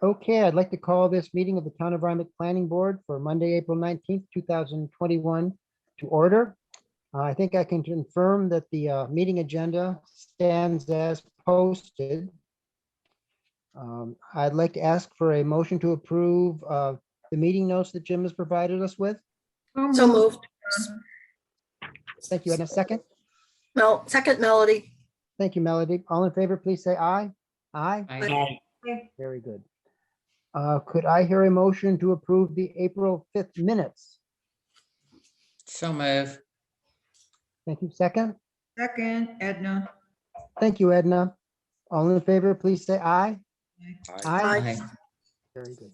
Okay, I'd like to call this meeting of the Town of Rhinebeck Planning Board for Monday, April 19th, 2021 to order. I think I can confirm that the meeting agenda stands as posted. I'd like to ask for a motion to approve the meeting notes that Jim has provided us with. So moved. Thank you. And a second? Second, Melody. Thank you, Melody. All in favor, please say aye. Aye. Aye. Very good. Could I hear a motion to approve the April 5th minutes? So move. Thank you. Second? Second, Edna. Thank you, Edna. All in favor, please say aye. Aye. Very good.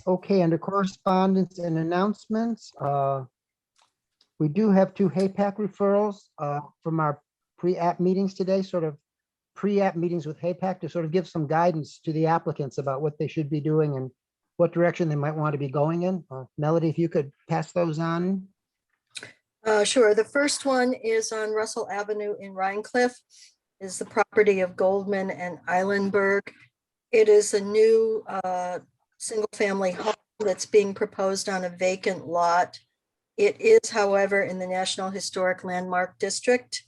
Okay, under correspondence and announcements, we do have two HAPAC referrals from our pre-app meetings today, sort of pre-app meetings with HAPAC to sort of give some guidance to the applicants about what they should be doing and what direction they might want to be going in. Melody, if you could pass those on. Sure. The first one is on Russell Avenue in Rhinecliff, is the property of Goldman and Eilenberg. It is a new single-family home that's being proposed on a vacant lot. It is, however, in the National Historic Landmark District.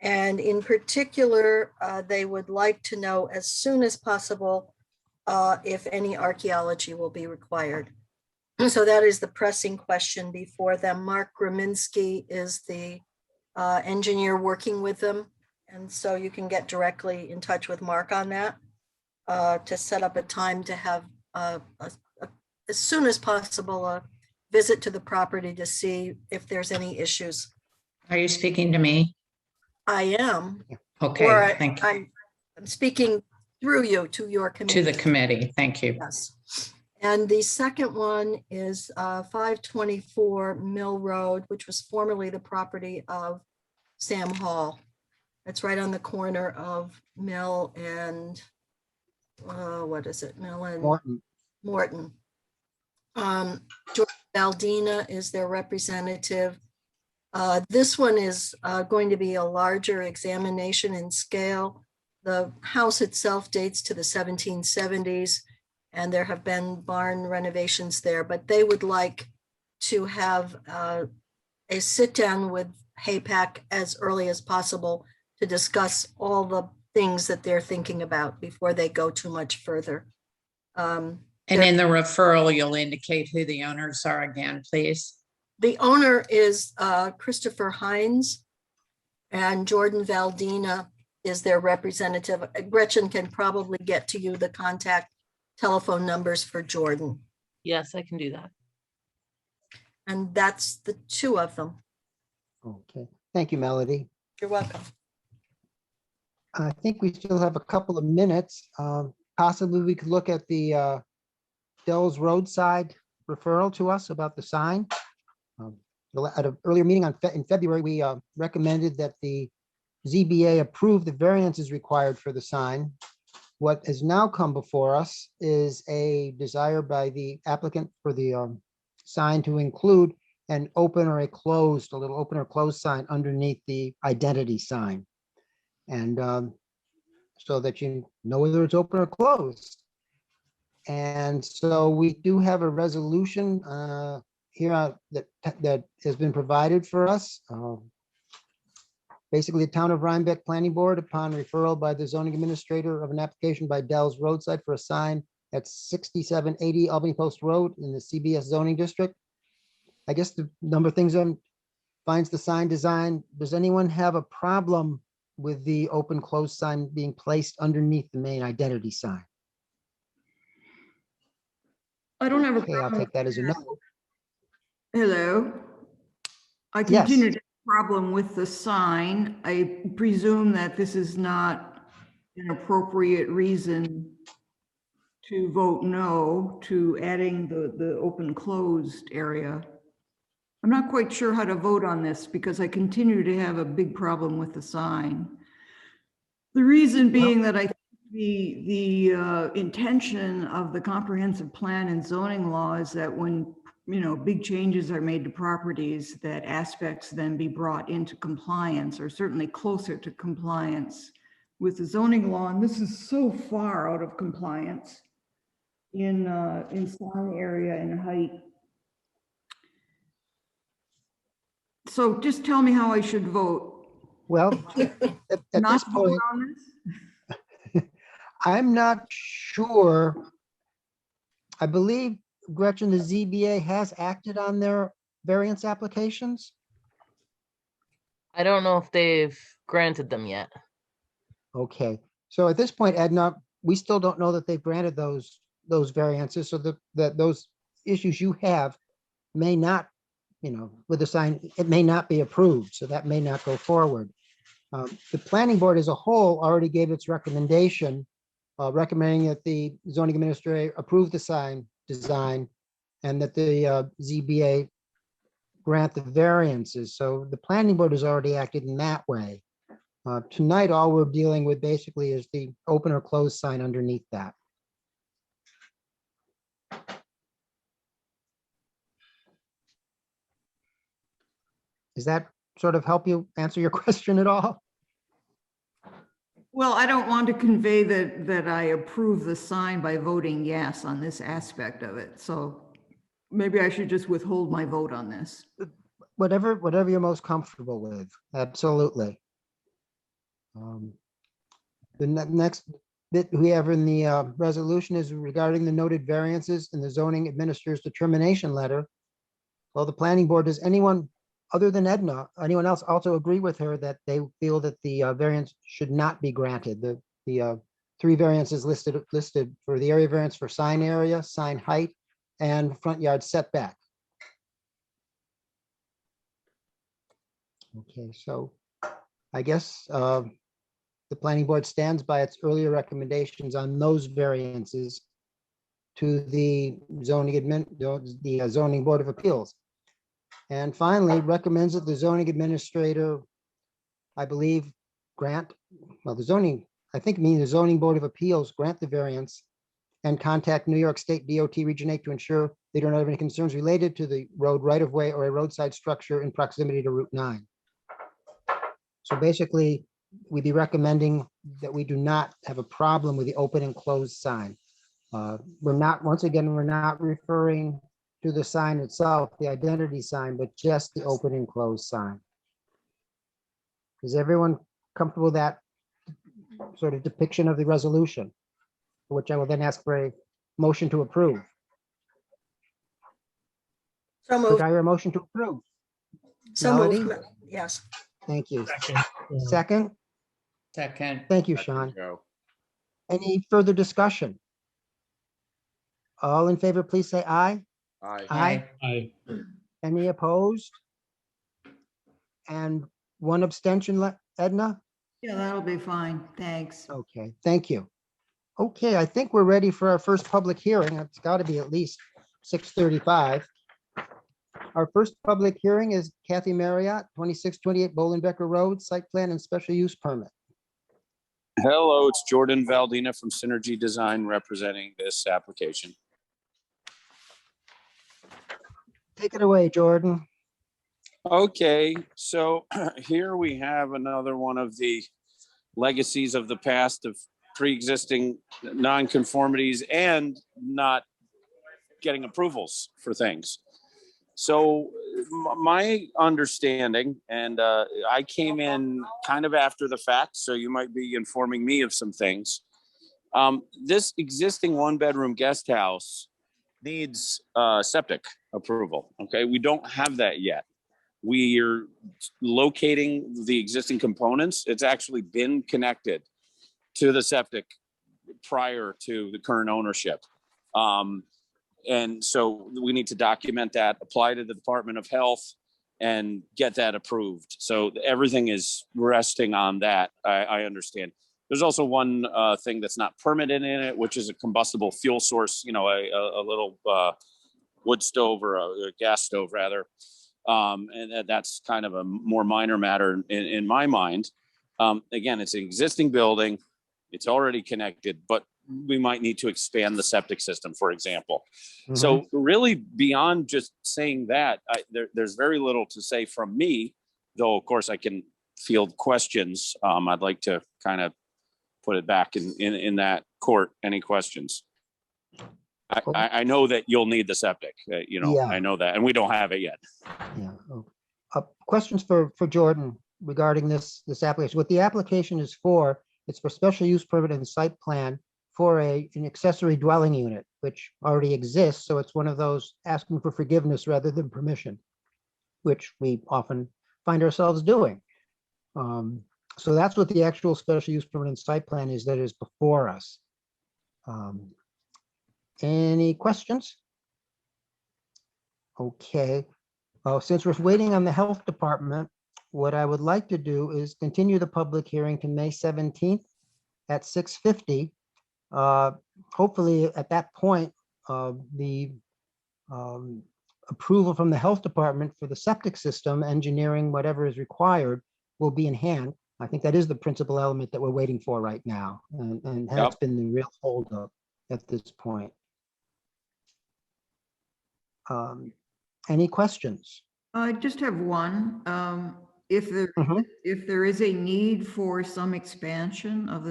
And in particular, they would like to know as soon as possible if any archaeology will be required. So that is the pressing question before them. Mark Graminsky is the engineer working with them. And so you can get directly in touch with Mark on that to set up a time to have, as soon as possible, a visit to the property to see if there's any issues. Are you speaking to me? I am. Okay, thank you. I'm speaking through you to your committee. To the committee, thank you. Yes. And the second one is 524 Mill Road, which was formerly the property of Sam Hall. It's right on the corner of Mill and what is it? Mill and Morton. George Baldina is their representative. This one is going to be a larger examination in scale. The house itself dates to the 1770s, and there have been barn renovations there, but they would like to have a sit down with HAPAC as early as possible to discuss all the things that they're thinking about before they go too much further. And in the referral, you'll indicate who the owners are again, please. The owner is Christopher Hines, and Jordan Valdina is their representative. Gretchen can probably get to you the contact telephone numbers for Jordan. Yes, I can do that. And that's the two of them. Okay, thank you, Melody. You're welcome. I think we still have a couple of minutes. Possibly we could look at the Dells Roadside referral to us about the sign. At an earlier meeting in February, we recommended that the ZBA approve the variances required for the sign. What has now come before us is a desire by the applicant for the sign to include an open or a closed, a little open or closed sign underneath the identity sign. And so that you know whether it's open or closed. And so we do have a resolution here that has been provided for us. Basically, the Town of Rhinebeck Planning Board, upon referral by the zoning administrator of an application by Dells Roadside for a sign at 6780 Albany Post Road in the CBS zoning district. I guess the number of things on finds the sign design. Does anyone have a problem with the open closed sign being placed underneath the main identity sign? I don't have a Okay, I'll problem. take that as a no. Hello. I continue to have a problem with the sign. I presume that this is not an appropriate reason to vote no to adding the open closed area. I'm not quite sure how to vote on this because I continue to have a big problem with the sign. The reason being that I think the intention of the comprehensive plan and zoning law is that when big changes are made to properties, that aspects then be brought into compliance or certainly closer to compliance with the zoning law. And this is so far out of compliance in sign area and height. So just tell me how I should vote. Well, at Not this vote point, on this? I'm not sure. I believe, Gretchen, the ZBA has acted on their variance applications. I don't know if they've granted them yet. Okay, so at this point, Edna, we still don't know that they've granted those variances, so that those issues you have may not, with the sign, it may not be approved, so that may not go forward. The planning board as a whole already gave its recommendation, recommending that the zoning administrator approve the sign design and that the ZBA grant the variances. So the planning board has already acted in that way. Tonight, all we're dealing with basically is the open or closed sign underneath that. Does that sort of help you answer your question at all? Well, I don't want to convey that I approve the sign by voting yes on this aspect of it. So maybe I should just withhold my vote on this. Whatever you're most comfortable with, absolutely. The next bit we have in the resolution is regarding the noted variances in the zoning administrator's determination letter. Well, the planning board, does anyone other than Edna, anyone else also agree with her that they feel that the variance should not be granted? The three variances listed for the area variance for sign area, sign height, and front yard setback. Okay, so I guess the planning board stands by its earlier recommendations on those variances to the zoning board of appeals. And finally, recommends that the zoning administrator, I believe, I think meaning the zoning board of appeals grant the variance and contact New York State DOT Region 8 to ensure they don't have any concerns related to the road right of way or a roadside structure in proximity to Route 9. So basically, we'd be recommending that we do not have a problem with the open and closed sign. We're not referring to the sign itself, the identity sign, but just the open and closed sign. Is everyone comfortable with that sort of depiction of the resolution? For which I will then ask for a motion to approve. So Could moved. I hear a motion to approve? So moved. Melody? Yes. Thank you. Second. Second? Second. Thank you, Sean. Any further discussion? All in favor, please say aye. Aye. Aye. Any opposed? And one abstention, Edna? Yeah, that'll be fine. Thanks. Okay, thank you. Okay, I think we're ready for our first public hearing. It's got to be at least 6:35. Our first public hearing is Kathy Marriott, 2628 Bolenbecker Road, site plan and special use permit. Hello, it's Jordan Valdina from Synergy Design representing this application. Take it away, Jordan. Okay, so here we have another one of the legacies of the past of pre-existing nonconformities and not getting approvals for things. So my understanding, and I came in kind of after the fact, so you might be informing me of some things. This existing one-bedroom guest house needs septic approval, okay? We don't have that yet. We are locating the existing components. It's actually been connected to the septic prior to the current ownership. And so we need to document that, apply to the Department of Health and get that approved. So everything is resting on that, I understand. There's also one thing that's not permitted in it, which is a combustible fuel source, you know, a little wood stove or a gas stove rather. And that's kind of a more minor matter in my mind. Again, it's an existing building. It's already connected, but we might need to expand the septic system, for example. Mhm. So really beyond just saying that, there's very little to say from me, though, of course, I can field questions. I'd like to kind of put it back in that court. Any questions? I know that you'll need the septic, Yeah. I know that, and we don't have it yet. Yeah. Questions for Jordan regarding this application. What the application is for, it's for special use permit and site plan for an accessory dwelling unit, which already exists. So it's one of those asking for forgiveness rather than permission, which we often find ourselves doing. So that's what the actual special use permit and site plan is that is before us. Any questions? Okay. Since we're waiting on the health department, what I would like to do is continue the public hearing to May 17th at 6:50. Hopefully at that point, the approval from the health department for the septic system, engineering, whatever is required, will be in hand. I think that is the principal element that we're waiting for right now, and has Yep. been the real holdup at this point. Any questions? I just have one. If there, Mhm. if there is a need for some expansion of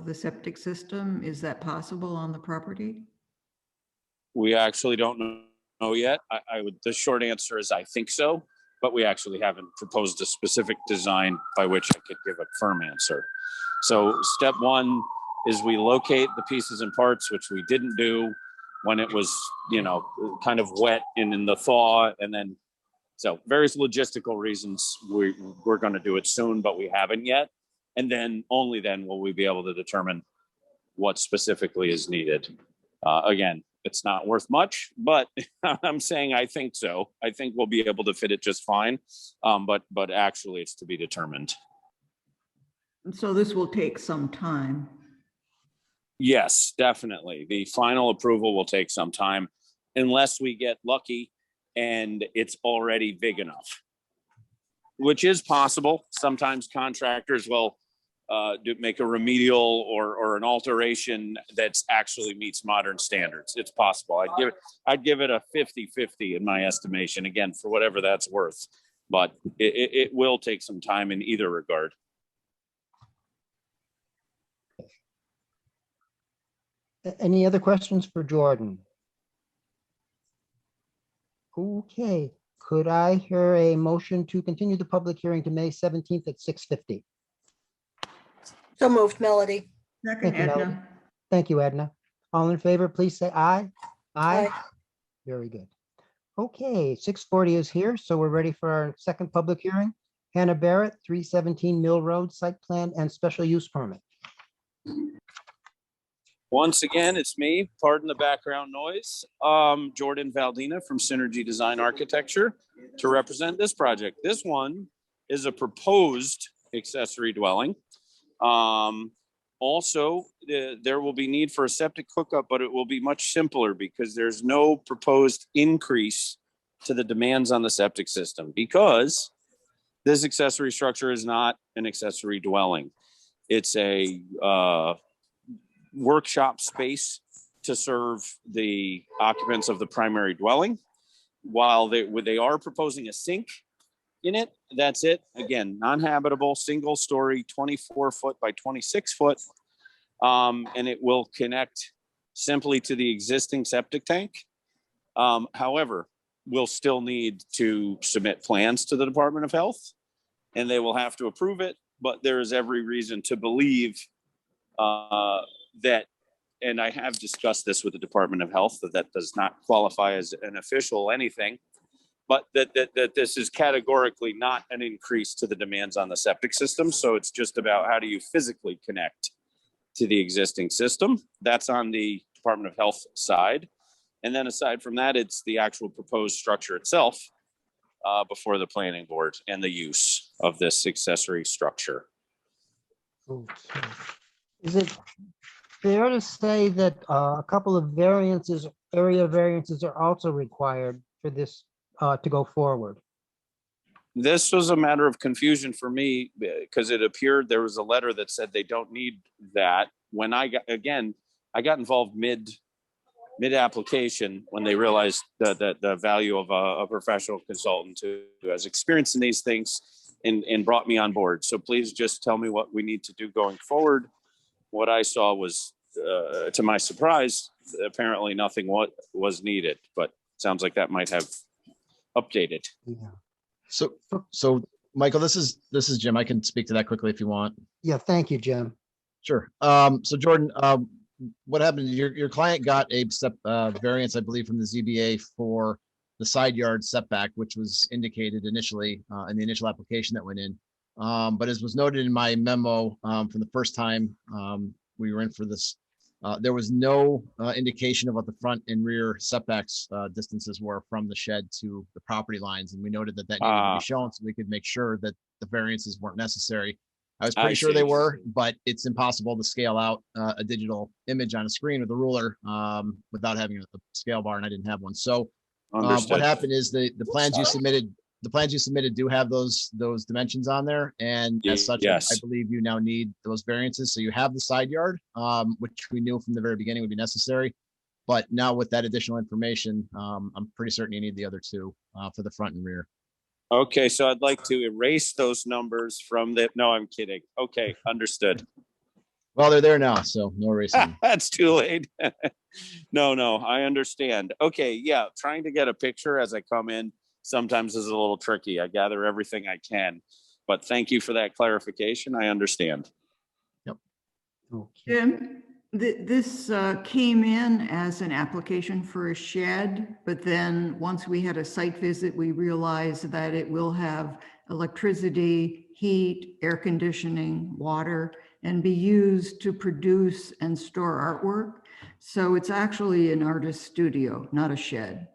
the septic system, is that possible on the property? We actually don't know yet. The short answer is I think so, but we actually haven't proposed a specific design by which I could give a firm answer. So step one is we locate the pieces and parts, which we didn't do when it was, kind of wet and in the thaw. And then, so various logistical reasons, we're going to do it soon, but we haven't yet. And then only then will we be able to determine what specifically is needed. Again, it's not worth much, but I'm saying I think so. I think we'll be able to fit it just fine. But actually it's to be determined. And so this will take some time. Yes, definitely. The final approval will take some time unless we get lucky and it's already big enough, which is possible. Sometimes contractors will make a remedial or an alteration that's actually meets modern standards. It's possible. I'd give it a 50-50 in my estimation, again, for whatever that's worth, but it will take some time in either regard. Any other questions for Jordan? Okay, could I hear a motion to continue the public hearing to May 17th at 6:50? So moved, Melody. Second, Thank you, Melody. Edna. Thank you, Edna. All in favor, please say aye. Aye. Very good. Okay, 6:40 is here, so we're ready for our second public hearing. Hannah Barrett, 317 Mill Road, site plan and special use permit. Once again, it's me. Pardon the background noise. Jordan Valdina from Synergy Design Architecture to represent this project. This one is a proposed accessory dwelling. Also, there will be need for a septic hookup, but it will be much simpler because there's no proposed increase to the demands on the septic system because this accessory structure is not an accessory dwelling. It's a workshop space to serve the occupants of the primary dwelling. While they are proposing a sink in it, that's it. Again, non-habitable, single story, 24 foot by 26 foot. And it will connect simply to the existing septic tank. However, we'll still need to submit plans to the Department of Health and they will have to approve it. But there is every reason to believe that, and I have discussed this with the Department of Health, that does not qualify as an official anything, but that this is categorically not an increase to the demands on the septic system. So it's just about how do you physically connect to the existing system. That's on the Department of Health side. And then aside from that, it's the actual proposed structure itself before the planning board and the use of this accessory structure. Okay. Is it fair to say that a couple of variances, area variances are also required for this to go forward? This was a matter of confusion for me because it appeared there was a letter that said they don't need that. When I got involved mid application when they realized the value of a professional consultant who has experience in these things and brought me on board. So please just tell me what we need to do going forward. What I saw was to my surprise, apparently nothing was needed, but sounds like that might have updated. Yeah. So Michael, this is Jim. I can speak to that quickly if you want. Yeah, thank you, Jim. Sure. So Jordan, what happened? Your client got a variance, I believe, from the ZBA for the side yard setback, which was indicated initially in the initial application that went in. But as was noted in my memo from the first time we were in for this, there was no indication of what the front and rear setbacks distances were from the shed to the property lines. And we noted that needed to be shown so we could make sure that the variances weren't necessary. I was pretty sure they were, but it's impossible to scale out a digital image on a screen with a ruler without having a scale bar, and I didn't have one. So what happened is the plans you submitted do have those dimensions on there, and as such, yes. I believe you now need those variances. So you have the side yard, which we knew from the very beginning would be necessary, but now with that additional information, I'm pretty certain you need the other two for the front and rear. Okay, so I'd like to erase those numbers from the, no, I'm kidding. Okay, understood. Well, they're there now, so no erasing. That's too late. No, I understand. Okay, yeah, trying to get a picture as I come in sometimes is a little tricky. I gather everything I can, but thank you for that clarification. I understand. Yep. Okay. Jim, this came in as an application for a shed, but then once we had a site visit, we realized that it will have electricity, heat, air conditioning, water, and be used to produce and store artwork. So it's actually an artist studio, not a shed.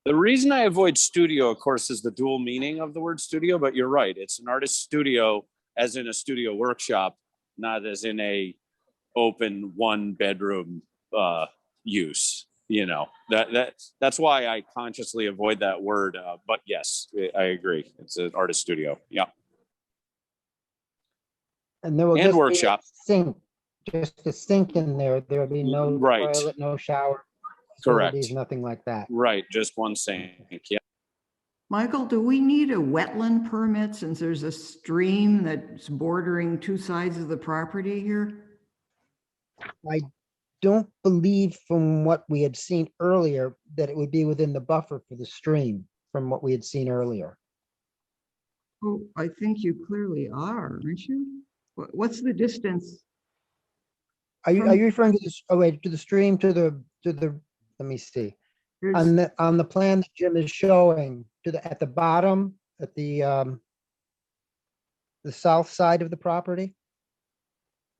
The reason I avoid studio, of course, is the dual meaning of the word studio, but you're right. It's an artist studio as in a studio workshop, not as in a open one bedroom use. You know, that's why I consciously avoid that word. But yes, I agree. It's an artist studio. Yeah. And there will And just be a workshop. sink, just a sink in there. There'll be no Right. toilet, no shower. Correct. facilities, nothing like that. Right. Just one sink. Yeah. Michael, do we need a wetland permit since there's a stream that's bordering two sides of the property here? I don't believe from what we had seen earlier that it would be within the buffer for the stream from what we had seen earlier. Oh, I think you clearly are, aren't you? What's the distance? Are you referring to this, oh wait, to the stream, to the, let me see. There's- On the plan that Jim is showing at the bottom, at the south side of the property?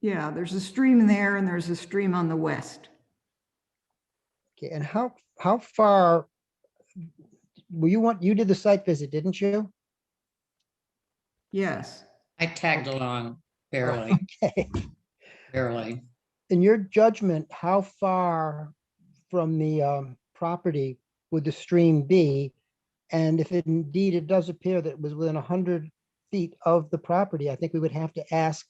Yeah, there's a stream there and there's a stream on the west. Okay, and how far, you did the site visit, didn't you? Yes. I tagged along barely, Okay. barely. In your judgment, how far from the property would the stream be? And if indeed it does appear that it was within 100 feet of the property, I think we would have to ask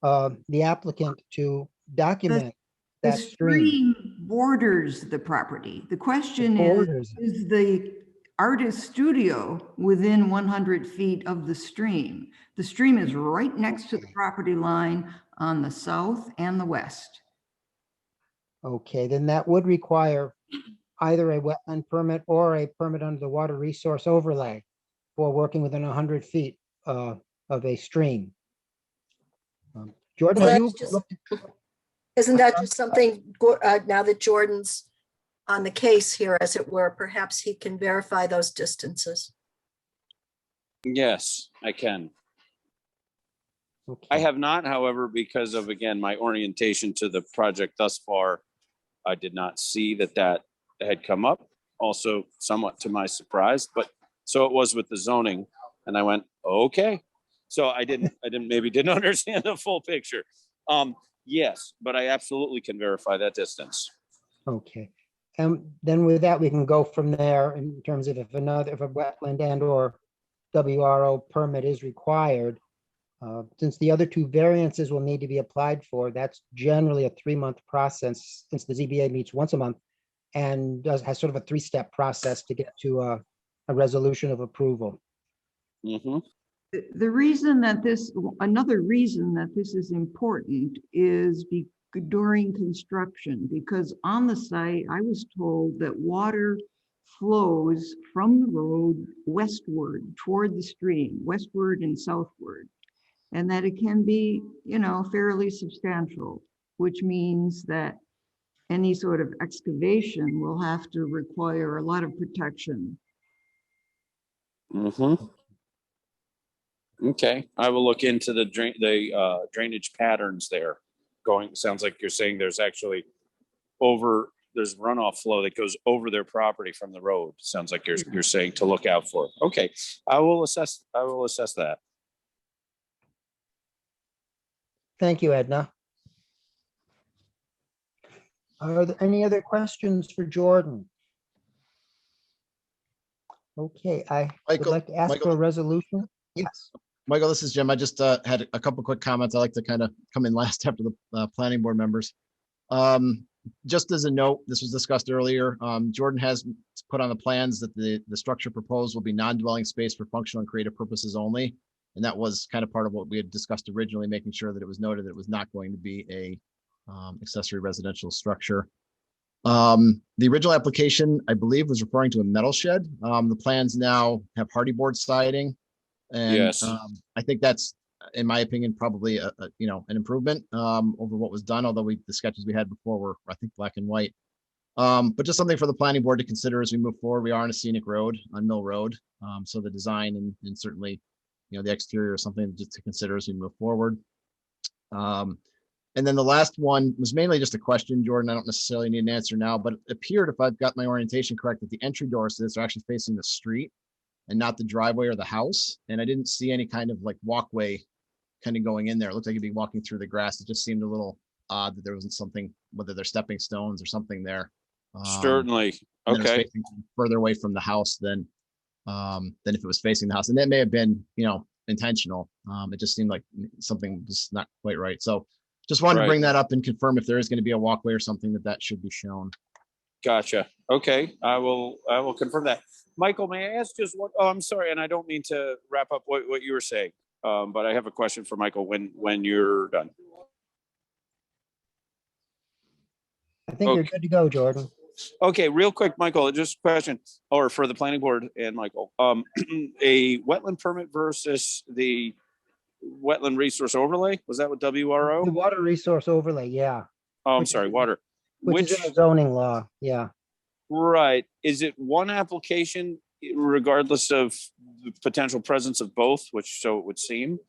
the applicant to document The that stream. stream borders the property. The question borders it. is the artist studio within 100 feet of the stream? The stream is right next to the property line on the south and the west. Okay, then that would require either a wetland permit or a permit under the water resource overlay for working within 100 feet of a stream. Jordan, Well, have you that's just- looked? Isn't that just something, now that Jordan's on the case here, as it were, perhaps he can verify those distances? Yes, I can. Okay. I have not, however, because of, again, my orientation to the project thus far, I did not see that had come up. Also, somewhat to my surprise, but so it was with the zoning, and I went, okay. So I didn't understand the full picture. Yes, but I absolutely can verify that distance. Okay, and then with that, we can go from there in terms of if a wetland and or WRO permit is required. Since the other two variances will need to be applied for, that's generally a 3-month process, since the ZBA meets once a month and has sort of a 3-step process to get to a resolution of approval. Mm-hmm. The reason that another reason that this is important is during construction? Because on the site, I was told that water flows from the road westward toward the stream, westward and southward, and that it can be, you know, fairly substantial, which means that any sort of excavation will have to require a lot of protection. Mm-hmm. Okay, I will look into the drainage patterns there. Sounds like you're saying there's actually there's runoff flow that goes over their property from the road. Sounds like you're saying to look out for. Okay, I will assess that. Thank you, Edna. Are there any other questions for Jordan? Okay, I would Michael, like to ask for a resolution. Yes. Michael, this is Jim. I just had a couple quick comments. I like to kind of come in last after the planning board members. Just as a note, this was discussed earlier. Jordan has put on the plans that the structure proposed will be non-dwelling space for functional and creative purposes only. And that was kind of part of what we had discussed originally, making sure that it was noted that it was not going to be a accessory residential structure. The original application, I believe, was referring to a metal shed. The plans now have hardy board siding. And Yes. I think that's, in my opinion, probably an improvement over what was done, although the sketches we had before were, I think, black and white. But just something for the planning board to consider as we move forward. We are on a scenic road on Mill Road. So the design and certainly, the exterior is something just to consider as we move forward. And then the last one was mainly just a question, Jordan. I don't necessarily need an answer now, but it appeared, if I've got my orientation correct, that the entry doors to this are actually facing the street and not the driveway or the house. And I didn't see any kind of like walkway kind of going in there. It looked like you'd be walking through the grass. It just seemed a little odd that there wasn't something, whether they're stepping stones or something there. Certainly. And then it was Okay. facing further away from the house than if it was facing the house. And that may have been, intentional. It just seemed like something was not quite right. So just wanted to Right. bring that up and confirm if there is going to be a walkway or something that should be shown. Gotcha. Okay, I will confirm that. Michael, may I ask just what? Oh, I'm sorry, and I don't mean to wrap up what you were saying, but I have a question for Michael when you're done. I think you're Okay. good to go, Jordan. Okay, real quick, Michael, just a question, or for the planning board and Michael, a wetland permit versus the wetland resource overlay. Was that what WRO? The water resource overlay, yeah, Oh, I'm which sorry, is- water. which is in the zoning law, yeah. Right. Is it one application regardless of the potential presence of both, which so it would seem?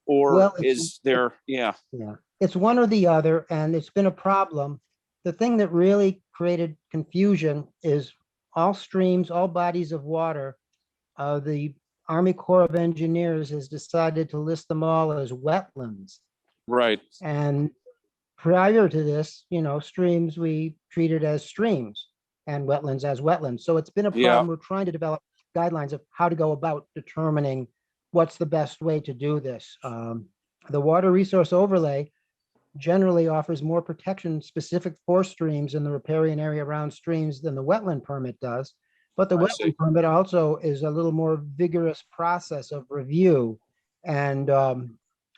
Or Well, it's- is there, yeah, Yeah, it's one or the other, and it's been a problem. The thing that really created confusion is all streams, all bodies of water. The Army Corps of Engineers has decided to list them all as wetlands. right. And prior to this, streams we treated as streams and wetlands as wetlands. So it's been a Yeah. problem. We're trying to develop guidelines of how to go about determining what's the best way to do this. The water resource overlay generally offers more protection specific for streams in the riparian area around streams than the wetland permit does. But the I see. wetland permit also is a little more vigorous process of review and a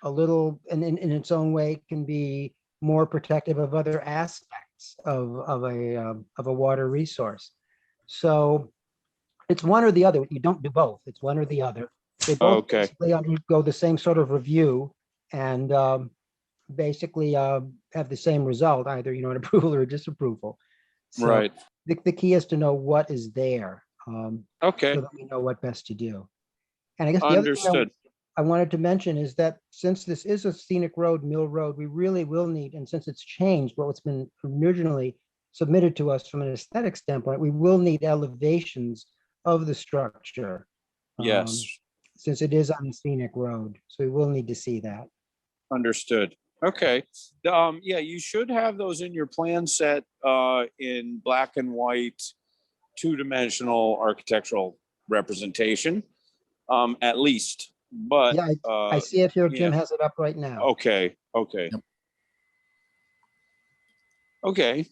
little, and in its own way, can be more protective of other aspects of a water resource. So it's one or the other. You don't do both. It's one or the other. They both Okay. basically undergo the same sort of review and basically have the same result, either, an approval or a disapproval. So Right. the key is to know what is there, Okay. so that we know what best to do. And I guess the other thing Understood. I wanted to mention is that since this is a scenic road, Mill Road, we really will need, and since it's changed what's been originally submitted to us from an aesthetic standpoint, we will need elevations of the structure. Yes. Since it is on a scenic road, so we will need to see that. Understood. Okay. Yeah, you should have those in your plan set in black and white, two-dimensional architectural representation, at least. But Yeah, I see it here. Jim yeah. has it up right now. Okay. Okay. Yep. Okay.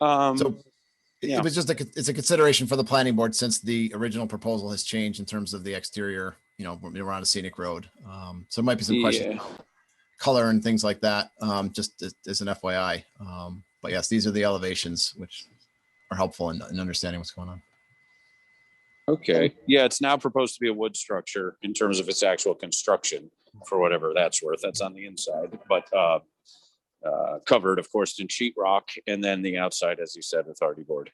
So yeah. it was just it's a consideration for the planning board since the original proposal has changed in terms of the exterior, we're on a scenic road. So there might be some questions Yeah. about color and things like that, just as an FYI. But yes, these are the elevations, which are helpful in understanding what's going on. Okay, yeah, it's now proposed to be a wood structure in terms of its actual construction, for whatever that's worth. That's on the inside, but covered, of course, in sheetrock, and then the outside, as you said, with hardy board.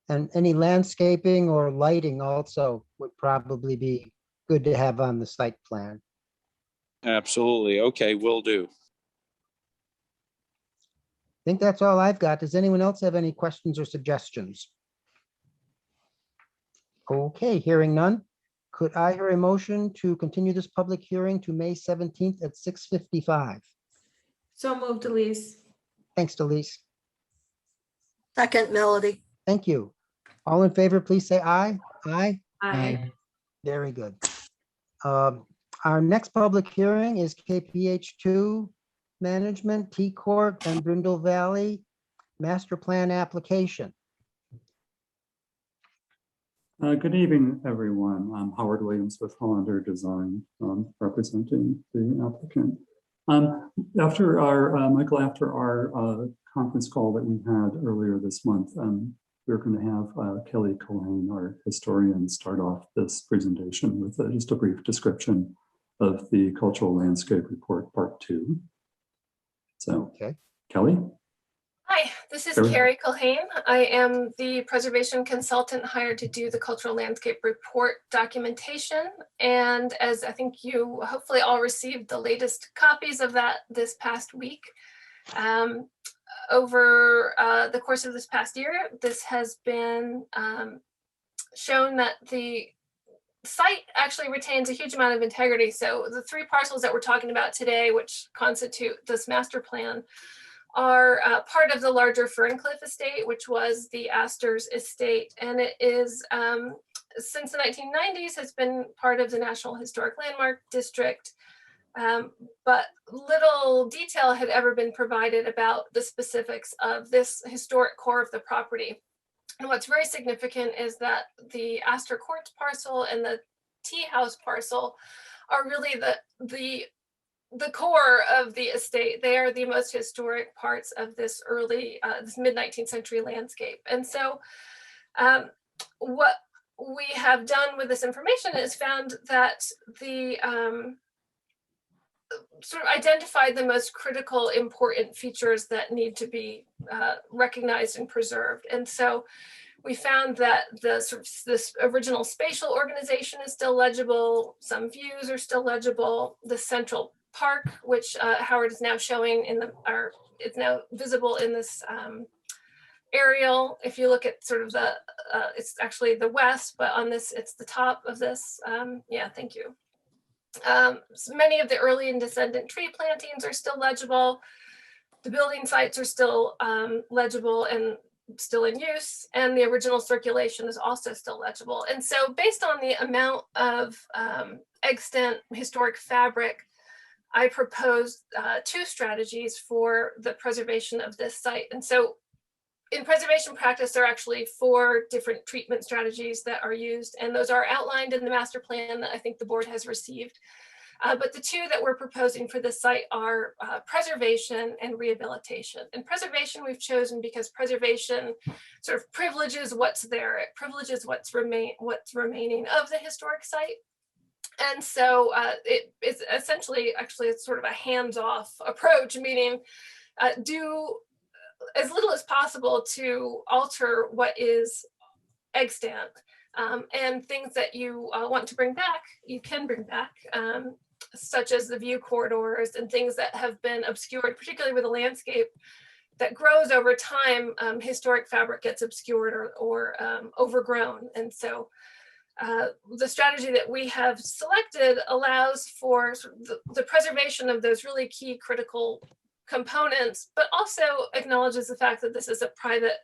And any landscaping or lighting also would probably be good to have on the site plan. Absolutely. Okay, will do. I think that's all I've got. Does anyone else have any questions or suggestions? Okay, hearing none. Could I hear a motion to continue this public hearing to May 17th at 6:55? So moved, Elise. Thanks, Delise. Second, Melody. Thank you. All in favor, please say aye. Aye. Aye. Very good. Our next public hearing is KPH2 Management, T Court and Brindle Valley Master Plan Application. Good evening, everyone. I'm Howard Williams with Hollander Design, representing the applicant. After our, Michael, after our conference call that we had earlier this month, we're going to have Kelly Cohen, our historian, start off this presentation with just a brief description of the Cultural Landscape Report Part 2. So, Okay. Kelly? Hi, this is Sure. Carrie Culhane. I am the preservation consultant hired to do the cultural landscape report documentation. And as I think you hopefully all received the latest copies of that this past week. Over the course of this past year, this has been shown that the site actually retains a huge amount of integrity. So the 3 parcels that we're talking about today, which constitute this master plan, are part of the larger Ferncliff estate, which was the Astor's estate. And it is, since the 1990s, has been part of the National Historic Landmark District. But little detail had ever been provided about the specifics of this historic core of the property. And what's very significant is that the Astor Court parcel and the Tea House parcel are really the core of the estate. They are the most historic parts of this early, this mid-19th century landscape. And so what we have done with this information is found that the sort of identified the most critical, important features that need to be recognized and preserved. And so we found that this original spatial organization is still legible. Some views are still legible. The central park, which Howard is now showing it's now visible in this aerial. If you look at sort of the, it's actually the west, but on this, it's the top of this. Yeah, thank you. So many of the early and descendant tree plantings are still legible. The building sites are still legible and still in use, and the original circulation is also still legible. And so based on the amount of extant historic fabric, I proposed 2 strategies for the preservation of this site. And so in preservation practice, there are actually 4 different treatment strategies that are used, and those are outlined in the master plan that I think the board has received. But the 2 that we're proposing for this site are preservation and rehabilitation. And preservation we've chosen because preservation sort of privileges what's there. It privileges what's remaining of the historic site. And so it's essentially, actually, it's sort of a hands-off approach, meaning do as little as possible to alter what is extant, and things that you want to bring back, you can bring back, such as the view corridors and things that have been obscured, particularly with a landscape that grows over time. Historic fabric gets obscured or overgrown. And so the strategy that we have selected allows for sort of the preservation of those really key critical components, but also acknowledges the fact that this is a private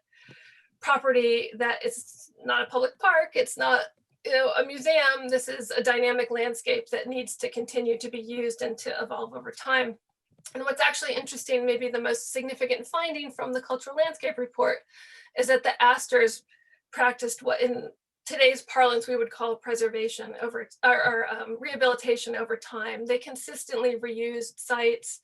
property, that it's not a public park, it's not, you know, a museum. This is a dynamic landscape that needs to continue to be used and to evolve over time. And what's actually interesting, maybe the most significant finding from the cultural landscape report, is that the Astors practiced what in today's parlance we would call preservation over or rehabilitation over time. They consistently reused sites.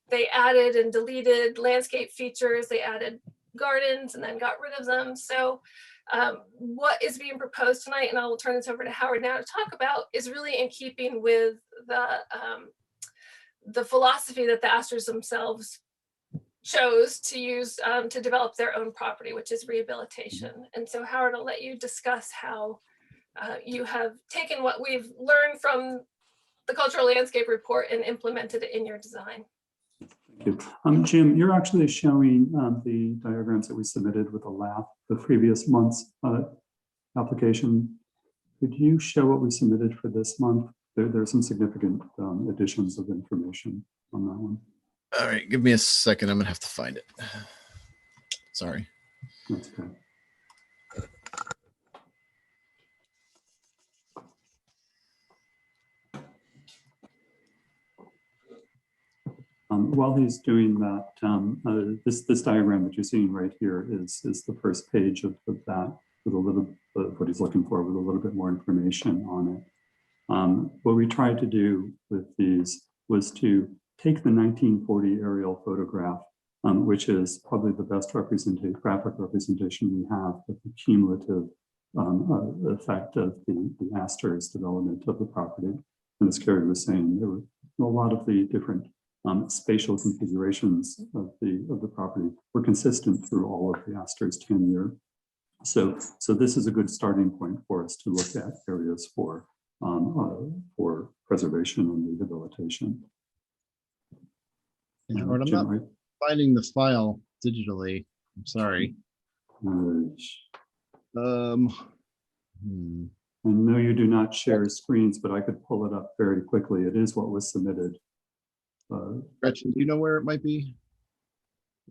They added and deleted landscape features. They added gardens and then got rid of them. So what is being proposed tonight, and I will turn this over to Howard now to talk about, is really in keeping with the philosophy that the Astors themselves chose to use to develop their own property, which is rehabilitation. And so Howard, I'll let you discuss how you have taken what we've learned from the Cultural Landscape Report and implemented it in your design. Thank you. Jim, you're actually showing the diagrams that we submitted with the previous month's application. Could you show what we submitted for this month? There are some significant additions of information on that one. All right, give me a second. I'm gonna have to find it. Sorry. That's okay. While he's doing that, this diagram that you're seeing right here is the first page of that with a little what he's looking for with a little bit more information on it. What we tried to do with these was to take the 1940 aerial photograph, which is probably the best graphic representation we have of the cumulative effect of the Astors development of the property. And as Carrie was saying, there were a lot of the different spatial configurations of the property were consistent through all of the Astors tenure. So this is a good starting point for us to look at areas for preservation and rehabilitation. I'm not finding the file digitally. I'm sorry. I know you do not share screens, but I could pull it up very quickly. It is what was submitted. Gretchen, do you know where it might be?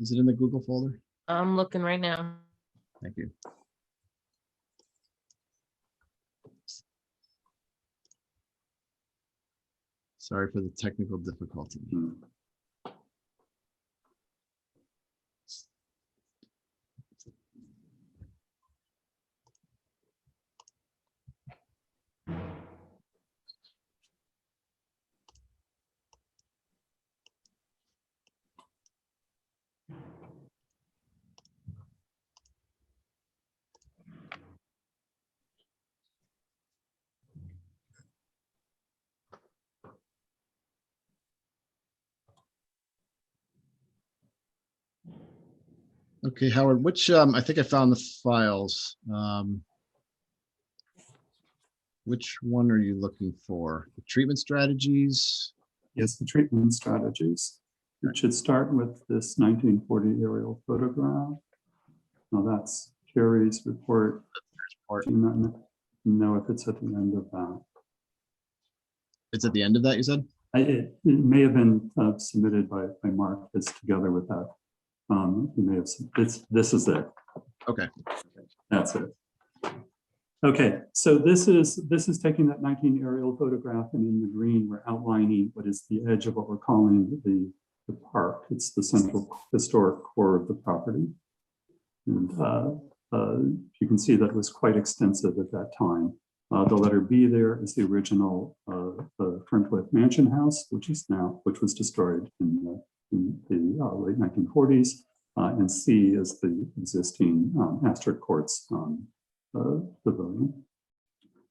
Is it in the Google folder? I'm looking right now. Thank you. Sorry for the technical difficulty. Okay, Howard, which, I think I found the files. Which one are you looking for? The treatment strategies? Yes, the treatment strategies. It should start with this 1940 aerial photograph. Now that's Carrie's report. Do you not know if it's at the end of that? It's at the end of that, you said? It may have been submitted by Mark. It's together with that. You may have. This is it. Okay. That's it. Okay, so this is taking that 19 aerial photograph, and in the green we're outlining what is the edge of what we're calling the park. It's the central historic core of the property, and you can see that it was quite extensive at that time. The letter B there is the original Ferncliff Mansion House, which was destroyed in the late 1940s, and C is the existing Astor Courts pavilion.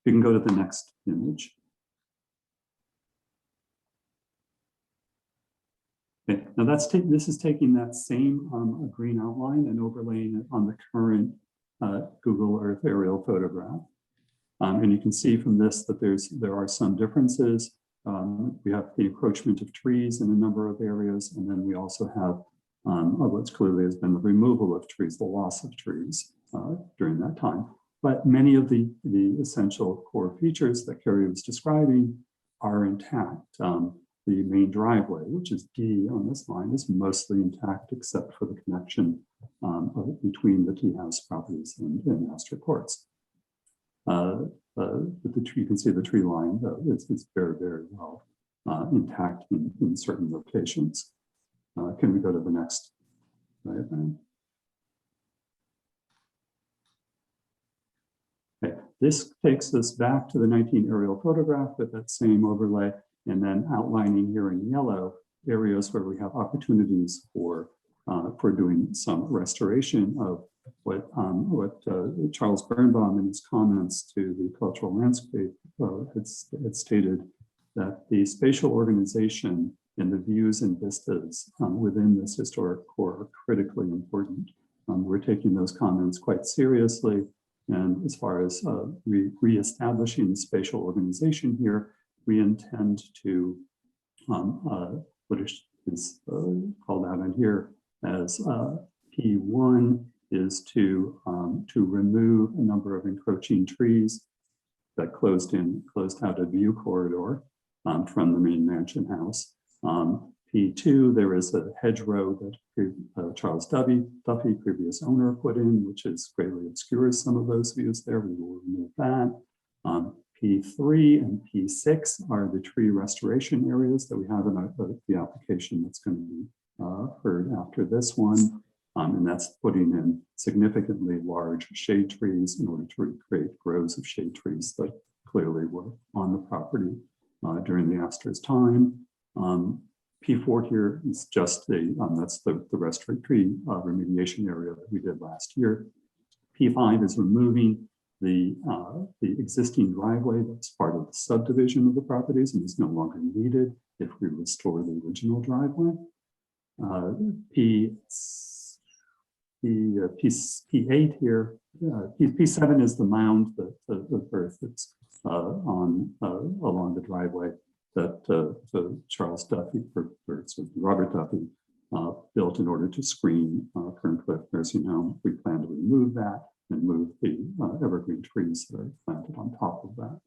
You can go to the next image. Okay, now this is taking that same green outline and overlaying it on the current Google Earth aerial photograph. And you can see from this that there are some differences. We have the encroachment of trees in a number of areas, and then we also have what clearly has been the removal of trees, the loss of trees during that time. But many of the essential core features that Carrie was describing are intact. The main driveway, which is D on this line, is mostly intact except for the connection between the tea house properties and Astor Courts. But you can see the tree line, it's very, very well intact in certain locations. Can we go to the next diagram? Okay. this takes us back to the 19 aerial photograph with that same overlay, and then outlining here in yellow areas where we have opportunities for doing some restoration of what Charles Birnbaum in his comments to the cultural landscape had stated, that the spatial organization and the views and vistas within this historic core are critically important. We're taking those comments quite seriously. And as far as reestablishing the spatial organization here, we intend to, what is called out in here as P1, is to remove a number of encroaching trees that closed out a view corridor from the main mansion house. P2, there is a hedgerow that Charles Duffy, previous owner, put in, which is greatly obscures some of those views there. We will remove that. P3 and P6 are the tree restoration areas that we have in the application that's going to be heard after this one. And that's putting in significantly large shade trees in order to recreate groves of shade trees that clearly were on the property during the Astor's time. P4 here is just that's the restored tree remediation area that we did last year. P5 is removing the existing driveway that's part of the subdivision of the properties and is no longer needed if we restore the original driveway. P8 here, P7 is the mound, the earth that's along the driveway that Charles Duffy, or Robert Duffy, built in order to screen Ferncliff Nursing Home. We plan to remove that and move the evergreen trees that are planted on top of that.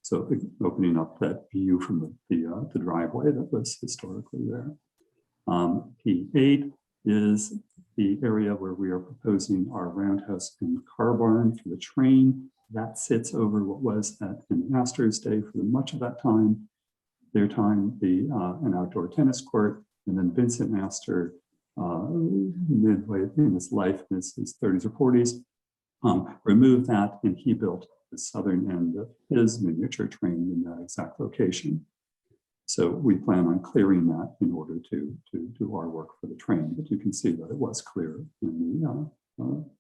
So opening up that view from the driveway that was historically there. P8 is the area where we are proposing our roundhouse and car barn for the train. That sits over what was in Astor's day for much of that time. Their time, an outdoor tennis court, and then Vincent Astor, midway in his life, in his 30s or 40s, removed that, and he built the southern end of his miniature train in that exact location. So we plan on clearing that in order to do our work for the train. But you can see that it was clear in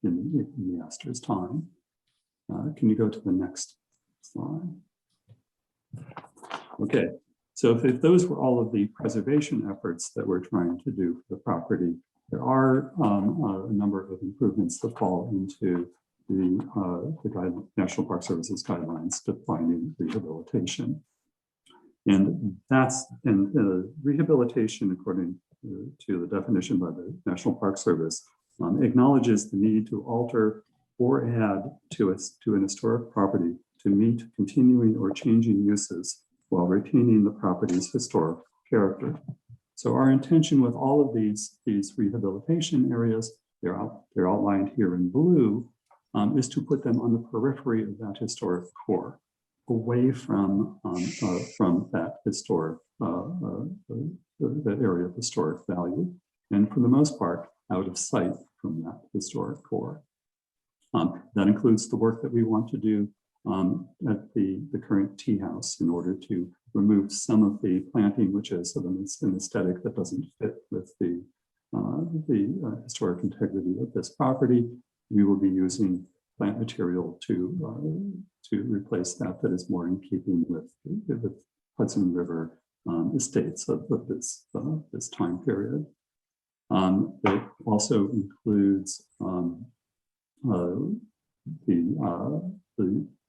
the Astor's time. Can you go to the next slide? Okay. So if those were all of the preservation efforts that we're trying to do for the property, there are a number of improvements that fall into the National Park Service's guidelines defining rehabilitation. And rehabilitation, according to the definition by the National Park Service, acknowledges the need to alter or add to an historic property to meet continuing or changing uses while retaining the property's historic character. So our intention with all of these rehabilitation areas, they're outlined here in blue, is to put them on the periphery of that historic core, away from that historic, that area of historic value, and for the most part, out of sight from that historic core. That includes the work that we want to do at the current tea house in order to remove some of the planting, which is of an aesthetic that doesn't fit with the historic integrity of this property. We will be using plant material to replace that is more in keeping with Hudson River estates of this time period. It also includes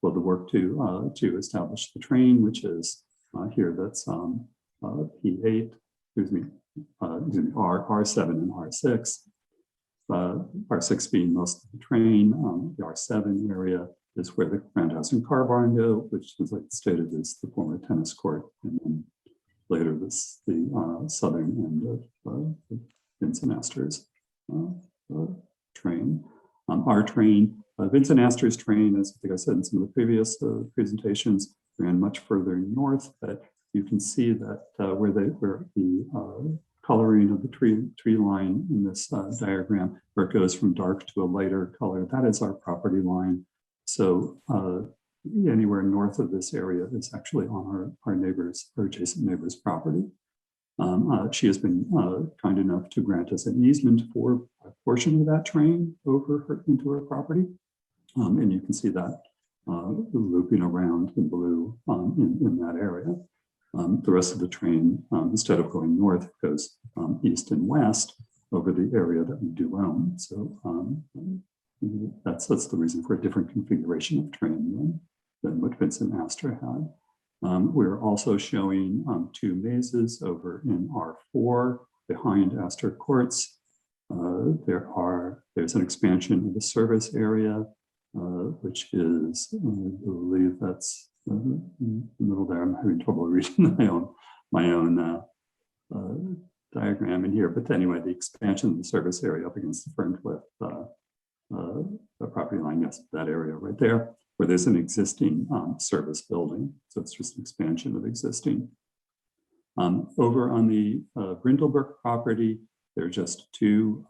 the work to establish the train, which is here. That's P8, R7 and R6. R6 being most of the train. The R7 area is where the roundhouse and car barn go, which is, like stated, is the former tennis court, and then later the southern end of Vincent Astor's train. Our train, Vincent Astor's train, as I think I said in some of the previous presentations, ran much further north, but you can see that where the coloring of the tree line in this diagram, where it goes from dark to a lighter color, that is our property line. So anywhere north of this area is actually on our neighbors, our adjacent neighbor's property. She has been kind enough to grant us an easement for a portion of that train over into her property. And you can see that looping around in blue in that area. The rest of the train, instead of going north, goes east and west over the area that we do own. So that's the reason for a different configuration of train than what Vincent Astor had. We're also showing 2 mazes over in R4 behind Astor Courts. There's an expansion of the service area, which is, I believe that's in the middle there. I'm having trouble reading my own diagram in here. But anyway, the expansion of the service area up against the Ferncliff property line, yes, that area right there, where there's an existing service building. So it's just an expansion of existing. Over on the Brindlebrook property, there are just 2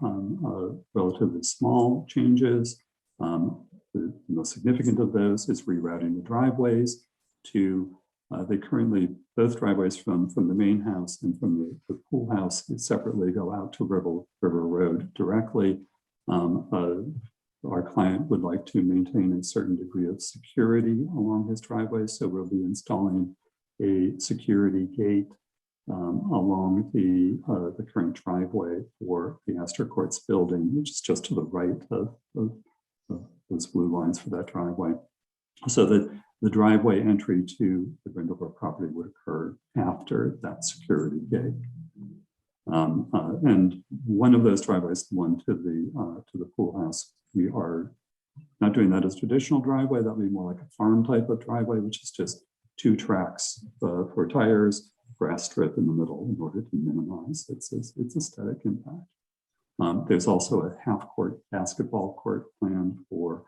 relatively small changes. The most significant of those is rerouting the driveways to, they currently, both driveways from the main house and from the pool house separately go out to River Road directly. Our client would like to maintain a certain degree of security along his driveway, so we'll be installing a security gate along the current driveway for the Astor Courts building, which is just to the right of those blue lines for that driveway. So that the driveway entry to the Brindlebrook property would occur after that security gate. And one of those driveways, the one to the pool house, we are not doing that as traditional driveway. That would be more like a farm type of driveway, which is just 2 tracks for tires, grass strip in the middle in order to minimize its aesthetic impact. There's also a half-court basketball court planned for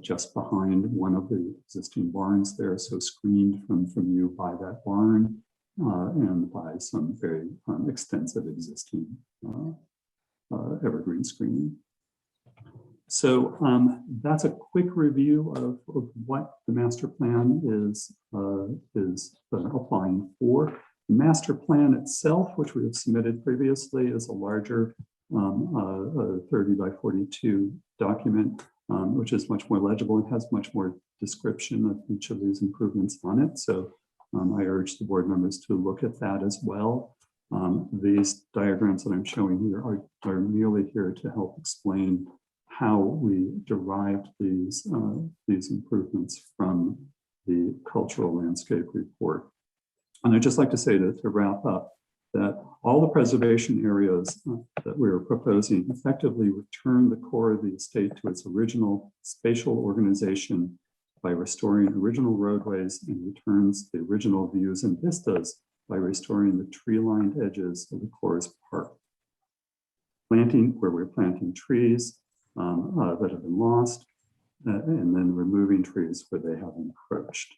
just behind one of the existing barns there, so screened from view by that barn and by some very extensive existing evergreen screening. So that's a quick review of what the master plan is applying for. The master plan itself, which we have submitted previously, is a larger 30 by 42 document, which is much more legible and has much more description of each of these improvements on it. So I urge the board members to look at that as well. These diagrams that I'm showing here are merely here to help explain how we derived these improvements from the cultural landscape report. And I'd just like to say to wrap up that all the preservation areas that we're proposing effectively return the core of the estate to its original spatial organization by restoring original roadways, and returns the original views and vistas by restoring the tree-lined edges of the core's park. Planting, where we're planting trees that have been lost, and then removing trees where they have encroached.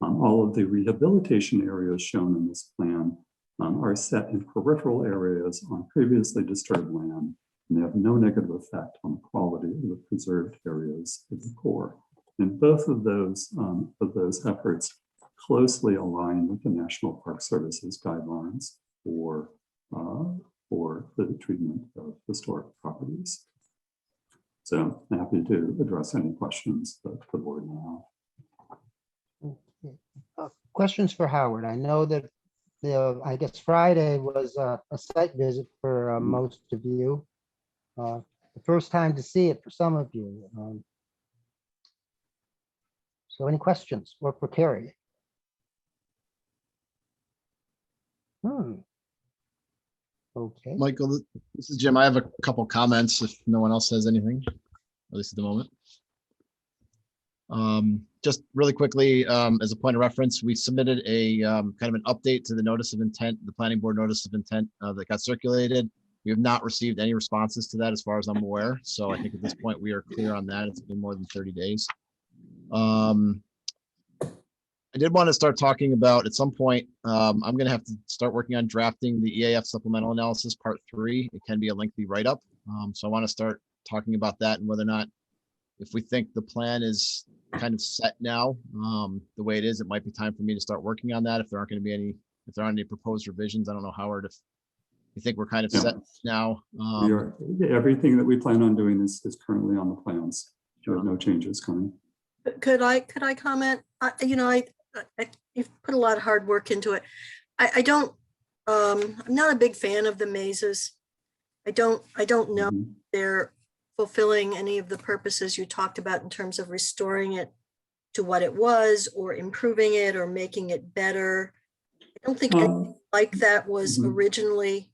All of the rehabilitation areas shown in this plan are set in peripheral areas on previously disturbed land, and they have no negative effect on the quality of the preserved areas of the core. And both of those efforts closely align with the National Park Service's guidelines for the treatment of historic properties. So I'm happy to address any questions that the board may have. Okay. Questions for Howard. I know that I guess Friday was a site visit for most of you. The first time to see it for some of you. So any questions or for Carrie? Okay. Michael, this is Jim. I have a couple comments if no one else has anything, at least at the moment. Just really quickly, as a point of reference, we submitted a kind of an update to the notice of intent, the planning board notice of intent that got circulated. We have not received any responses to that as far as I'm aware. So I think at this point we are clear on that. It's been more than 30 days. I did want to start talking about at some point, I'm going to have to start working on drafting the EAF supplemental analysis part 3. It can be a lengthy write-up. So I want to start talking about that and whether or not, if we think the plan is kind of set now, the way it is. It might be time for me to start working on that if there aren't going to be if there aren't any proposed revisions. I don't know, Howard, if you think we're kind of Yeah. set now. We are, everything that we plan on doing is currently on the plans. There are no changes coming. Could I comment? You've put a lot of hard work into it. I'm not a big fan of the mazes. I don't know Mhm. they're fulfilling any of the purposes you talked about in terms of restoring it to what it was or improving it or making it better. I don't think anything like that was Mhm. originally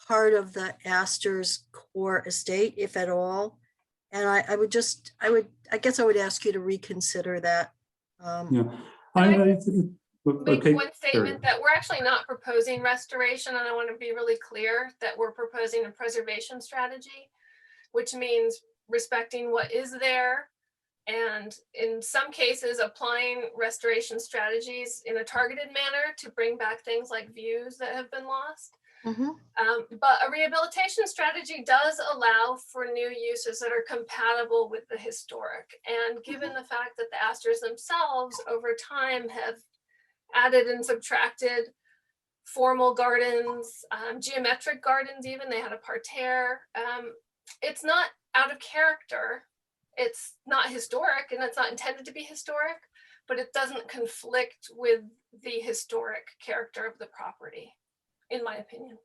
part of the Astor's core estate, if at all. And I guess I would ask you to reconsider that. Yeah. Make Okay. one statement that we're actually not proposing restoration, and I want to be really clear that we're proposing a preservation strategy, which means respecting what is there, and in some cases applying restoration strategies in a targeted manner to bring back things like views that have been lost. Mhm. But a rehabilitation strategy does allow for new uses that are compatible with the historic. And given the fact that the Astors themselves over time have added and subtracted formal gardens, geometric gardens, even they had a parterre. It's not out of character. It's not historic, and it's not intended to be historic, but it doesn't conflict with the historic character of the property, in my opinion.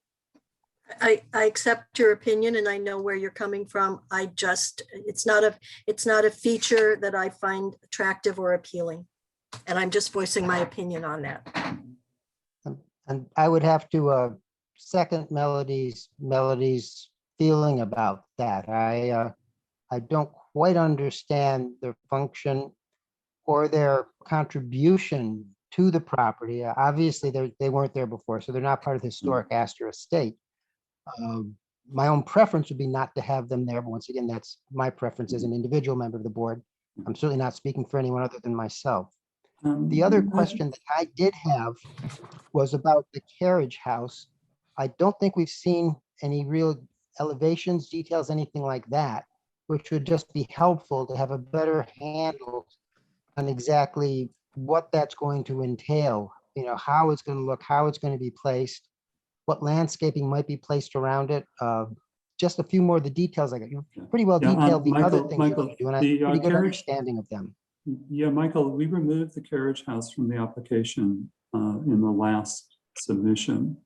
I accept your opinion and I know where you're coming from. It's not a feature that I find attractive or appealing. And I'm just voicing my opinion on that. And I would have to second Melody's feeling about that. I don't quite understand their function or their contribution to the property. Obviously, they weren't there before, so they're not part of the historic Astor estate. My own preference would be not to have them there, but once again, that's my preference as an individual member of the board. I'm certainly not speaking for anyone other than myself. The other question that I did have was about the carriage house. I don't think we've seen any real elevations, details, anything like that, which would just be helpful to have a better handle on exactly what that's going to entail, how it's going to look, how it's going to be placed, what landscaping might be placed around it. Just a few more of the details. Like you pretty well detailed the other things you're going to do, and I have a pretty good understanding of them. Yeah, Michael, we removed the carriage house from the application in the last submission.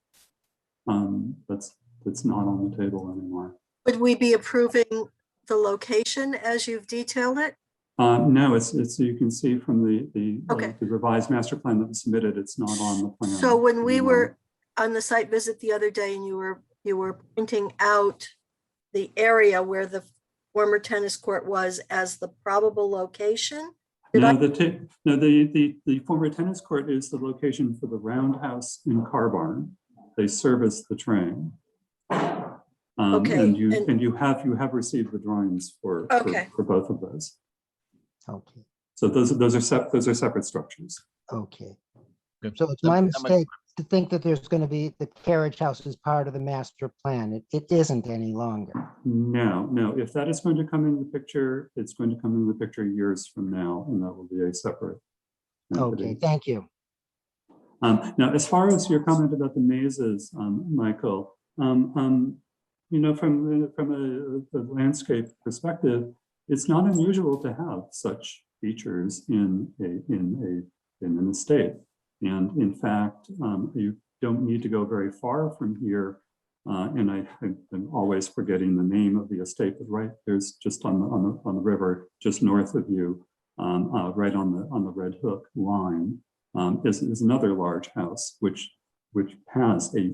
That's not on the table anymore. Would we be approving the location as you've detailed it? No, it's you can see from the Okay. the revised master plan that was submitted, it's not on the plan. So when we anymore. were on the site visit the other day and you were pointing out the area where the former tennis court was as the probable location. The former tennis court is the location for the roundhouse in Car Barn. They service the train. Okay, And you have received the drawings for both of those. Okay. So those are separate structures. Okay. Good. So it's my mistake to think that there's going to be the carriage house as part of the master plan. It isn't any longer. No. If that is going to come in the picture, it's going to come in the picture years from now, and that will be a separate entity. Okay, thank you. Now, as far as your comment about the mazes, Michael, from a landscape perspective, it's not unusual to have such features in an estate. And in fact, you don't need to go very far from here. And I'm always forgetting the name of the estate, but right there's just on the river, just north of you, right on the Red Hook line, is another large house which has a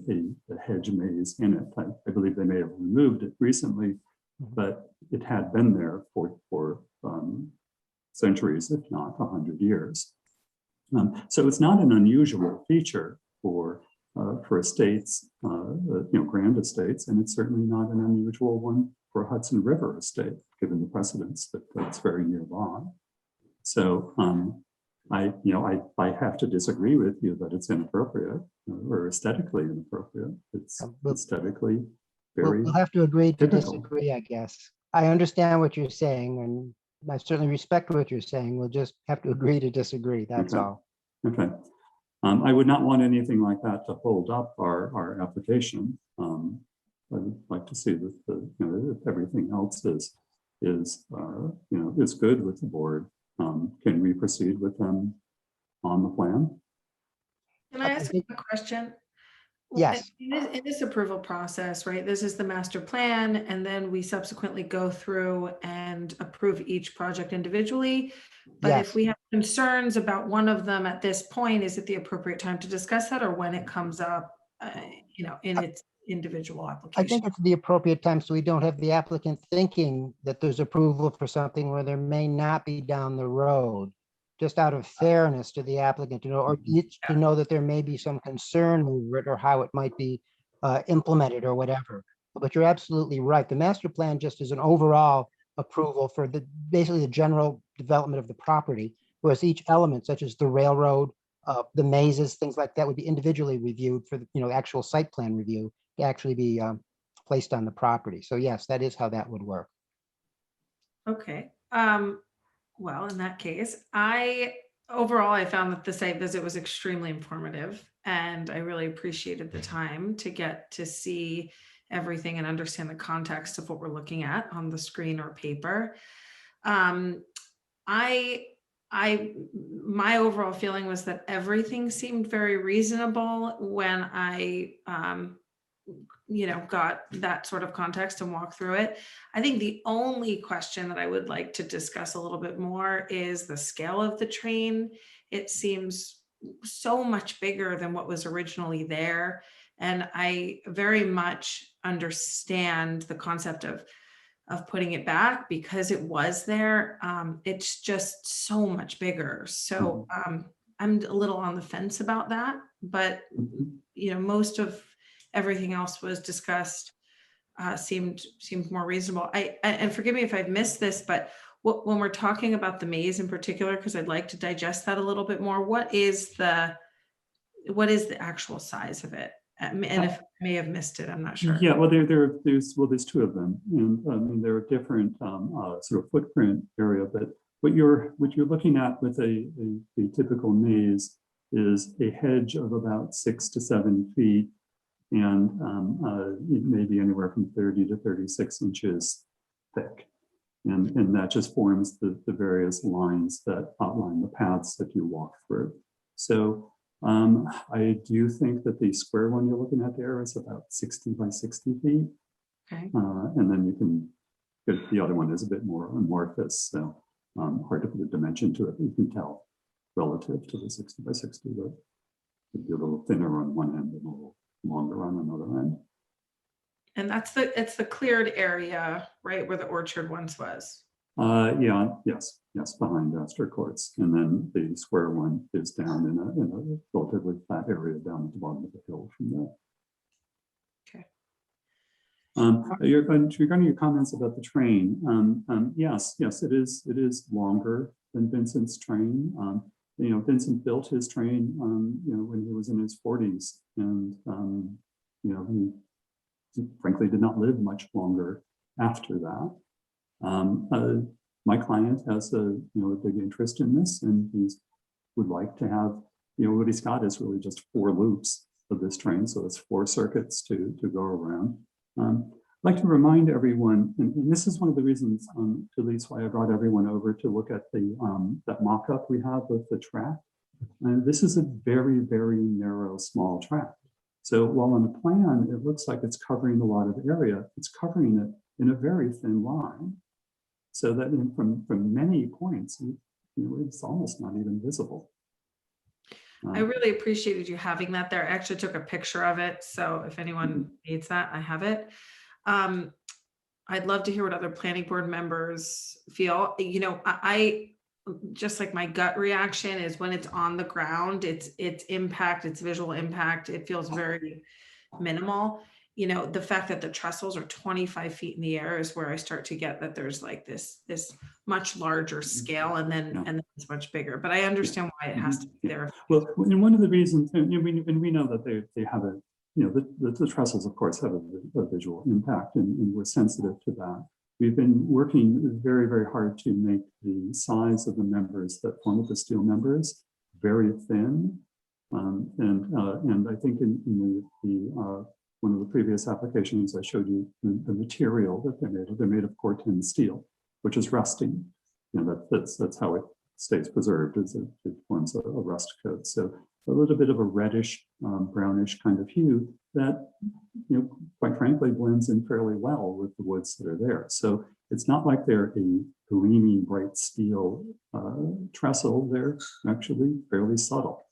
hedge maze in it. I believe they may have removed it recently, but it had been there for centuries, if not 100 years. So it's not an unusual feature for estates, grand estates, and it's certainly not an unusual one for Hudson River estate, given the precedence that's very nearby. So I have to disagree with you that it's inappropriate or aesthetically inappropriate. It's aesthetically very. We'll have to agree to typical. disagree, I guess. I understand what you're saying, and I certainly respect what you're saying. We'll just have to agree to disagree. That's Okay. all. Okay. I would not want anything like that to hold up our application. I'd like to see that if everything else is good with the board. Can we proceed with them on the plan? Can I ask a question? Yes. In this approval process, right, this is the master plan, and then we subsequently go through and approve each project individually. But Yes. if we have concerns about one of them at this point, is it the appropriate time to discuss that, or when it comes up, in its individual I application? think it's the appropriate time so we don't have the applicant thinking that there's approval for something where there may not be down the road. Just out of fairness to the applicant to know, or each to know that there may be some concern over it or how it might be implemented or whatever. But you're absolutely right. The master plan just is an overall approval for basically the general development of the property, whereas each element, such as the railroad, the mazes, things like that, would be individually reviewed for the actual site plan review to actually be placed on the property. So yes, that is how that would work. Okay. Well, in that case, overall, I found that the site visit was extremely informative, and I really appreciated the time to get to see everything and understand the context of what we're looking at on the screen or paper. My overall feeling was that everything seemed very reasonable when I got that sort of context and walk through it. I think the only question that I would like to discuss a little bit more is the scale of the train. It seems so much bigger than what was originally there. And I very much understand the concept of putting it back because it was there. It's just so much bigger. So I'm a little on the fence about that, but most of everything else was discussed, seemed more reasonable. And forgive me if I've missed this, but when we're talking about the maze in particular, because I'd like to digest that a little bit more, what is the actual size of it? And if I may have missed it, I'm not sure. Yeah, well, there's two of them, and I mean there are different sort of footprint area, but what you're looking at with a typical maze is a hedge of about 6 to 7 feet. And it may be anywhere from 30 to 36 inches thick. And that just forms the various lines that outline the paths that you walk through. So I do think that the square one you're looking at there is about 60 by 60 feet. Okay. And then you can, the other one is a bit more amorphous, so hard to put a dimension to it. You can tell relative to the 60 by 60, but it'd be a little thinner on one end and a little longer on another end. And it's the cleared area, right, where the orchard once was. Yes, behind Astor Courts, and then the square one is down in a relatively flat area down at the bottom of the hill from there. Okay. Regarding your comments about the train, yes, it is longer than Vincent's train. Vincent built his train, when he was in his 40s, and he frankly did not live much longer after that. My client has a big interest in this, and he would like to have, what he's got is really just 4 loops of this train, so it's 4 circuits to go around. I'd like to remind everyone, and this is one of the reasons, at least why I brought everyone over to look at that mock-up we have with the track. And this is a very, very narrow, small track. So while on the plan, it looks like it's covering a lot of area, it's covering it in a very thin line. So that from many points, it's almost not even visible. I really appreciated you having that there. I actually took a picture of it. So if anyone needs that, I have it. I'd love to hear what other planning board members feel. I just like my gut reaction is when it's on the ground, its impact, its visual impact, it feels very minimal. The fact that the trestles are 25 feet in the air is where I start to get that there's like this much larger scale, and then it's much bigger. But I understand why it has to be there. Well, and one of the reasons, and we know that they have a, the trestles, of course, have a visual impact, and we're sensitive to that. we've been working very, very hard to make the size of the members that form the steel members very thin. And I think in one of the previous applications, I showed you the material that they're made of. They're made of core-tin steel, which is rusting. You know, that's how it stays preserved, is it forms a rust coat. So a little bit of a reddish, brownish kind of hue that, you know, quite frankly, blends in fairly well with the woods that are there. So it's not like they're a gleaming bright steel trestle. They're actually fairly subtle,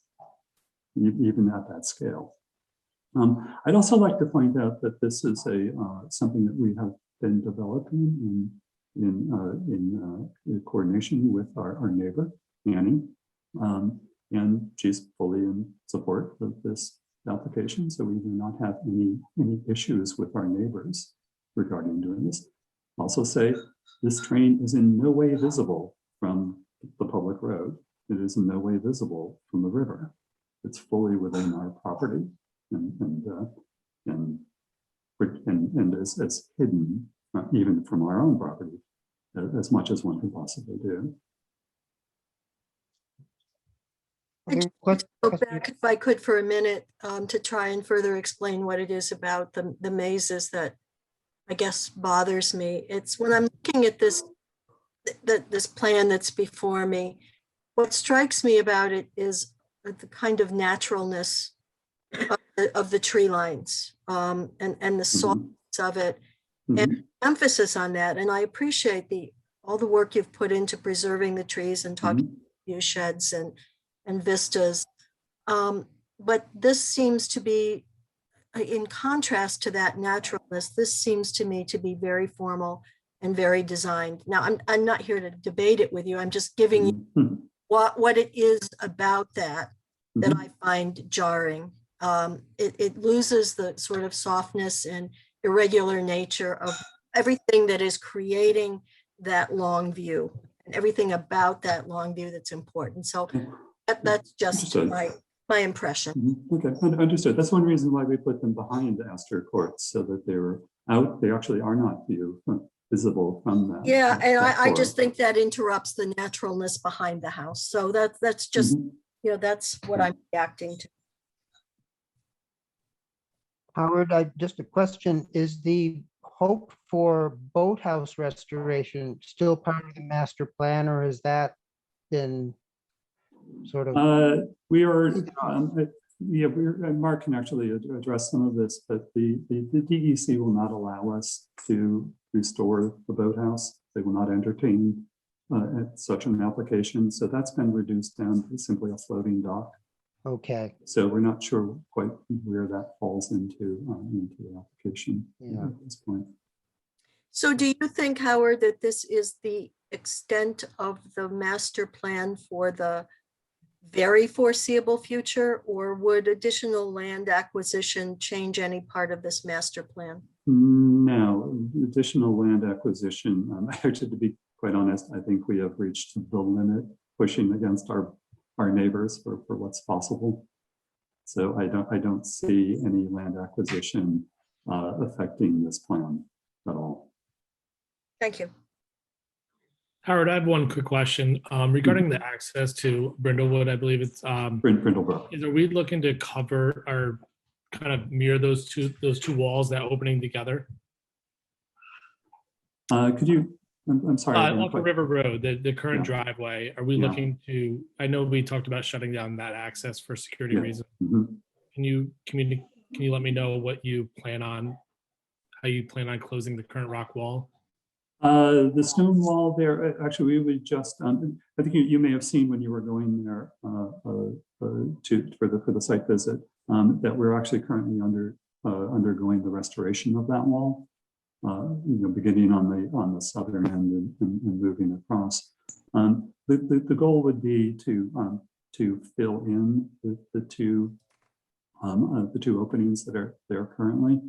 even at that scale. I'd also like to point out that this is something that we have been developing in coordination with our neighbor, Annie. And she's fully in support of this application. So we do not have any issues with our neighbors regarding doing this. Also say, this train is in no way visible from the public road. It is in no way visible from the river. It's fully within our property and as hidden, even from our own property, as much as one can possibly do. Go back, if I could, for a minute, to try and further explain what it is about the mazes that I guess bothers me. It's when I'm looking at this plan that's before me, what strikes me about it is the kind of naturalness of the tree lines, and the softness of it, and emphasis on that. And I appreciate all the work you've put into preserving the trees and talking view sheds and vistas. But this seems to be, in contrast to that naturalness, this seems to me to be very formal and very designed. Now, I'm not here to debate it with you. I'm just giving you what it is about that I find jarring. It loses the sort of softness and irregular nature of everything that is creating that long view and everything about that long view that's important. So that's just my impression. Okay, understood. That's one reason why we put them behind the Astor Courts, so that they were out. They actually are not visible from that. Yeah, and I just think that interrupts the naturalness behind the house. So that's just, you know, that's what I'm reacting to. Howard, just a question, is the hope for boathouse restoration still part of the master plan, or has that been sort of? Mark can actually address some of this, but the DEC will not allow us to restore the boathouse. They will not entertain such an application. So that's been reduced down to simply a floating dock. Okay. So we're not sure quite where that falls into the application at this point. So do you think, Howard, that this is the extent of the master plan for the very foreseeable future, or would additional land acquisition change any part of this master plan? No, additional land acquisition. Actually, to be quite honest, I think we have reached the limit, pushing against our neighbors for what's possible. So I don't see any land acquisition affecting this plan at all. Thank you. Howard, I have one quick question regarding the access to Brindlewood. I believe it's Brindlebrook. Are we looking to cover or kind of mirror those two walls, that opening together? Could you? I'm sorry. Off the River Road, the current driveway. Are we looking to? I know we talked about shutting down that access for security reasons. Can you let me know what you plan on? How you plan on closing the current rock wall? The stone wall there, actually, we would just, I think you may have seen when you were going there for the site visit, that we're actually currently undergoing the restoration of that wall, beginning on the southern end and moving across. The goal would be to fill in the two openings that are there currently,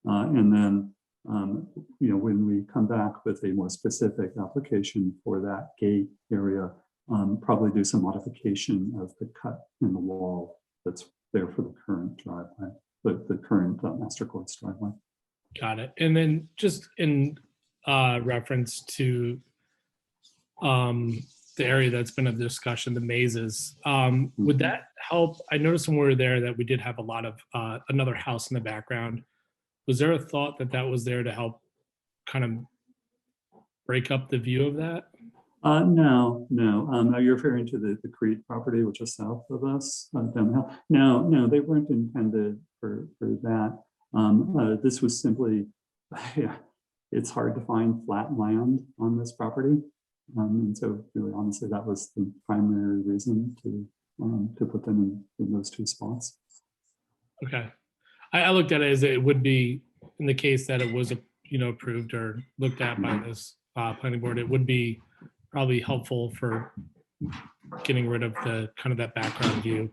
and then when we come back with a more specific application for that gate area, probably do some modification of the cut in the wall that's there for the current driveway, the current Master Courts driveway. Got it. And then just in reference to the area that's been a discussion, the mazes. Would that help? I noticed when we were there that we did have a lot of another house in the background. Was there a thought that that was there to help kind of break up the view of that? No. Are you referring to the Crete property, which is south of us down the hill? No, they weren't intended for that. This was simply, yeah, it's hard to find flat land on this property. And so really, honestly, that was the primary reason to put them in those two spots. Okay. I looked at it as it would be in the case that it was, approved or looked at by this planning board, it would be probably helpful for getting rid of the kind of that background view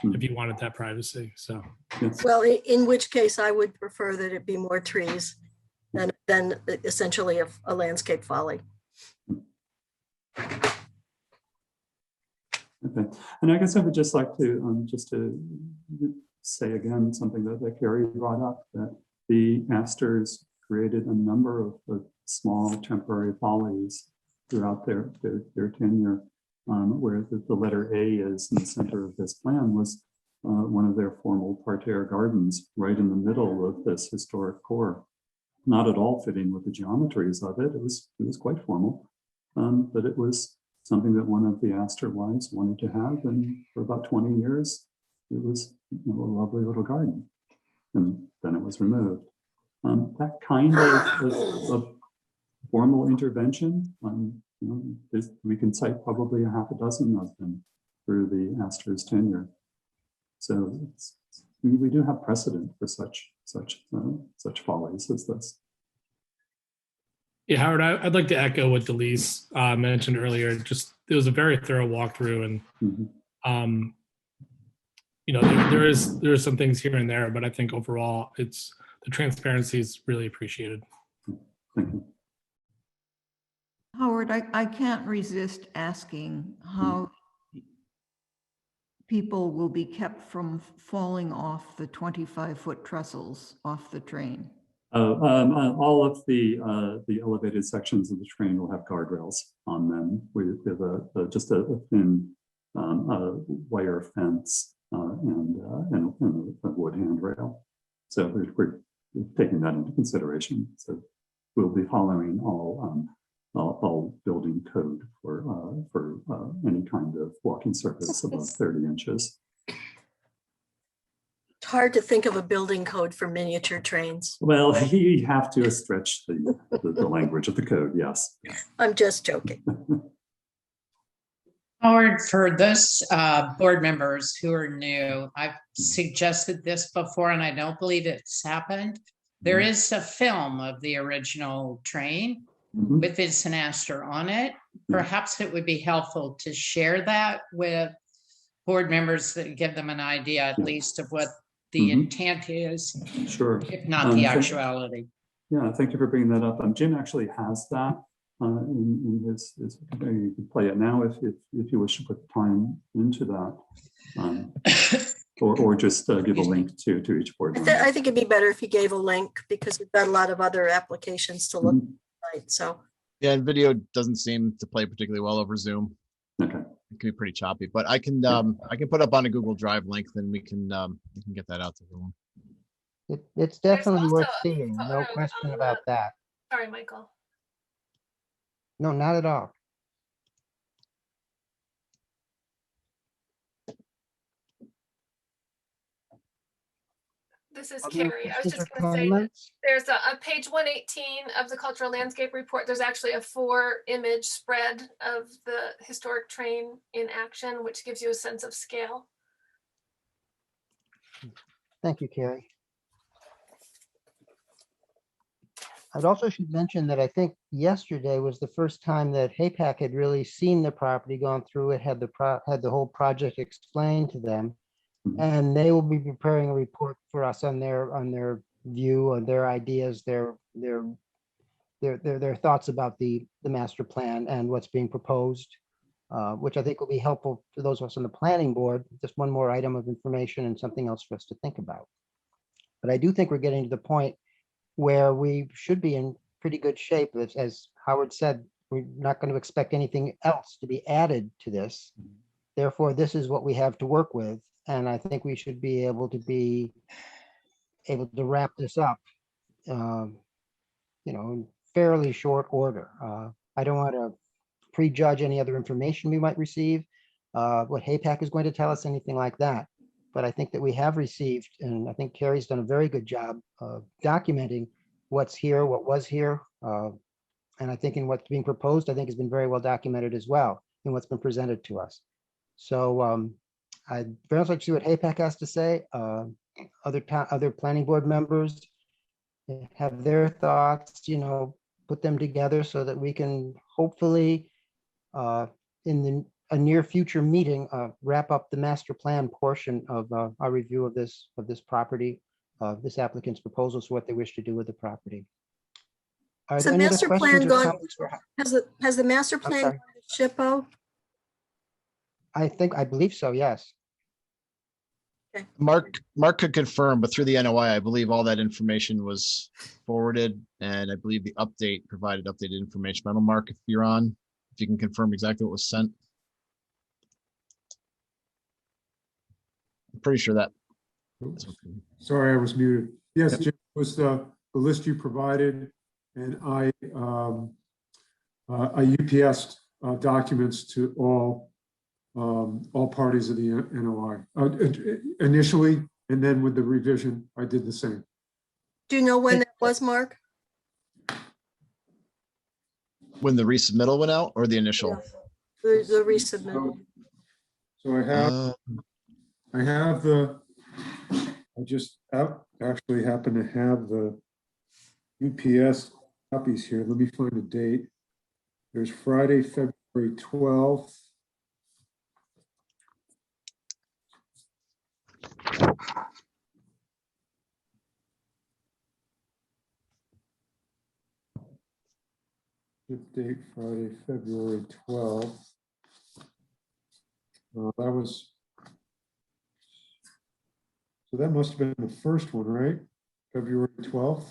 if you wanted that privacy. So, Yes. Well, in which case I would prefer that it be more trees than essentially a landscape folly. Okay, and I guess I would just like to just to say again something that Carrie brought up, that the Astors created a number of small temporary follies throughout their tenure, where the letter A is in the center of this plan was one of their formal parterre gardens right in the middle of this historic core. Not at all fitting with the geometries of it. It was quite formal, but it was something that one of the Astor wives wanted to have, and for about 20 years, it was a lovely little garden, and then it was removed. That kind of formal intervention, we can cite probably a half a dozen of them through the Astor's tenure. So we do have precedent for such follies as this. yeah, Howard, I'd like to echo what Delise mentioned earlier. Just it was a very thorough walkthrough, and there is some things here and there, but I think overall, it's the transparency is really appreciated. Thank you. Howard, I can't resist asking how people will be kept from falling off the 25-foot trestles off the train. All of the elevated sections of the train will have guardrails on them. We have just a thin wire fence and a wood handrail. So we're taking that into consideration. So we'll be following all building code for any kind of walking surface above 30 inches. It's hard to think of a building code for miniature trains. Well, you have to stretch the language of the code, yes. I'm just joking. Howard, for those board members who are new, I've suggested this before and I don't believe it's happened. There is a film of the original train with Vincent Astor on it. Perhaps it would be helpful to share that with board members that give them an idea at least of what the intent is, sure, if not the actuality. Yeah, thank you for bringing that up. Jim actually has that in his you can play it now if you wish to put time into that, or just give a link to each board member. I think it'd be better if you gave a link, because we've got a lot of other applications to look at. So Yeah, and video doesn't seem to play particularly well over Zoom. Okay. It can be pretty choppy, but I can put up on a Google Drive link, then we can get that out to everyone. It's definitely worth also a seeing, no photo question on about that. Sorry, Michael. No, not at all. This is Other Carrie. I was questions just or going to say that comments? there's a page 118 of the cultural landscape report. There's actually a 4-image spread of the historic train in action, which gives you a sense of scale. Thank you, Carrie. I'd also should mention that I think yesterday was the first time that HAPAC had really seen the property, gone through it, had the whole project explained to them. And they will be preparing a report for us on their view, on their ideas, their thoughts about the master plan and what's being proposed, which I think will be helpful to those of us on the planning board. Just one more item of information and something else for us to think about. But I do think we're getting to the point where we should be in pretty good shape. As Howard said, we're not going to expect anything else to be added to this. Therefore, this is what we have to work with. And I think we should be able to wrap this up, in fairly short order. I don't want to prejudge any other information we might receive, what HAPAC is going to tell us, anything like that. But I think that we have received, and I think Carrie's done a very good job of documenting what's here, what was here. And I think in what's being proposed, I think has been very well documented as well in what's been presented to us. So I'd very much like to see what HAPAC has to say. Other planning board members have their thoughts, put them together so that we can hopefully in a near future meeting wrap up the master plan portion of our review of this property, this applicant's proposals for what they wish to do with the property. Are Has there the any other master questions plan or gone, comments for- has the master plan sorry. gone to SHPO? I believe so, yes. Mark could confirm, but through the NOI, I believe all that information was forwarded, and I believe the update provided updated information. I don't know, Mark, if you're on, if you can confirm exactly what was sent. I'm pretty sure that. Sorry, I was muted. Yes, Yep. Jim, it was the list you provided, and I UPS documents to all parties of the NOI initially, and then with the revision, I did the same. Do you know when that was, Mark? When the resubmittal went out or the initial? The resubmittal. So I have I just actually happen to have the UPS copies here. Let me find the date. There's Friday, February 12th. Date Friday, February 12th. That was, so that must have been the first one, right? February 12th.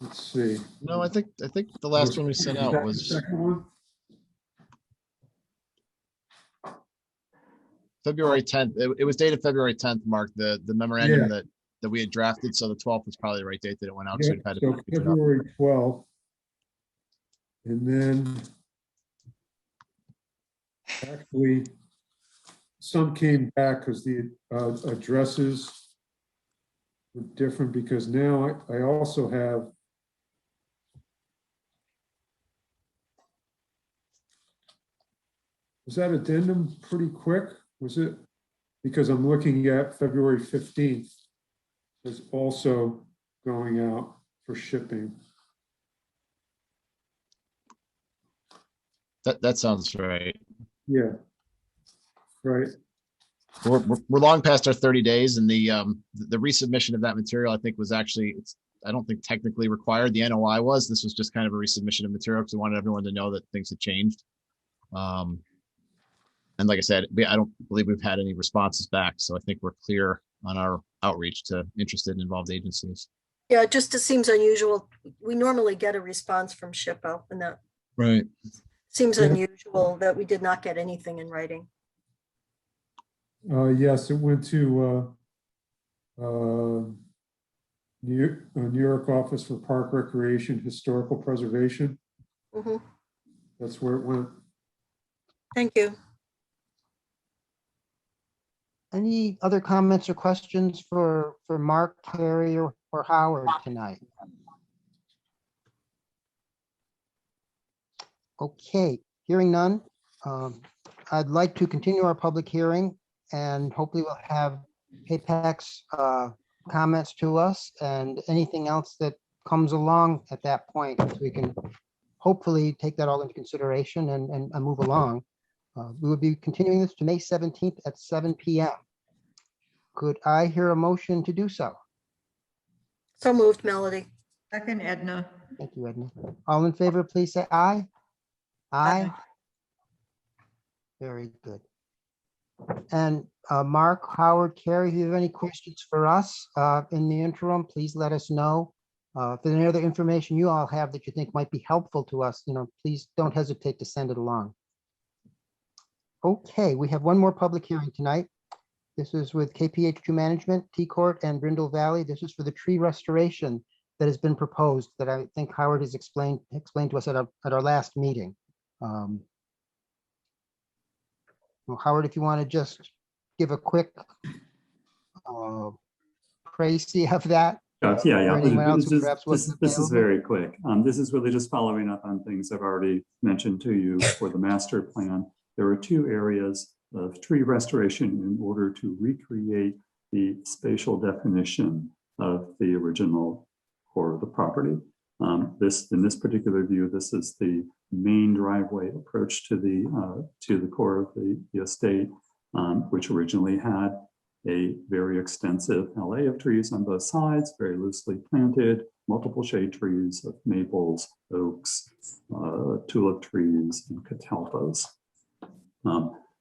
Let's see. No, I think the last one we sent out The was second one? February 10th. It was dated February 10th, Mark, the memorandum that we had drafted. So the 12th was probably the right date that it went out. So Yeah, we've had to so package it up. February 12th. And then actually some came back because the addresses were different, because now I also have was that addendum pretty quick? Was it? Because I'm looking at February 15th is also going out for shipping. That sounds right. Yeah. Right. We're long past our 30 days, and the resubmission of that material, I think, was actually, I don't think technically required. The NOI was. This was just kind of a resubmission of material because we wanted everyone to know that things had changed. And like I said, I don't believe we've had any responses back, so I think we're clear on our outreach to interested and involved agencies. Yeah, it seems unusual. We normally get a response from SHPO, and that Right. seems unusual that we did not get anything in writing. Yes, it went to New York Office for Park Recreation, Historical Preservation. Mhm. That's where it went. Thank you. Any other comments or questions for Mark, Carrie, or Howard tonight? Okay, hearing none. I'd like to continue our public hearing, and hopefully we'll have HAPAC's comments to us and anything else that comes along at that point. We can hopefully take that all into consideration and move along. We will be continuing this to May 17th at 7 p.m. Could I hear a motion to do so? So moved, Melody. Second, Edna. Thank you, Edna. All in favor, please say aye. Aye. Very good. And Mark, Howard, Carrie, if you have any questions for us in the interim, please let us know. If there's any other information you all have that you think might be helpful to us, please don't hesitate to send it along. Okay, we have one more public hearing tonight. This is with KPH2 Management, T-Court, and Brindle Valley. This is for the tree restoration that has been proposed that I think Howard has explained to us at our last meeting. Well, Howard, if you want to just give a quick précis of that. Yeah. For anyone else who perhaps This wasn't is available. very quick. This is really just following up on things I've already mentioned to you for the master plan. There are 2 areas of tree restoration in order to recreate the spatial definition of the original core of the property. In this particular view, this is the main driveway approach to the core of the estate, which originally had a very extensive alley of trees on both sides, very loosely planted, multiple shade trees of maples, oaks, tulip trees, and catalpas.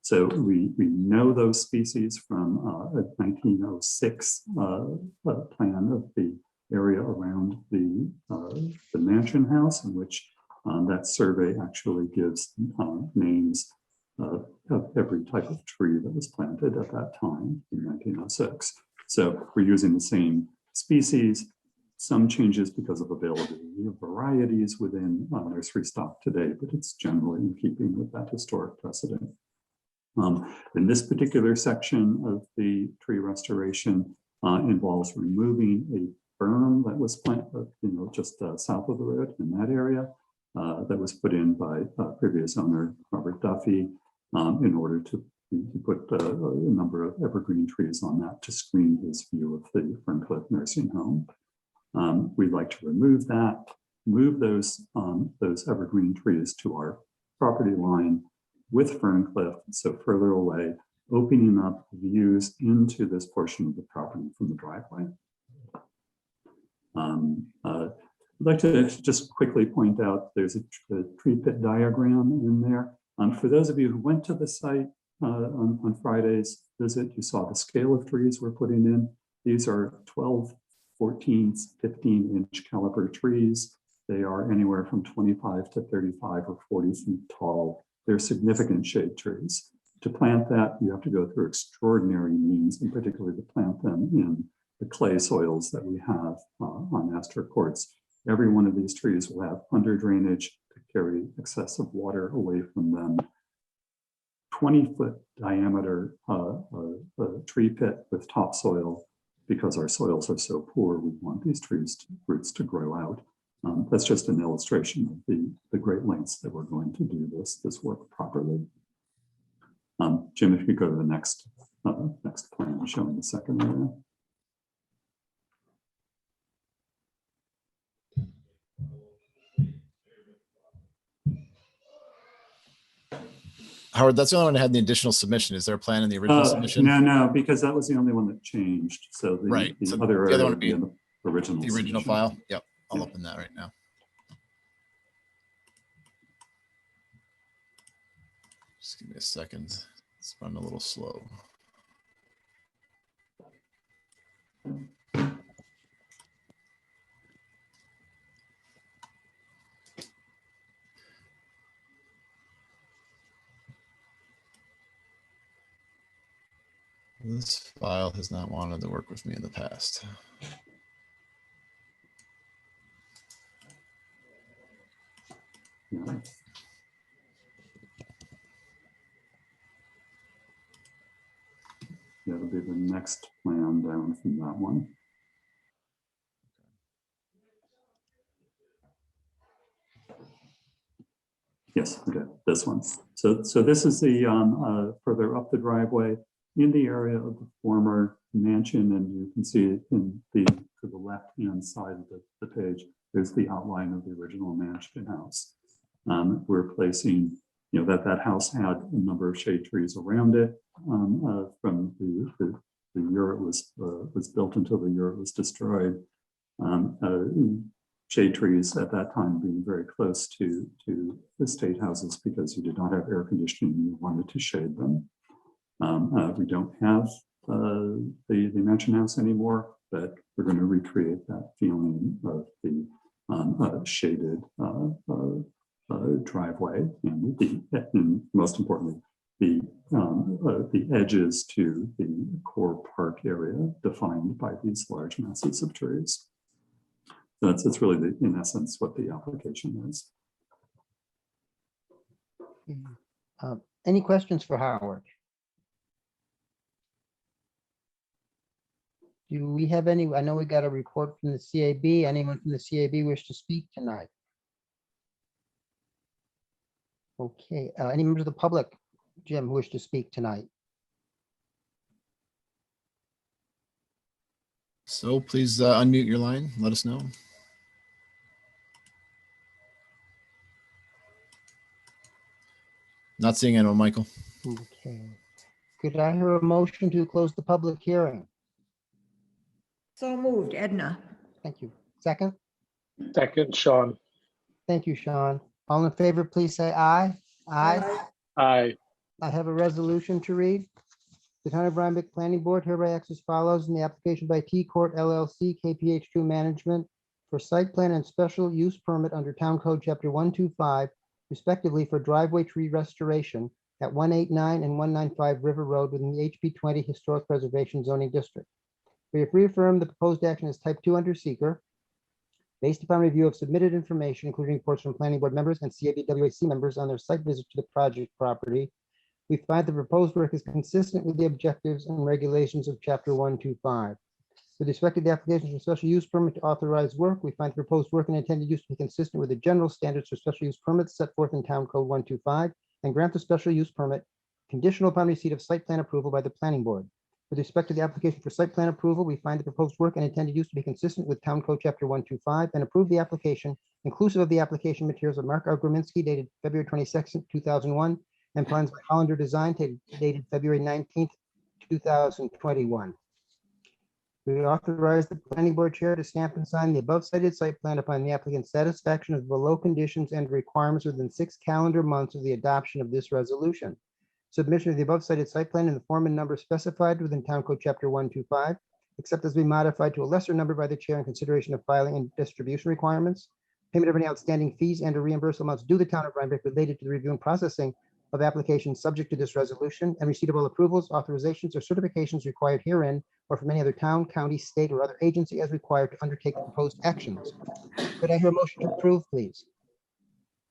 So we know those species from a 1906 plan of the area around the mansion house, in which that survey actually gives names of every type of tree that was planted at that time in 1906. So we're using the same species, some changes because of availability of varieties within nursery stock today, but it's generally in keeping with that historic precedent. In this particular section of the tree restoration involves removing a berm that was planted, just south of the road in that area that was put in by previous owner Robert Duffy in order to put a number of evergreen trees on that to screen his view of the Ferncliff nursing home. We'd like to remove that, move those evergreen trees to our property line with Ferncliff, so further away, opening up views into this portion of the property from the driveway. I'd like to just quickly point out there's a tree pit diagram in there. For those of you who went to the site on Friday's visit, you saw the scale of trees we're putting in. These are 12, 14, 15-inch caliber trees. They are anywhere from 25 to 35 or 40 feet tall. They're significant shade trees. To plant that, you have to go through extraordinary means, and particularly to plant them in the clay soils that we have on Astor Courts. Every one of these trees will have under drainage to carry excessive water away from them. 20-foot diameter tree pit with topsoil. Because our soils are so poor, we want these roots to grow out. That's just an illustration of the great lengths that we're going to do this work properly. Jim, if you go to the next plan showing the second area. Howard, that's the only one that had the additional submission. Is there a plan in the original submission? No, because that was the only one that changed. So the other one would be the original. The original submission. file. Yep, I'll open that right now. Just give me a second. It's running a little slow. This file has not wanted to work with me in the past. Yeah. That'll be the next plan down from that one. Yes, okay, this one. So this is the further up the driveway in the area of the former mansion, and you can see to the left-hand side of the page, there's the outline of the original mansion house. We're placing, that house had a number of shade trees around it from the year it was built until the year it was destroyed. Shade trees at that time being very close to the state houses because you did not have air conditioning, you wanted to shade them. We don't have the mansion house anymore. that we're going to recreate that feeling of the shaded driveway and most importantly, the edges to the core park area defined by these large masses of trees. That's really, in essence, what the application is. Any questions for Howard? Do we have any? I know we got a report from the CAB. Anyone from the CAB wish to speak tonight? Okay, any members of the public, Jim, who wish to speak tonight? So please unmute your line. Let us know. Not seeing anyone, Michael. Okay. Could I hear a motion to close the public hearing? So moved, Edna. Thank you. Second? Second, Sean. Thank you, Sean. All in favor, please say aye. Aye. Aye. I have a resolution to read. The Town of Rhinebeck Planning Board hereby acts as follows in the application by T Court LLC KPH2 Management for site plan and special use permit under Town Code Chapter 125, respectively for driveway tree restoration at 189 and 195 River Road within the HP 20 Historic Preservation Zoning District. We have reaffirmed the proposed action as type 2 under seeker based upon review of submitted information, including reports from planning board members and CABWAC members on their site visit to the project property. We find the proposed work is consistent with the objectives and regulations of Chapter 125. With respect to the application for special use permit to authorize work, we find the proposed work and intended use to be consistent with the general standards for special use permits set forth in Town Code 125 and grant the special use permit conditional upon receipt of site plan approval by the planning board. With respect to the application for site plan approval, we find the proposed work and intended use to be consistent with Town Code Chapter 125 and approve the application inclusive of the application materials of Mark R. Grominski dated February 22nd, 2001, and plans by Hollander Design dated February 19th, 2021. We authorize the planning board chair to stamp and sign the above cited site plan upon the applicant's satisfaction of below conditions and requirements within 6 calendar months of the adoption of this resolution. Submission of the above cited site plan in the form and number specified within Town Code Chapter 125, except as be modified to a lesser number by the chair in consideration of filing and distribution requirements, payment of any outstanding fees and or reimbursable amounts due the Town of Rhinebeck related to the review and processing of applications subject to this resolution, and receipt of all approvals, authorizations, or certifications required herein or from any other town, county, state, or other agency as required to undertake the proposed actions. Could I hear a motion to approve, please?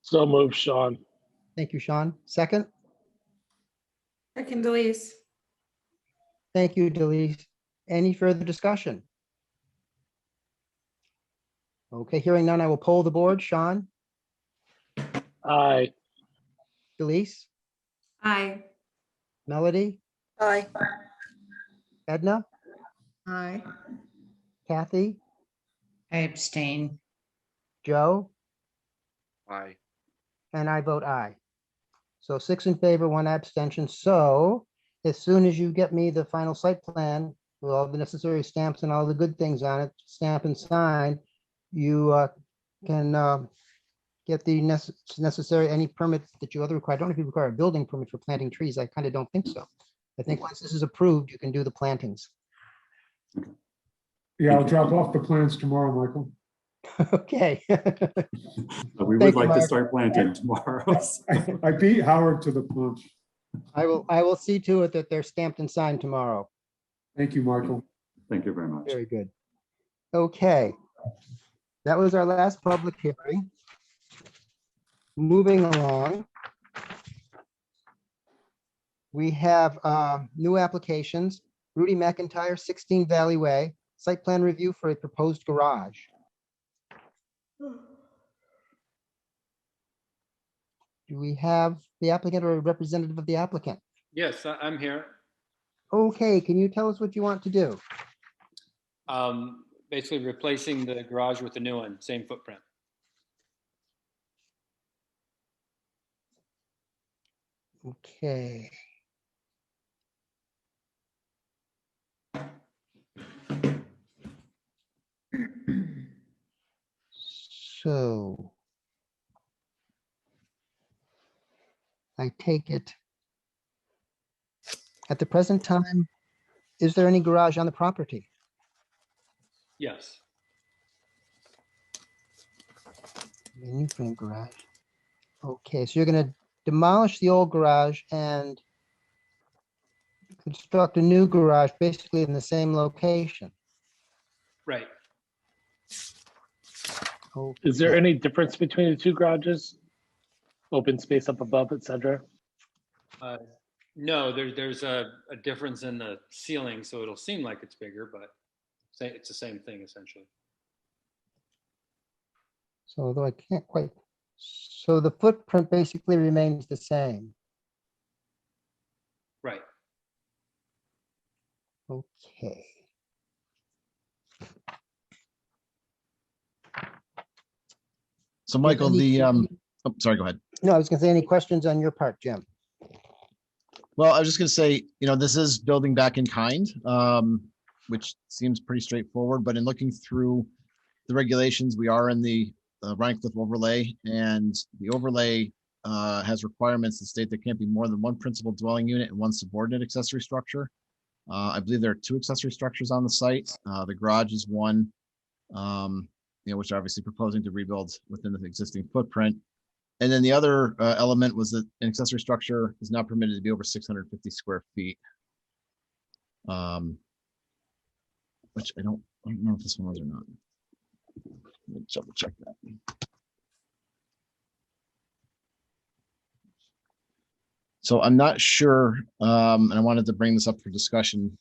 So moved, Sean. Thank you, Sean. Second? Second, Delise. Thank you, Delise. Any further discussion? Okay, hearing none, I will poll the board. Sean? Aye. Delise? Aye. Melody? Aye. Edna? Aye. Kathy? I abstain. Joe? Aye. And I vote aye. So 6 in favor, 1 abstention. So as soon as you get me the final site plan with all the necessary stamps and all the good things on it, stamp and sign, you can get the necessary, any permit that you other require. I don't know if you require a building permit for planting trees. I kind of don't think so. I think once this is approved, you can do the plantings. Yeah, I'll drop off the plans tomorrow, Michael. Okay. We would Thank you, like to Mark. start planting tomorrow. I beat Howard to the punch. I will see to it that they're stamped and signed tomorrow. Thank you, Michael. Thank you very much. Very good. Okay. That was our last public hearing. Moving along. We have new applications. Rudy McIntyre, 16 Valley Way, site plan review for a proposed garage. Do we have the applicant or a representative of the applicant? Yes, I'm here. Okay, can you tell us what you want to do? Basically replacing the garage with the new one, same footprint. Okay. So I take it at the present time, is there any garage on the property? Yes. New frame garage. Okay, so you're gonna demolish the old garage and construct a new garage basically in the same location. Right. Is there Okay. any difference between the two garages? Open space up above, etc. No, there's a difference in the ceiling, so it'll seem like it's bigger, but it's the same thing essentially. So although I can't quite, so the footprint basically remains the same. Right. Okay. So Michael, any- oh, sorry, go ahead. No, I was gonna say, any questions on your part, Jim? Well, I was just gonna say, this is building back in kind, which seems pretty straightforward, but in looking through the regulations, we are in the Rhinecliff overlay, and the overlay has requirements that state there can't be more than one principal dwelling unit and one subordinate accessory structure. I believe there are 2 accessory structures on the site. The garage is one, which are obviously proposing to rebuild within the existing footprint. And then the other element was that an accessory structure is not permitted to be over 650 square feet. Which I don't know if this one was or not. Let me double check that. So I'm not sure, and I wanted to bring this up for discussion.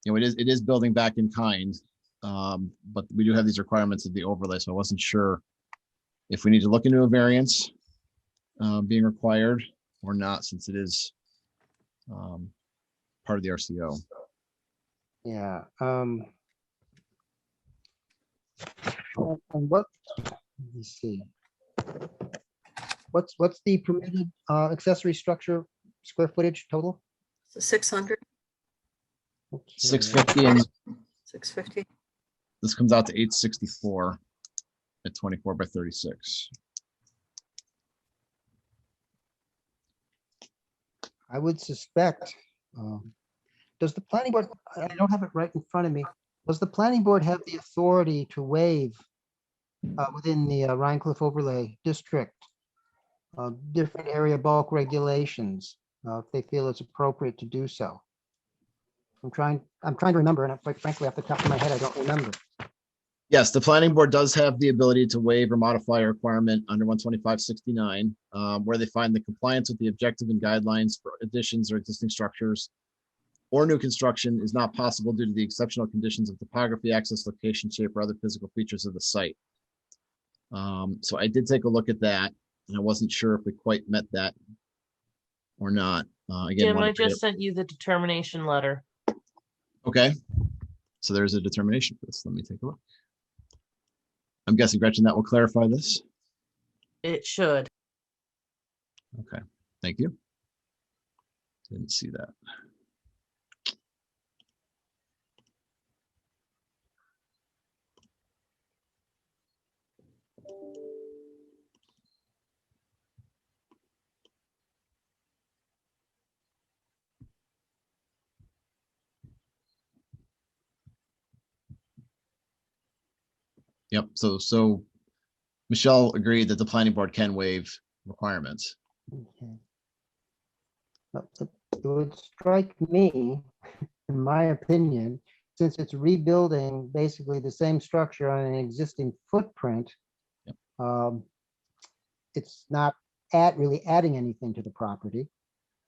It is building back in kind, but we do have these requirements of the overlay, so I wasn't sure if we need to look into a variance being required or not, since it is part of the RCO. Yeah. And what, let me see. What's the permitted accessory structure square footage total? 600, Okay. 650, and 650. this comes out to 864 at 24 by 36. I would suspect, does the planning board, I don't have it right in front of me. Does the planning board have the authority to waive within the Rhinecliff overlay district different area bulk regulations if they feel it's appropriate to do so? I'm trying to remember, and quite frankly, off the top of my head, I don't remember. Yes, the planning board does have the ability to waive or modify a requirement under 12569, where they find the compliance with the objective and guidelines for additions or existing structures or new construction is not possible due to the exceptional conditions of topography, access, location, shape, or other physical features of the site. So I did take a look at that, and I wasn't sure if we quite met that or not. Again, Jim, I just sent you the determination letter. Okay, so there's a determination for this. Let me take a look. I'm guessing, Gretchen, that will clarify this. It should. Okay, thank you. Didn't see that. Yep, so Michelle agreed that the planning board can waive requirements. Okay. It would strike me, in my opinion, since it's rebuilding basically the same structure on an existing footprint, it's not really adding anything to the property.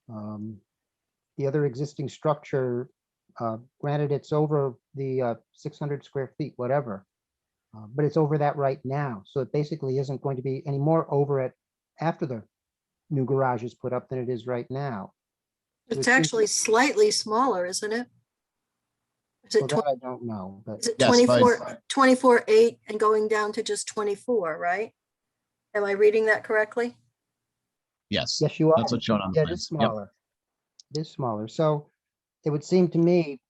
The other existing structure, granted it's over the 600 square feet, whatever, but it's over that right now. So it basically isn't going to be any more over it after the new garage is put up than it is right now. So It's it seems- actually slightly smaller, isn't it? Is Well, it that I don't know, but is it Yes, 24.8 and going down to just 24, right? Am I reading that correctly? Yes, yes, you are. that's what's shown on the Yeah, it is plans. Yep. smaller. It is smaller. So it would seem to me,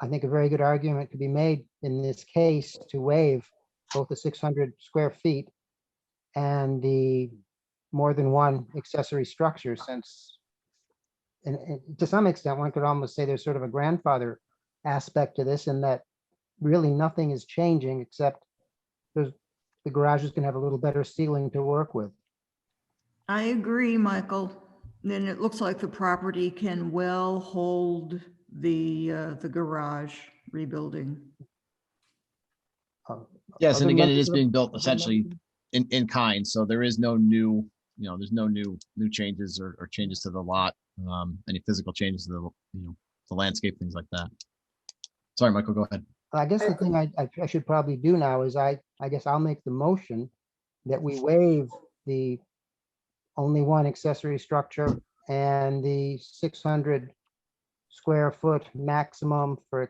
I think a very good argument could be made in this case to waive both the 600 square feet and the more than one accessory structure, since, and to some extent, one could almost say there's sort of a grandfather aspect to this, in that really nothing is changing except the garage is going to have a little better ceiling to work with. I agree, Michael. Then it looks like the property can well hold the garage rebuilding. Yes, and Other again, it members is of- being built other essentially members? in kind, so there is no new, there's no new changes or changes to the lot, any physical changes to the landscape, things like that. Sorry, Michael, go ahead. I guess the thing I should probably do now is I guess I'll make the motion that we waive the only one accessory structure and the 600 square foot maximum for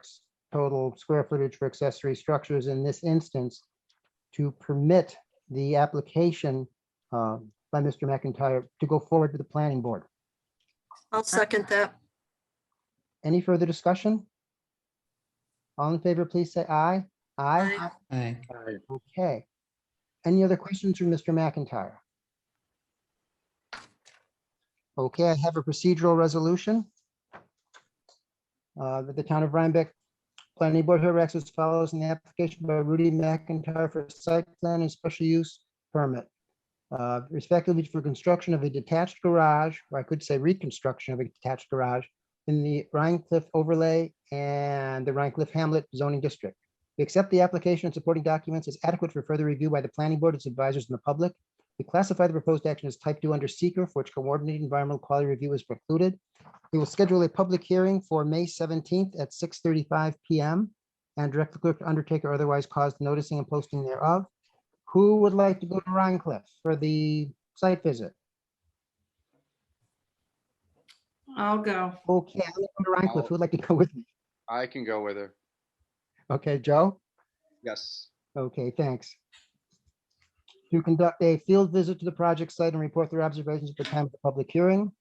total square footage for accessory structures in this instance to permit the application by Mr. McIntyre to go forward to the planning board. I'll second that. Any further discussion? All in favor, please say aye. Aye. Aye. Okay. Any other questions from Mr. McIntyre? Okay, I have a procedural resolution. That the town of Rhinebeck Planning Board hereby acts as follows in the application by Rudy McIntyre for site plan and special use permit. Respectively for construction of a detached garage, or I could say reconstruction of a detached garage in the Rhinecliff overlay and the Rhinecliff Hamlet zoning district. We accept the application and supporting documents as adequate for further review by the planning board, its advisors, and the public. We classify the proposed action as type 2 under seeker, for which coordinated environmental quality review is precluded. We will schedule a public hearing for May 17th at 6:35 p.m. and direct the clerk to undertake or otherwise cause the noticing and posting thereof. Who would like to go to Rhinecliff for the site visit? I'll go. Okay, I'm going to go to Rhinecliff. Who would like to go with me? I can go with her. Okay, Joe? Yes. Okay, thanks. To conduct a field visit to the project site and report their observations at the time of the public hearing.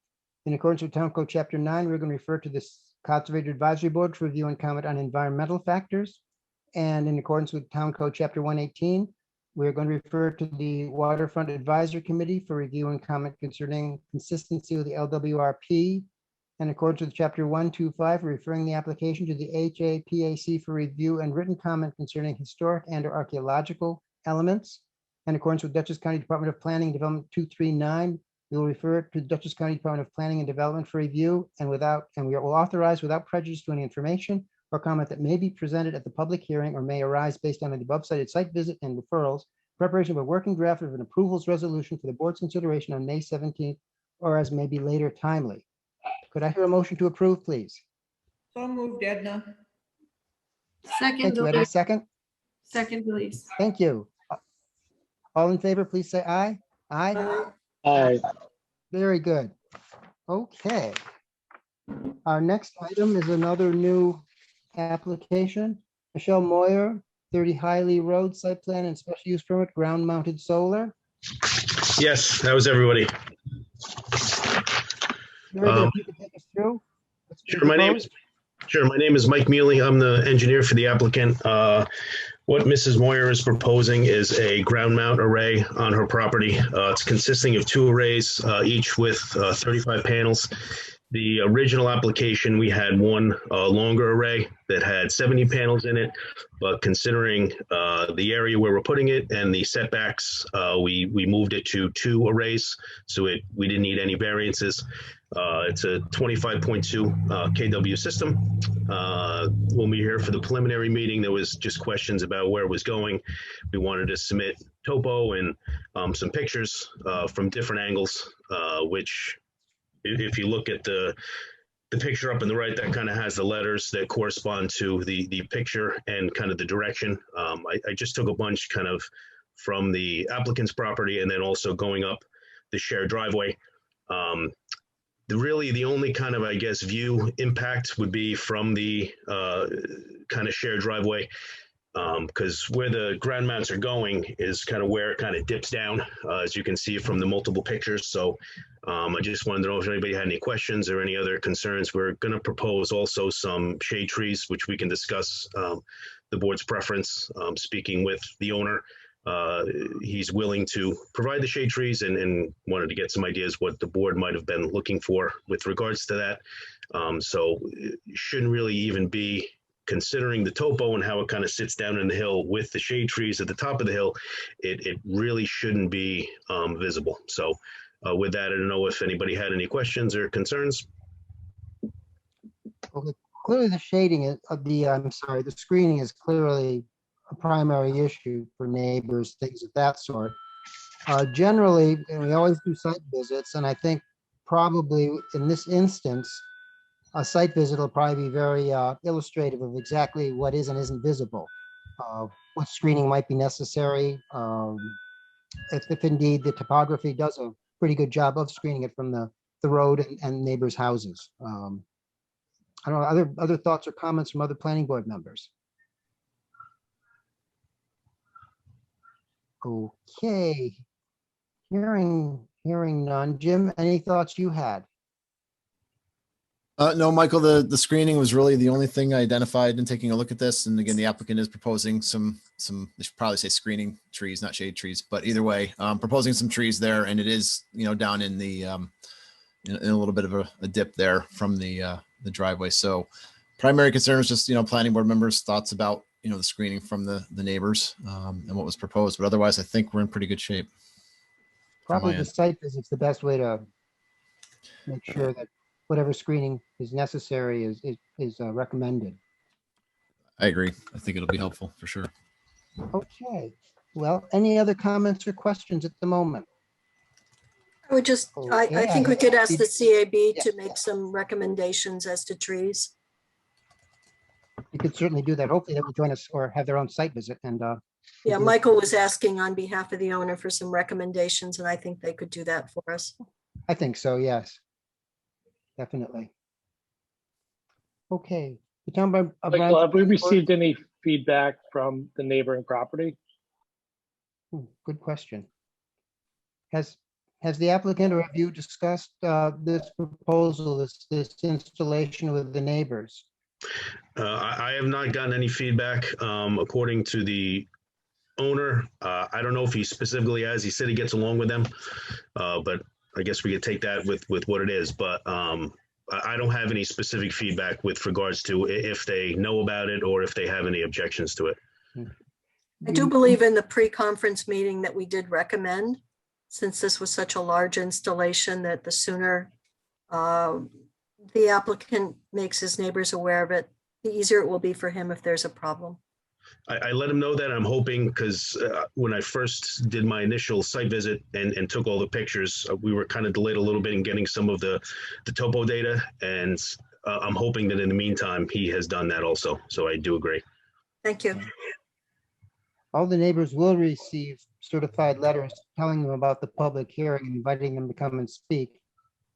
In accordance with Town Code Chapter 9, we're going to refer to this Conservation Advisory Board to review and comment on environmental factors. And in accordance with Town Code Chapter 118, we're going to refer to the Waterfront Advisory Committee for review and comment concerning consistency with the LWRP. In accordance with Chapter 125, we're referring the application to the HAPAC for review and written comment concerning historic and or archaeological elements. In accordance with Dutchess County Department of Planning and Development 239, we will refer it to Dutchess County Department of Planning and Development for review and we will authorize without prejudice to any information or comment that may be presented at the public hearing or may arise based on the above cited site visit and referrals, preparation of a working draft of an approvals resolution for the board's consideration on May 17th or as may be later timely. Could I hear a motion to approve, please? So moved, Edna. Second, Thank you. Edna, second. Second, Elise. Thank you. All in favor, please say aye. Aye. Aye. Very good. Okay. Our next item is another new application. Michelle Moyer, 30 Hiley Road, site plan and special use permit, ground mounted solar. Yes, that was everybody. Very good. If you could take us through what's being Sure, my name is Mike Muley. I'm the engineer for the applicant. What Mrs. Moyer is proposing is a ground mount array on her property. It's consisting of 2 arrays, each with 35 panels. The original application, we had one longer array that had 70 panels in it, but considering the area where we're putting it and the setbacks, we moved it to 2 arrays, so we didn't need any variances. It's a 25.2 kW system. When we were here for the preliminary meeting, there was just questions about where it was going. We wanted to submit topo and some pictures from different angles, which if you look at the picture up in the right, that kind of has the letters that correspond to the picture and kind of the direction. I just took a bunch kind of from the applicant's property and then also going up the shared driveway. Really the only kind of, I guess, view impact would be from the kind of shared driveway, because where the ground mounts are going is kind of where it kind of dips down, as you can see from the multiple pictures. So I just wanted to know if anybody had any questions or any other concerns. We're going to propose also some shade trees, which we can discuss the board's preference. Speaking with the owner, he's willing to provide the shade trees and wanted to get some ideas what the board might have been looking for with regards to that. So it shouldn't really even be considering the topo and how it kind of sits down in the hill with the shade trees at the top of the hill, it really shouldn't be visible. So with that, I don't know if anybody had any questions or concerns. Okay, clearly the shading is the screening is clearly a primary issue for neighbors, things of that sort. Generally, and we always do site visits, and I think probably in this instance, a site visit will probably be very illustrative of exactly what is and isn't visible, what screening might be necessary, if indeed the topography does a pretty good job of screening it from the road and neighbors' houses. I don't know, other thoughts or comments from other planning board members? Okay, hearing none. Jim, any thoughts you had? No, Michael, the screening was really the only thing I identified in taking a look at this. And again, the applicant is proposing some, they should probably say screening trees, not shade trees, but either way, proposing some trees there. And it is, down in the, in a little bit of a dip there from the driveway. So primary concern is just, planning board members' thoughts about, the screening from the neighbors and what was proposed. But otherwise, I think we're in pretty good shape. Probably the site visit's the best way to make sure that whatever screening is necessary is recommended. I agree. I think it'll be helpful for sure. Okay. Well, any other comments or questions at the moment? I would just, I Okay, think we could ask the CAB Yes. to make some recommendations as to trees. You could certainly do that. Hopefully they will join us or have their own site visit and Yeah, do it. Michael was asking on behalf of the owner for some recommendations, and I think they could do that for us. I think so, yes. Definitely. Okay. The town of Michael, have we Rhinebeck- received any feedback from the neighboring property? Good question. Has the applicant or have you discussed this proposal, this installation with the neighbors? I have not gotten any feedback. According to the owner, I don't know if he specifically has. He said he gets along with them, but I guess we could take that with what it is. But I don't have any specific feedback with regards to if they know about it or if they have any objections to it. I do believe in the pre-conference meeting that we did recommend, since this was such a large installation, that the sooner the applicant makes his neighbors aware of it, the easier it will be for him if there's a problem. I let him know that. I'm hoping, because when I first did my initial site visit and took all the pictures, we were kind of delayed a little bit in getting some of the topo data. And I'm hoping that in the meantime, he has done that also. So I do agree. Thank you. All the neighbors will receive certified letters telling them about the public hearing and inviting them to come and speak.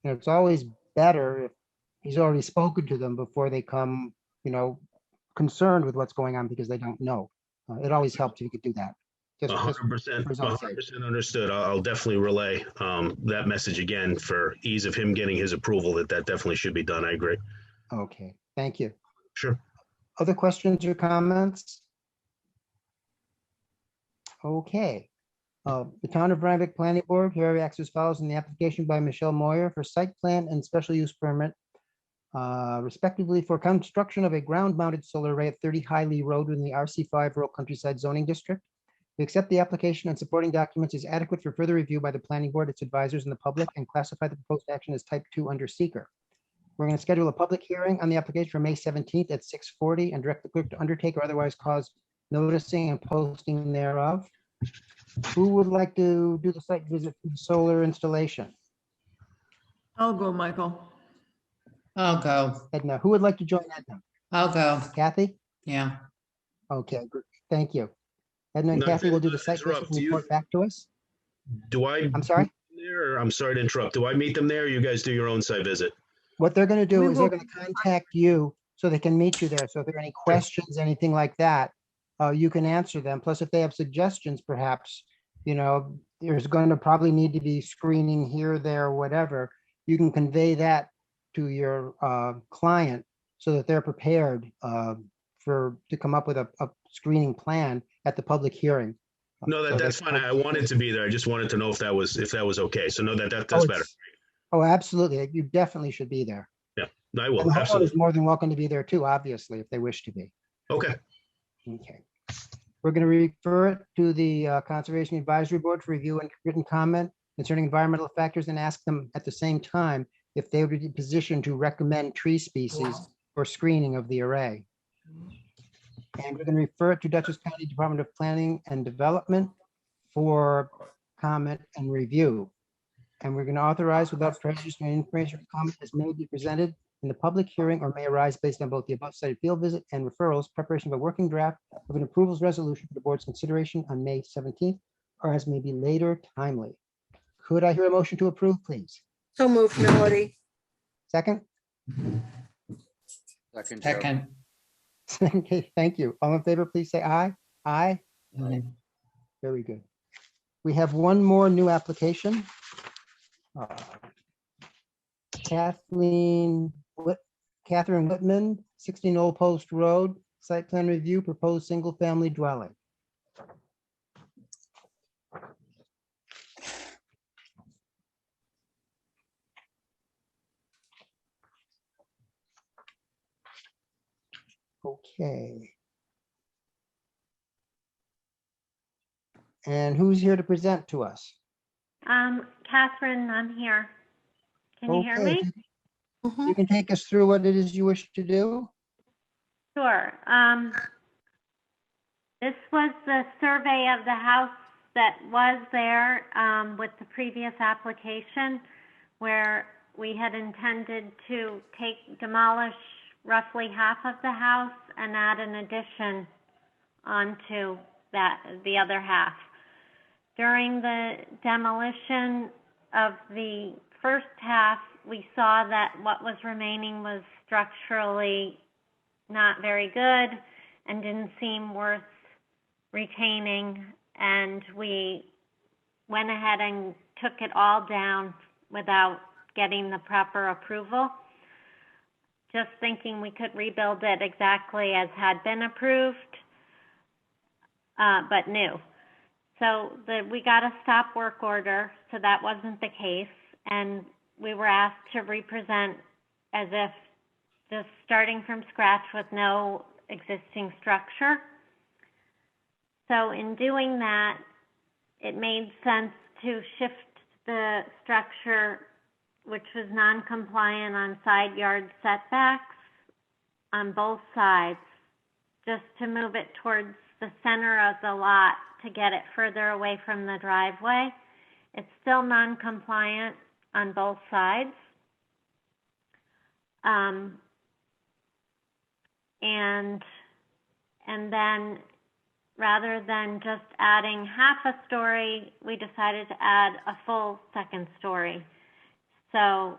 And it's always better if he's already spoken to them before they come, concerned with what's going on because they don't know. It always helps if you could do that. Just 100%, for his own sake. 100% understood. I'll definitely relay that message again for ease of him getting his approval that definitely should be done. I agree. Okay, thank you. Sure. Other questions or comments? Okay. The Town of Rhinebeck Planning Board here acts as follows in the application by Michelle Moyer for site plan and special use permit, respectively for construction of a ground-mounted solar array at 30 Highley Road in the RC5 Rural Countryside Zoning District. We accept the application and supporting documents as adequate for further review by the planning board, its advisors, and the public, and classify the proposed action as type 2 under seeker. We're going to schedule a public hearing on the application for May 17th at 6:40 and direct the clerk to undertake or otherwise cause noticing and posting thereof. Who would like to do the site visit for the solar installation? I'll go, Michael. I'll go. Edna, who would like to join Edna? I'll go. Kathy? Yeah. Okay, good. Thank you. Edna and No, Kathy will do the site interrupt. visit and report back to us. I'm sorry? I'm sorry to interrupt. Do I meet them there or you guys do your own site visit? What they're going to do We is they're will- going to contact you so they can meet you there. So if there are any questions, anything like that, you can answer them. Plus, if they have suggestions, perhaps, there's going to probably need to be screening here, there, whatever. You can convey that to your client so that they're prepared to come up with a screening plan at the public hearing. No, So that's fine. I wanted to be there. I just wanted to know if that was okay. So no, that's Oh, better. Oh, absolutely. You definitely should be there. Yeah. I And will, the homeowner absolutely. is more than welcome to be there too, obviously, if they wish to be. Okay. Okay. We're going to refer it to the Conservation Advisory Board for review and written comment concerning environmental factors and ask them at the same time if they would be positioned to recommend tree species for screening of the array. And we're going to refer it to Dutchess County Department of Planning and Development for comment and review. And we're going to authorize without prejudice any information or comment as may be presented in the public hearing or may arise based on both the above cited field visit and referrals, preparation of a working draft of an approvals resolution for the board's consideration on May 17th, or as may be later timely. Could I hear a motion to approve, please? So moved, Melody. Second? Second, Joe. Second. Okay, thank you. All in favor, please say aye. Aye. Very good. We have one more new application. Catherine Whitman, 16 Old Post Road, site plan review, proposed single-family dwelling. Okay. And who's here to present to us? Catherine, I'm here. Can you hear me? You can take us through what it is you wish to do? Sure. This was the survey of the house that was there with the previous application, where we had intended to demolish roughly half of the house and add an addition onto the other half. During the demolition of the first half, we saw that what was remaining was structurally not very good and didn't seem worth retaining, and we went ahead and took it all down without getting the proper approval, just thinking we could rebuild it exactly as had been approved, but new. So we got a stop work order, so that wasn't the case, and we were asked to represent as if just starting from scratch with no existing structure. So in doing that, it made sense to shift the structure, which was non-compliant on side yard setbacks on both sides, just to move it towards the center of the lot to get it further away from the driveway. It's still non-compliant on both sides. And then rather than just adding half a story, we decided to add a full second story. So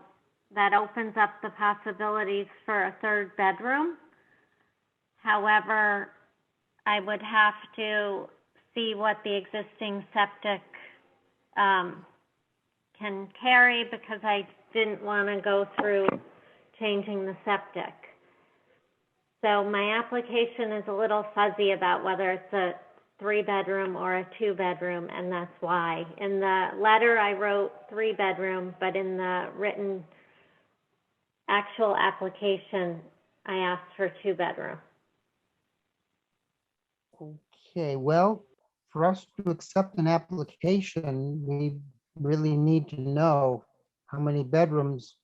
that opens up the possibilities for a third bedroom. However, I would have to see what the existing septic can carry, because I didn't want to go through changing the septic. So my application is a little fuzzy about whether it's a 3-bedroom or a 2-bedroom, and that's why. In the letter, I wrote 3-bedroom, but in the written actual application, I asked for 2-bedroom. Okay, well, for us to accept an application, we really need to know how many bedrooms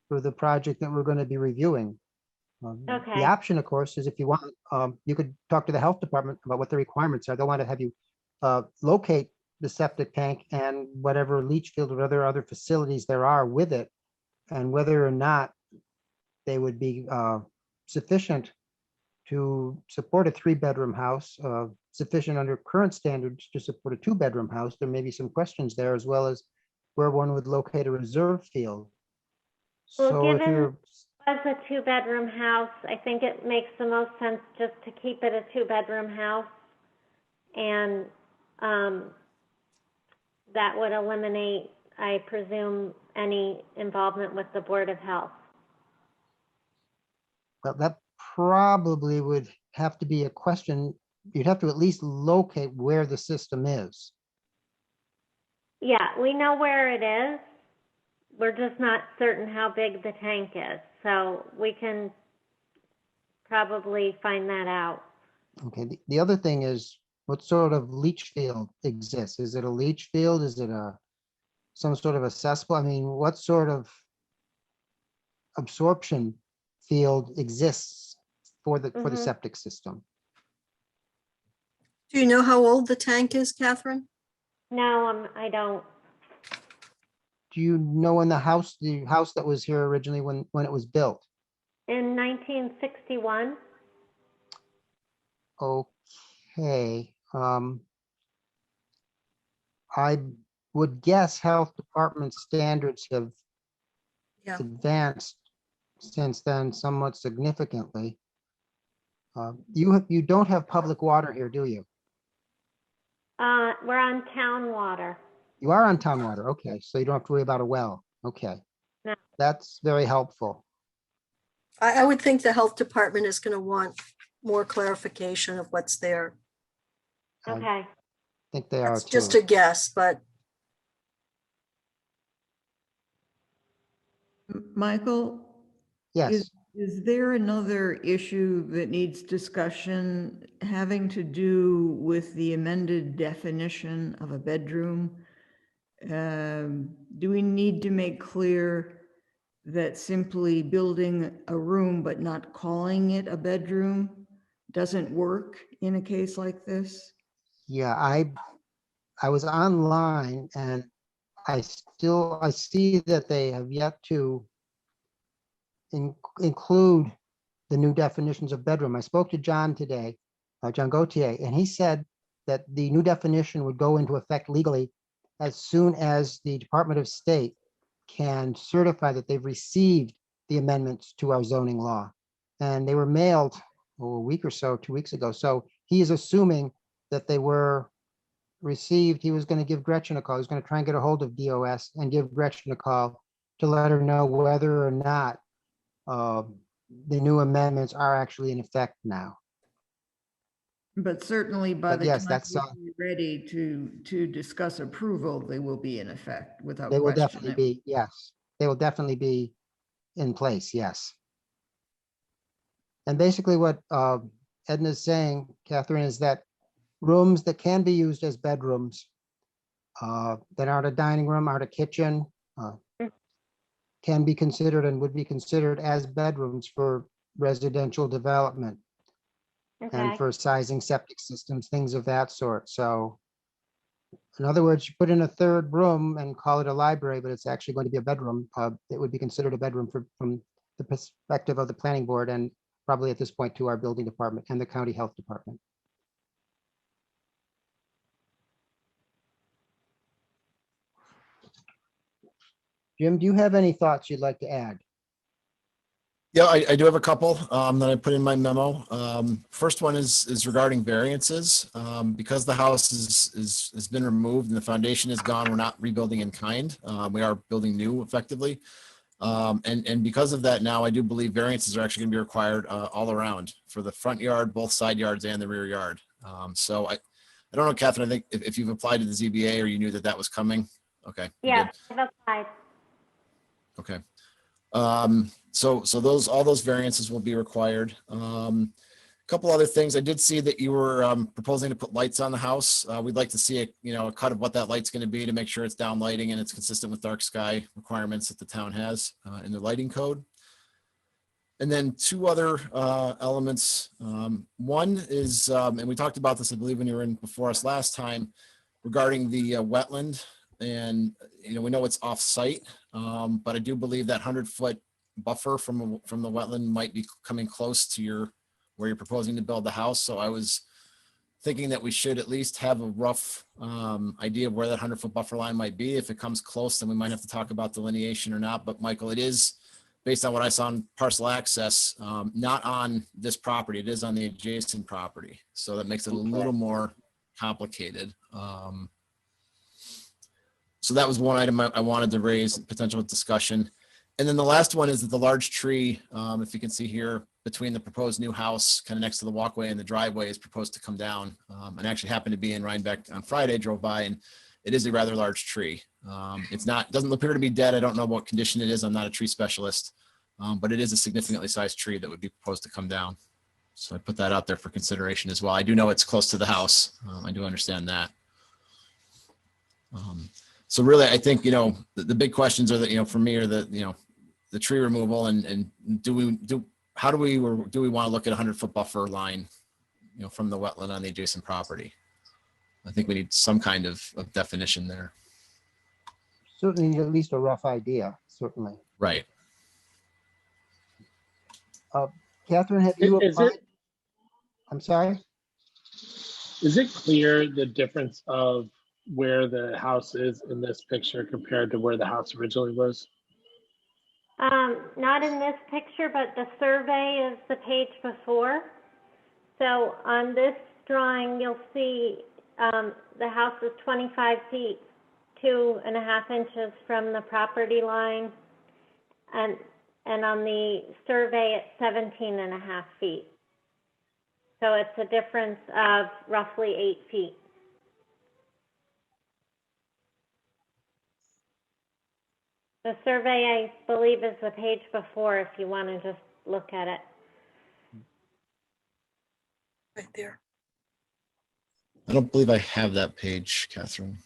for the project that we're going to be reviewing. Okay. The option, of course, is if you want, you could talk to the health department about what the requirements are. They'll want to have you locate the septic tank and whatever leach field or other facilities there are with it, and whether or not they would be sufficient to support a 3-bedroom house, sufficient under current standards to support a 2-bedroom house. There may be some questions there, as well as where one would locate a reserve field. Well, So if given you're as a 2-bedroom house, I think it makes the most sense just to keep it a 2-bedroom house, and that would eliminate, I presume, any involvement with the Board of Health. Well, that probably would have to be a question. You'd have to at least locate where the system is. Yeah, we know where it is. we're just not certain how big the tank is. So we can probably find that out. Okay, the other thing is, what sort of leach field exists? Is it a leach field? Is it some sort of a cesspool? I mean, what sort of absorption field exists for the septic system? Do you know how old the tank is, Catherine? No, I don't. Do you know when the house that was here originally, when it was built? In 1961? Okay, I would guess health department standards have advanced since then somewhat significantly. You don't have public water here, do you? We're on town water. You are on town water. Okay, so you don't have to worry about a well. Okay, No. that's very helpful. I would think the health department is going to want more clarification of what's there. Okay. I think they are It's too. just a guess, but Michael? Yes. Is there another issue that needs discussion having to do with the amended definition of a bedroom? Do we need to make clear that simply building a room but not calling it a bedroom doesn't work in a case like this? Yeah, I was online and I see that they have yet to include the new definitions of bedroom. I spoke to John today, John Gautier, and he said that the new definition would go into effect legally as soon as the Department of State can certify that they've received the amendments to our zoning law. And they were mailed a week or so, 2 weeks ago. So he is assuming that they were received. He was going to give Gretchen a call. He was going to try and get a hold of DOS and give Gretchen a call to let her know whether or not the new amendments are actually in effect now. But certainly by But the yes, time that's we're ready to discuss approval, they will be in effect without they will question. definitely be, yes, they will definitely be in place, yes. And basically what Edna's saying, Catherine, is that rooms that can be used as bedrooms, that aren't a dining room, aren't a kitchen, can be considered and would be considered as bedrooms for residential development and for sizing septic systems, things of that sort. So in other words, you put in a third room and call it a library, but it's actually going to be a bedroom. It would be considered a bedroom from the perspective of the planning board and probably at this point to our building department and the county health department. Jim, do you have any thoughts you'd like to add? Yeah, I do have a couple that I put in my memo. First one is regarding variances. Because the house has been removed and the foundation is gone, we're not rebuilding in kind. We are building new effectively. And because of that now, I do believe variances are actually going to be required all around for the front yard, both side yards and the rear yard. So I don't know, Catherine, I think if you've applied to the ZBA or you knew that that was coming. Okay. Yeah, I've applied. Okay. So all those variances will be required. Couple other things. I did see that you were proposing to put lights on the house. We'd like to see a cut of what that light's going to be to make sure it's down lighting and it's consistent with dark sky requirements that the town has in the lighting code. And then two other elements. One is, and we talked about this, I believe, when you were in before us last time, regarding the wetland. And we know it's off-site, but I do believe that 100-foot buffer from the wetland might be coming close to where you're proposing to build the house. So I was thinking that we should at least have a rough idea of where that 100-foot buffer line might be. If it comes close, then we might have to talk about delineation or not. But Michael, it is based on what I saw on parcel access, not on this property. It is on the adjacent property. So that makes it a little more complicated. So that was one item I wanted to raise, potential discussion. And then the last one is that the large tree, if you can see here, between the proposed new house, kind of next to the walkway and the driveway, is proposed to come down. And actually happened to be in Rhinebeck on Friday, drove by, and it is a rather large tree. It's not, doesn't appear to be dead. I don't know what condition it is. I'm not a tree specialist, but it is a significantly sized tree that would be proposed to come down. So I put that out there for consideration as well. I do know it's close to the house. I do understand that. So really, I think, the big questions are that, for me are the tree removal and do we want to look at a 100-foot buffer line, from the wetland on the adjacent property? I think we need some kind of definition there. Certainly, at least a rough idea, certainly. Right. Catherine, have you Is applied? it, I'm sorry? is it clear the difference of where the house is in this picture compared to where the house originally was? Not in this picture, but the survey is the page before. So on this drawing, you'll see the house is 25 feet, 2.5 inches from the property line. And on the survey, it's 17.5 feet. So it's a difference of roughly 8 feet. The survey, I believe, is the page before if you want to just look at it. Right there. I don't believe I have that page, Catherine.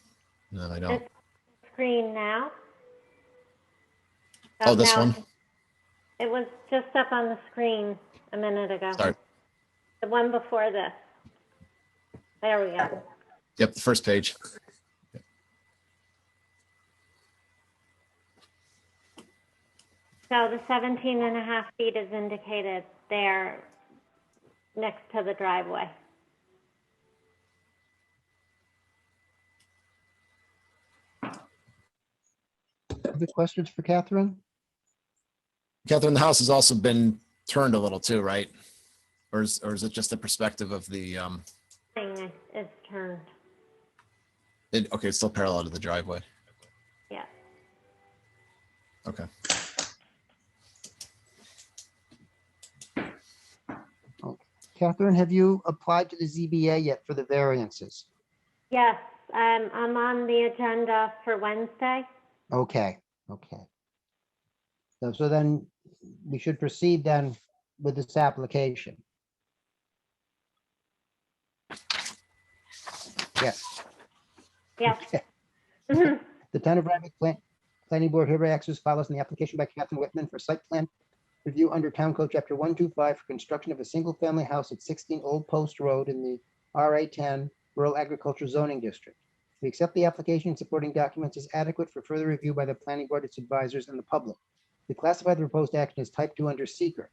No, I don't. It's screen now. Oh, this now one? It was just up on the screen a minute ago. Sorry. The one before this. There we go. Yep, the first page. So the 17.5 feet is indicated there next to the driveway. Other questions for Catherine? Catherine, the house has also been turned a little too, right? Or is it just the perspective of the, Thing is turned. okay, it's still parallel to the driveway. Yeah. Okay. Catherine, have you applied to the ZBA yet for the variances? Yes, I'm on the agenda for Wednesday. Okay. So then we should proceed then with this application. Yes. Yes. The town of Rhinebeck Planning Board hereby acts as follows in the application by Catherine Whitman for site plan review under Town Code Chapter 125 for construction of a single-family house at 16 Old Post Road in the RA10 Rural Agriculture Zoning District. We accept the application and supporting documents as adequate for further review by the planning board, its advisors, and the public. We classify the proposed action as type 2 under seeker.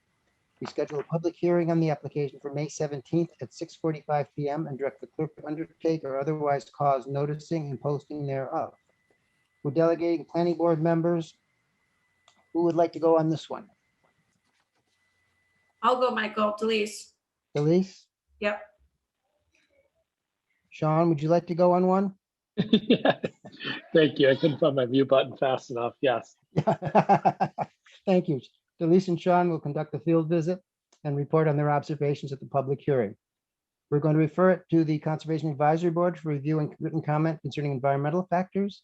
We schedule a public hearing on the application for May 17th at 6:45 p.m. and direct the clerk to undertake or otherwise cause noticing and posting thereof. We're delegating planning board members. Who would like to go on this one? I'll go, Michael. Delise. Elise? Yep. Sean, would you like to go on one? Yeah. Thank you. I couldn't find my mute button fast enough. Yes. Thank you. Elise and Sean will conduct the field visit and report on their observations at the public hearing. We're going to refer it to the Conservation Advisory Board for review and written comment concerning environmental factors,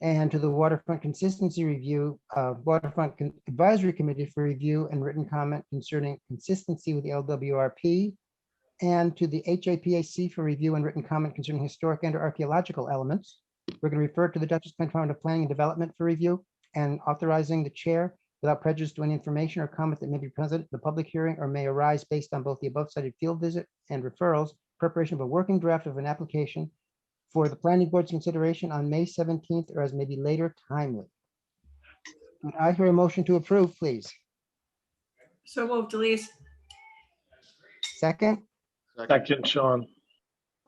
and to the Waterfront Consistency Review, Advisory Committee for review and written comment concerning consistency with the LWRP, and to the HAPAC for review and written comment concerning historic and archaeological elements. We're going to refer it to the Dutchess County Department of Planning and Development for review, and authorizing the chair without prejudice to any information or comment that may be present at the public hearing or may arise based on both the above cited field visit and referrals, preparation of a working draft of an application for the planning board's consideration on May 17th or as may be later timely. Would I hear a motion to approve, please? So moved, Delise. Second? Second, Sean.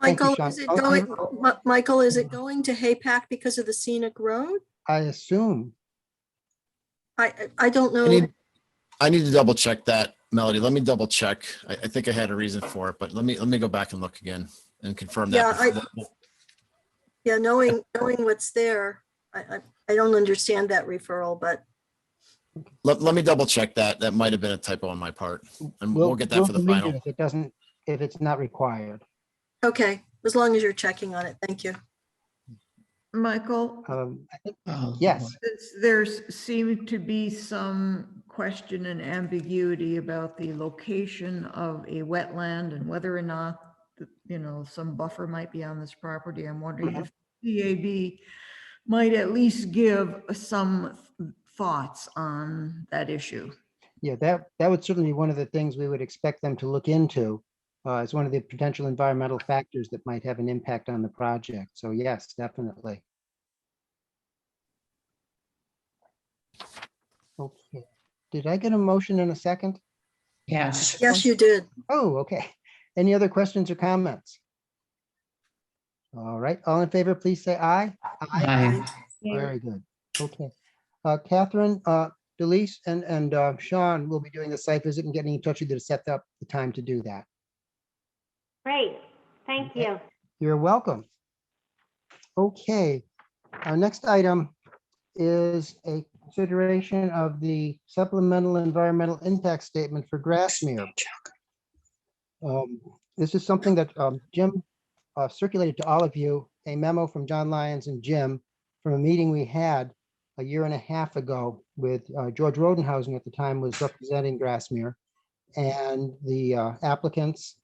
Thank you, Michael, Sean. is it Okay. going, Michael, is it going to Haypack because of the scenic road? I assume. I don't know. I need to double check that, Melody. Let me double check. I think I had a reason for it, but let me go back and look again and confirm that. Yeah, knowing what's there, I don't understand that referral, but Let me double check that. That might have been a typo on my part, and we'll get that for the delete it final. if it doesn't, if it's not required. okay, as long as you're checking on it, thank you. Michael, I think, yes, there's seemed to be some question and ambiguity about the location of a wetland and whether or not, some buffer might be on this property. I'm wondering if DAB might at least give some thoughts on that issue. yeah, that would certainly be one of the things we would expect them to look into as one of the potential environmental factors that might have an impact on the project. So yes, definitely. Okay. Did I get a motion in a second? Yes. Yes, you did. Oh, okay. Any other questions or comments? All right, all in favor, please say aye. Aye. Very good. Okay. Catherine, Delise, and Sean will be doing the site visit and getting in touch with you to set up the time to do that. Great, thank you. You're welcome. Okay, our next item is a consideration of the supplemental environmental impact statement for Grasmere. This is something that Jim circulated to all of you, a memo from John Lyons and Jim from a meeting we had a year and a half ago with George Rodenhausen at the time was representing Grasmere and the applicants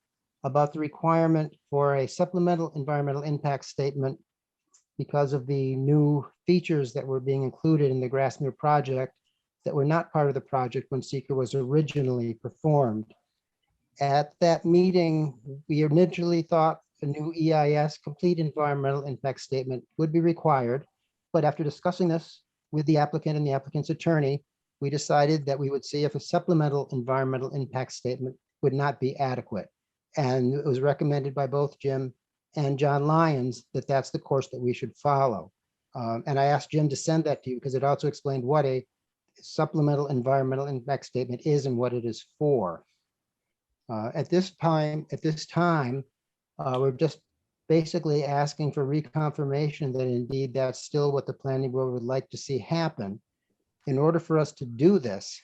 about the requirement for a supplemental environmental impact statement because of the new features that were being included in the Grasmere project that were not part of the project when seeker was originally performed. At that meeting, we initially thought a new EIS, complete environmental impact statement, would be required. But after discussing this with the applicant and the applicant's attorney, we decided that we would see if a supplemental environmental impact statement would not be adequate. And it was recommended by both Jim and John Lyons that that's the course that we should follow. And I asked Jim to send that to you because it also explained what a supplemental environmental impact statement is and what it is for. At this time, we're just basically asking for reconfirmation that indeed that's still what the planning board would like to see happen. In order for us to do this,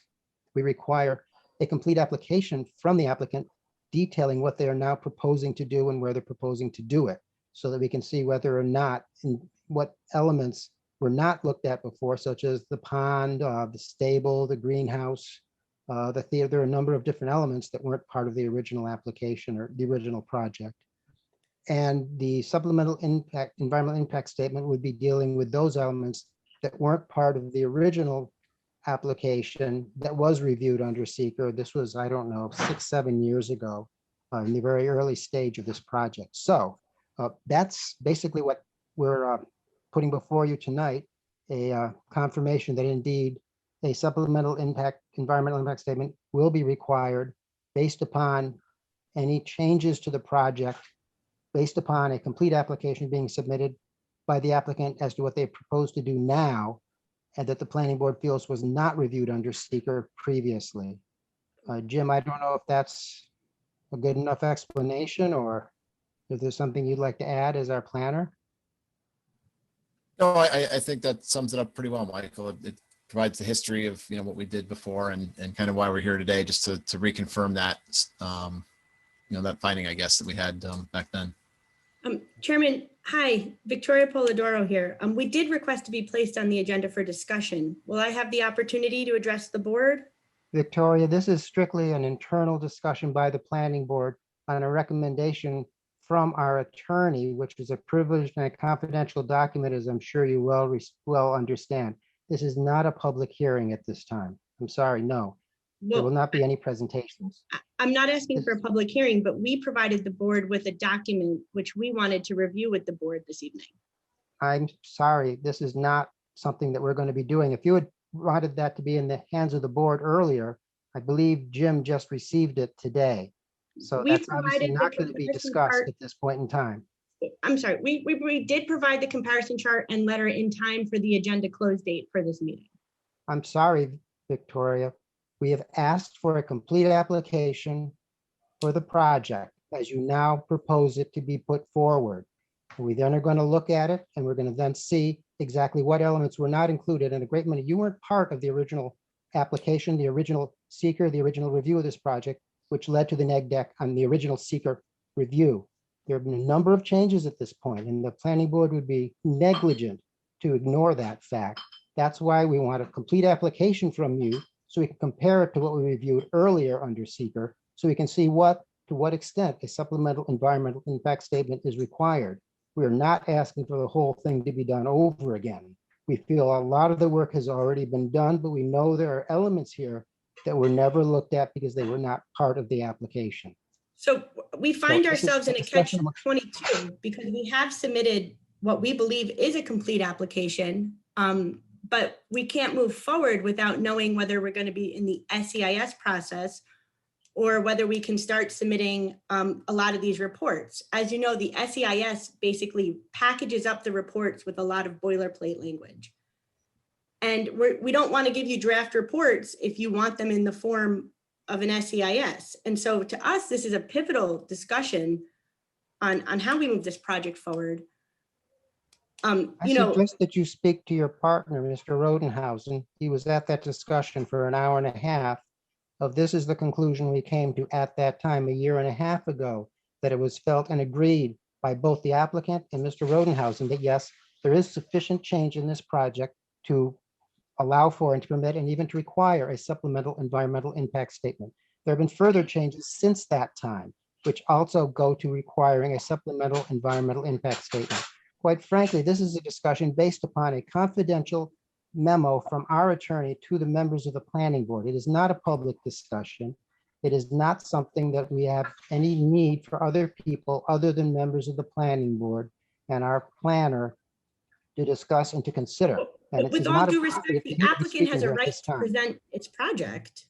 we require a complete application from the applicant detailing what they are now proposing to do and where they're proposing to do it, so that we can see whether or not and what elements were not looked at before, such as the pond, the stable, the greenhouse, the theater. There are a number of different elements that weren't part of the original application or the original project. And the supplemental environmental impact statement would be dealing with those elements that weren't part of the original application that was reviewed under seeker. This was, I don't know, 6-7 years ago in the very early stage of this project. So that's basically what we're putting before you tonight, a confirmation that indeed a supplemental environmental impact statement will be required based upon any changes to the project, based upon a complete application being submitted by the applicant as to what they propose to do now, and that the planning board feels was not reviewed under seeker previously. Jim, I don't know if that's a good enough explanation or if there's something you'd like to add as our planner. No, I think that sums it up pretty well, Michael. It provides the history of what we did before and kind of why we're here today, just to reconfirm that that finding, I guess, that we had back then. Chairman, hi, Victoria Polidoro here. We did request to be placed on the agenda for discussion. Will I have the opportunity to address the board? Victoria, this is strictly an internal discussion by the planning board on a recommendation from our attorney, which is a privileged and a confidential document, as I'm sure you well understand. This is not a public hearing at this time. I'm sorry, no. There will not be any presentations. I'm not asking for a public hearing, but we provided the board with a document which we wanted to review with the board this evening. I'm sorry, this is not something that we're going to be doing. If you had wanted that to be in the hands of the board earlier, I believe Jim just received it today. So that's obviously not going to be discussed at this point in time. I'm sorry, we did provide the comparison chart and letter in time for the agenda close date for this meeting. I'm sorry, Victoria. We have asked for a complete application for the project as you now propose it to be put forward. We then are going to look at it and we're going to then see exactly what elements were not included. And a great many, you weren't part of the original application, the original seeker, the original review of this project, which led to the neg deck on the original seeker review. There have been a number of changes at this point, and the planning board would be negligent to ignore that fact. That's why we want a complete application from you, so we can compare it to what we reviewed earlier under seeker, so we can see to what extent a supplemental environmental impact statement is required. We are not asking for the whole thing to be done over again. We feel a lot of the work has already been done, but we know there are elements here that were never looked at because they were not part of the application. So we find this is ourselves in a discussion catch-22 because we have submitted what we believe is a complete application, but we can't move forward without knowing whether we're going to be in the SEIS process or whether we can start submitting a lot of these reports. As you know, the SEIS basically packages up the reports with a lot of boilerplate language. And we don't want to give you draft reports if you want them in the form of an SEIS. And so to us, this is a pivotal discussion on how we move this project forward. I suggest that you speak to your partner, Mr. Rodenhausen. He was at that discussion for an hour and a half of this is the conclusion we came to at that time, a year and a half ago, that it was felt and agreed by both the applicant and Mr. Rodenhausen that yes, there is sufficient change in this project to allow for and to permit and even to require a supplemental environmental impact statement. There have been further changes since that time, which also go to requiring a supplemental environmental impact statement. Quite frankly, this is a discussion based upon a confidential memo from our attorney to the members of the planning board. It is not a public discussion. It is not something that we have any need for other people other than members of the planning board and our planner to discuss and to consider. And With all due respect, the applicant has a right to present its project.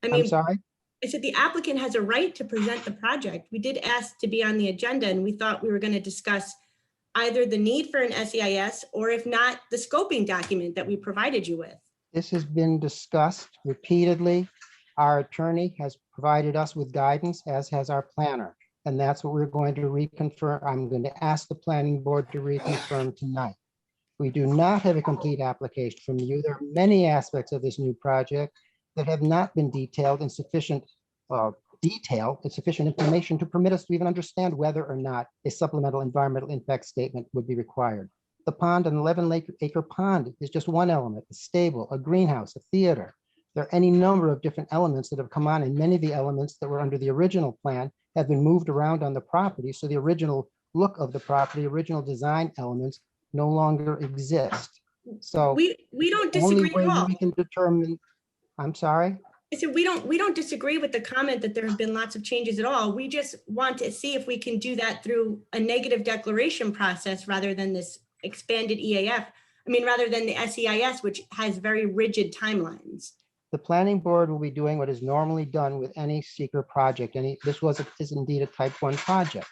I'm sorry? I said the applicant has a right to present the project. We did ask to be on the agenda and we thought we were going to discuss either the need for an SEIS or if not, the scoping document that we provided you with. This has been discussed repeatedly. Our attorney has provided us with guidance, as has our planner. And that's what we're going to reconfirm. I'm going to ask the planning board to reconfirm tonight. We do not have a complete application from you. There are many aspects of this new project that have not been detailed in sufficient detail and sufficient information to permit us to even understand whether or not a supplemental environmental impact statement would be required. The pond, an 11-acre pond, is just one element, a stable, a greenhouse, a theater. There are any number of different elements that have come on, and many of the elements that were under the original plan have been moved around on the property. So the original look of the property, original design elements no longer exist. So we don't disagree at all. We can determine, I'm sorry? I said we don't disagree with the comment that there have been lots of changes at all. We just want to see if we can do that through a negative declaration process rather than this expanded EAF. I mean, rather than the SEIS, which has very rigid timelines. The planning board will be doing what is normally done with any seeker project. This is indeed a type 1 project.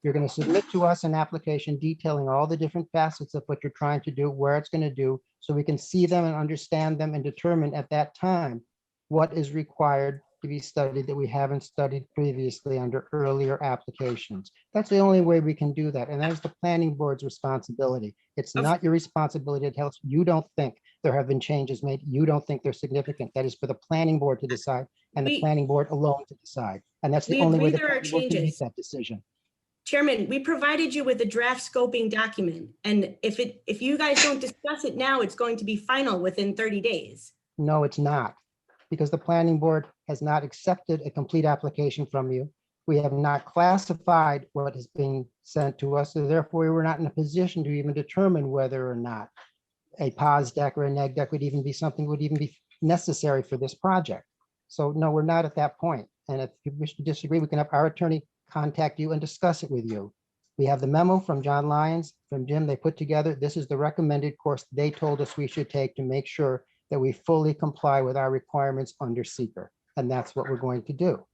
You're going to submit to us an application detailing all the different facets of what you're trying to do, where it's going to do, so we can see them and understand them and determine at that time what is required to be studied that we haven't studied previously under earlier applications. That's the only way we can do that. And that is the planning board's responsibility. It's not your responsibility to tell us you don't think there have been changes made. You don't think they're significant. That is for the planning board to decide and the planning board alone to decide. And that's the only way the planning board can make that decision. Chairman, we provided you with a draft scoping document. And if you guys don't discuss it now, it's going to be final within 30 days. No, it's not, because the planning board has not accepted a complete application from you. We have not classified what is being sent to us, so therefore we were not in a position to even determine whether or not a pos deck or a neg deck would even be something would even be necessary for this project. So no, we're not at that point. And if you wish to disagree, we can have our attorney contact you and discuss it with you. We have the memo from John Lyons, from Jim, they put together. This is the recommended course they told us we should take to make sure that we fully comply with our requirements under seeker. And that's what we're going to do.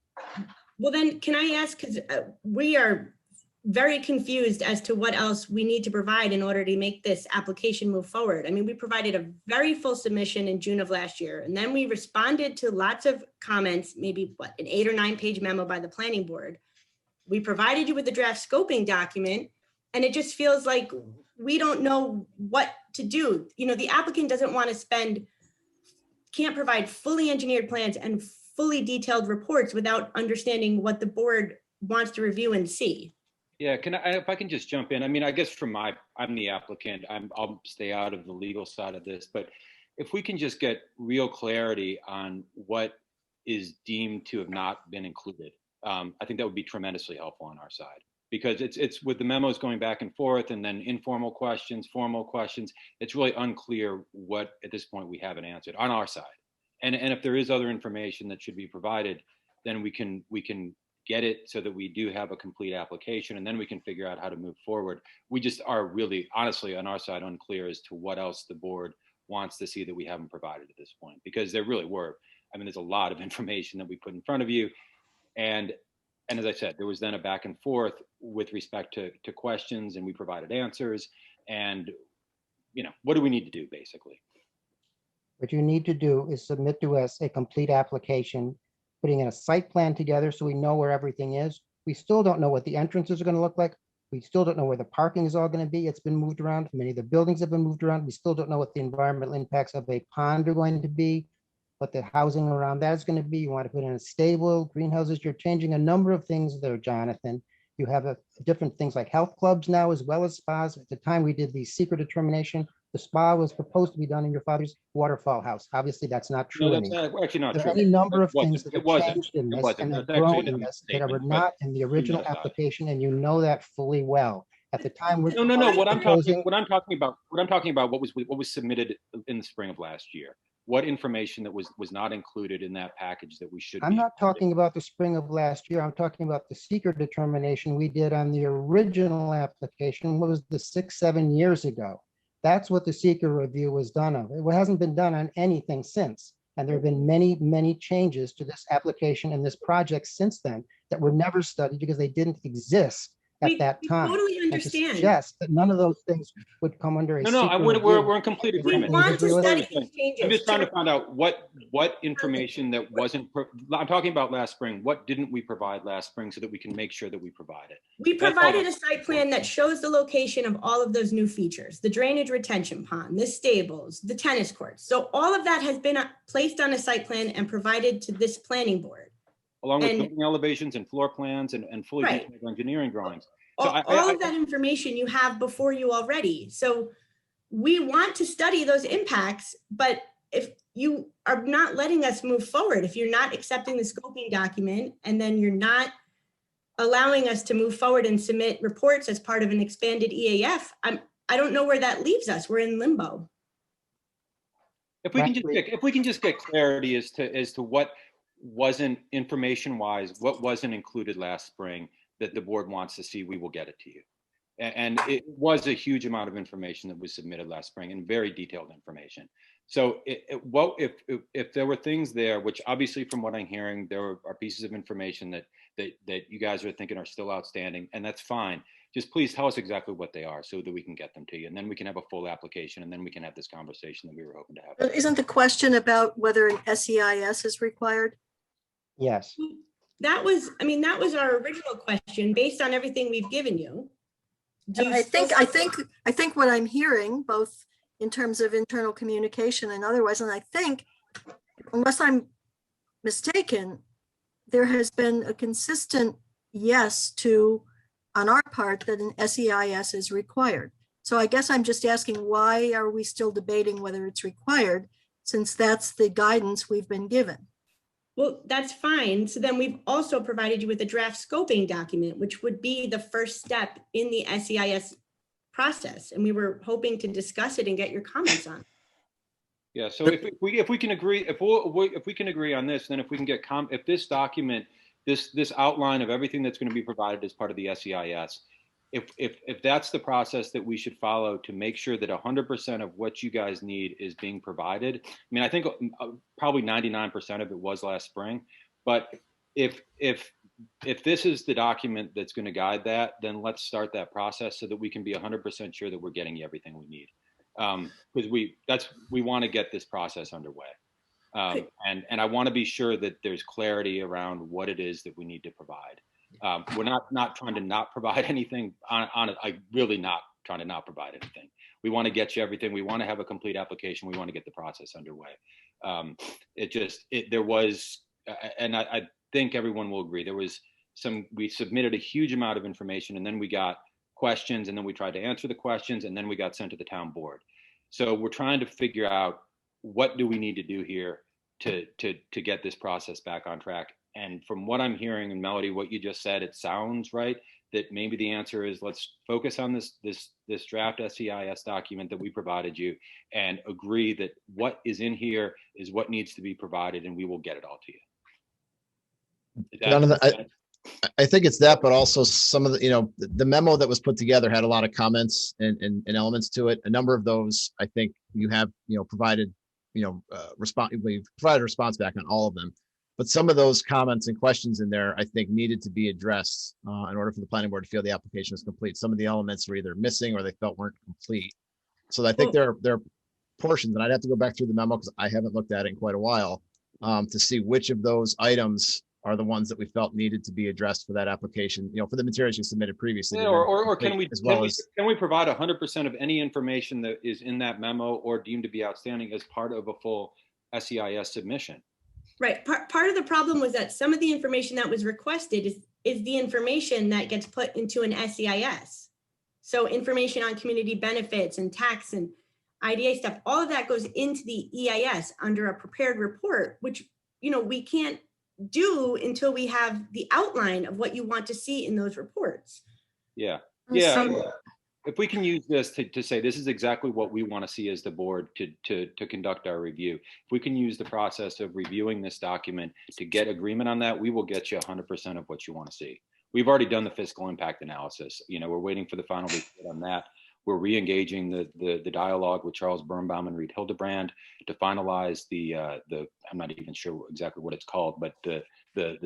Well, then can I ask, because we are very confused as to what else we need to provide in order to make this application move forward. I mean, we provided a very full submission in June of last year, and then we responded to lots of comments, maybe an 8 or 9 page memo by the planning board. We provided you with the draft scoping document, and it just feels like we don't know what to do. You know, the applicant doesn't want to can't provide fully engineered plans and fully detailed reports without understanding what the board wants to review and see. Yeah, if I can just jump in, I mean, I guess I'm the applicant, I'll stay out of the legal side of this, but if we can just get real clarity on what is deemed to have not been included, I think that would be tremendously helpful on our side. Because it's with the memos going back and forth and then informal questions, formal questions, it's really unclear what at this point we haven't answered on our side. And if there is other information that should be provided, then we can get it so that we do have a complete application, and then we can figure out how to move forward. We just are really, honestly, on our side, unclear as to what else the board wants to see that we haven't provided at this point, because there really were, I mean, there's a lot of information that we put in front of you. And as I said, there was then a back and forth with respect to questions, and we provided answers. And, you know, what do we need to do, basically? What you need to do is submit to us a complete application, putting in a site plan together so we know where everything is. We still don't know what the entrances are going to look like. We still don't know where the parking is all going to be. It's been moved around. Many of the buildings have been moved around. We still don't know what the environmental impacts of a pond are going to be, what the housing around that is going to be. You want to put in a stable, greenhouses. You're changing a number of things there, Jonathan. You have different things like health clubs now, as well as spas. At the time we did the secret determination, the spa was proposed to be done in your father's waterfall house. Obviously, that's not true No, that's anymore. actually not There true. are any number of It wasn't. things that It have wasn't. changed in It this wasn't. and have That's grown actually in a this that were misstatement, not but in the original aside. application, and you know that fully well. At the time we're No. What I'm talking about, what was submitted in the spring of last year. What information that was not included in that package that we should I'm be. not talking about the spring of last year. I'm talking about the secret determination we did on the original application. What was the 6-7 years ago? That's what the secret review was done of. It hasn't been done on anything since. And there have been many, many changes to this application and this project since then that were never studied because they didn't exist at that time. Totally And to understand. suggest that none of those things would come under a No, secret we're in complete review, agreement. I think is realistic. I'm just trying to find out what information that wasn't. I'm talking about last spring. What didn't we provide last spring so that we can make sure that we provide it? We provided a site plan that shows the location of all of those new features, the drainage retention pond, the stables, the tennis courts. So all of that has been placed on a site plan and provided to this planning board. Along with building elevations and floor plans and fully Right. detailed engineering drawings. So all of that information you have before you already. So we want to study those impacts, but if you are not letting us move forward, if you're not accepting the scoping document, and then you're not allowing us to move forward and submit reports as part of an expanded EAF, I don't know where that leaves us. We're in limbo. If we can just get clarity as to what wasn't information-wise, what wasn't included last spring that the board wants to see, we will get it to you. And it was a huge amount of information that was submitted last spring, and very detailed information. So if there were things there, which obviously from what I'm hearing, there are pieces of information that you guys are thinking are still outstanding, and that's fine. Just please tell us exactly what they are so that we can get them to you, and then we can have a full application, and then we can have this conversation that we were hoping to have. Isn't the question about whether an SEIS is required? Yes. That was our original question based on everything we've given you. I think what I'm hearing, both in terms of internal communication and otherwise, and I think, unless I'm mistaken, there has been a consistent yes to, on our part, that an SEIS is required. So I guess I'm just asking, why are we still debating whether it's required, since that's the guidance we've been given? Well, that's fine. So then we've also provided you with a draft scoping document, which would be the first step in the SEIS process. And we were hoping to discuss it and get your comments on it. Yeah, so if we can agree, if we can agree on this, then if we can get if this document, this outline of everything that's going to be provided as part of the SEIS, if that's the process that we should follow to make sure that 100% of what you guys need is being provided. I mean, I think probably 99% of it was last spring, but if this is the document that's going to guide that, then let's start that process so that we can be 100% sure that we're getting you everything we need. Because we want to get this process underway. And I want to be sure that there's clarity around what it is that we need to provide. We're not trying to not provide anything really not trying to not provide anything. We want to get you everything. We want to have a complete application. We want to get the process underway. There was, and I think everyone will agree, there was we submitted a huge amount of information, and then we got questions, and then we tried to answer the questions, and then we got sent to the town board. So we're trying to figure out what do we need to do here to get this process back on track. And from what I'm hearing, and Melody, what you just said, it sounds right that maybe the answer is let's focus on this draft SEIS document that we provided you and agree that what is in here is what needs to be provided, and we will get it all to you. I think it's that, but also some of the, the memo that was put together had a lot of comments and elements to it. A number of those, I think you have, provided, we've provided a response back on all of them. But some of those comments and questions in there, I think, needed to be addressed in order for the planning board to feel the application was complete. Some of the elements were either missing or they felt weren't complete. So I think there are portions, and I'd have to go back through the memo because I haven't looked at it in quite a while to see which of those items are the ones that we felt needed to be addressed for that application, for the materials you submitted previously. Yeah, or can we can we provide 100% of any information that is in that memo or deemed to be outstanding as part of a full SEIS submission? Right. Part of the problem was that some of the information that was requested is the information that gets put into an SEIS. So information on community benefits and tax and IDA stuff, all of that goes into the EIS under a prepared report, which, we can't do until we have the outline of what you want to see in those reports. Yeah. Yeah. If we can use this to say this is exactly what we want to see as the board to conduct our review. If we can use the process of reviewing this document to get agreement on that, we will get you 100% of what you want to see. We've already done the fiscal impact analysis. We're waiting for the final report on that. We're re-engaging the dialogue with Charles Birnbaum and Reed Hildebrand to finalize the I'm not even sure exactly what it's called, but the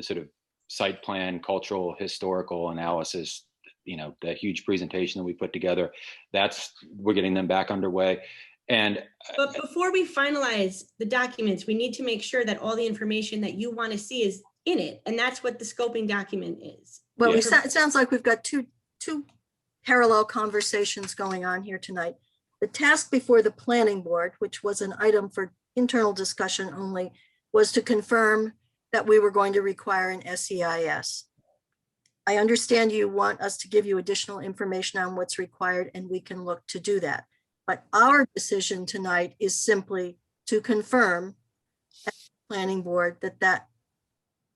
sort of site plan, cultural, historical analysis, that huge presentation that we put together. We're getting them back underway. But before we finalize the documents, we need to make sure that all the information that you want to see is in it. And that's what the scoping document is. Well, it sounds like we've got two parallel conversations going on here tonight. The task before the planning board, which was an item for internal discussion only, was to confirm that we were going to require an SEIS. I understand you want us to give you additional information on what's required, and we can look to do that. But our decision tonight is simply to confirm at the planning board that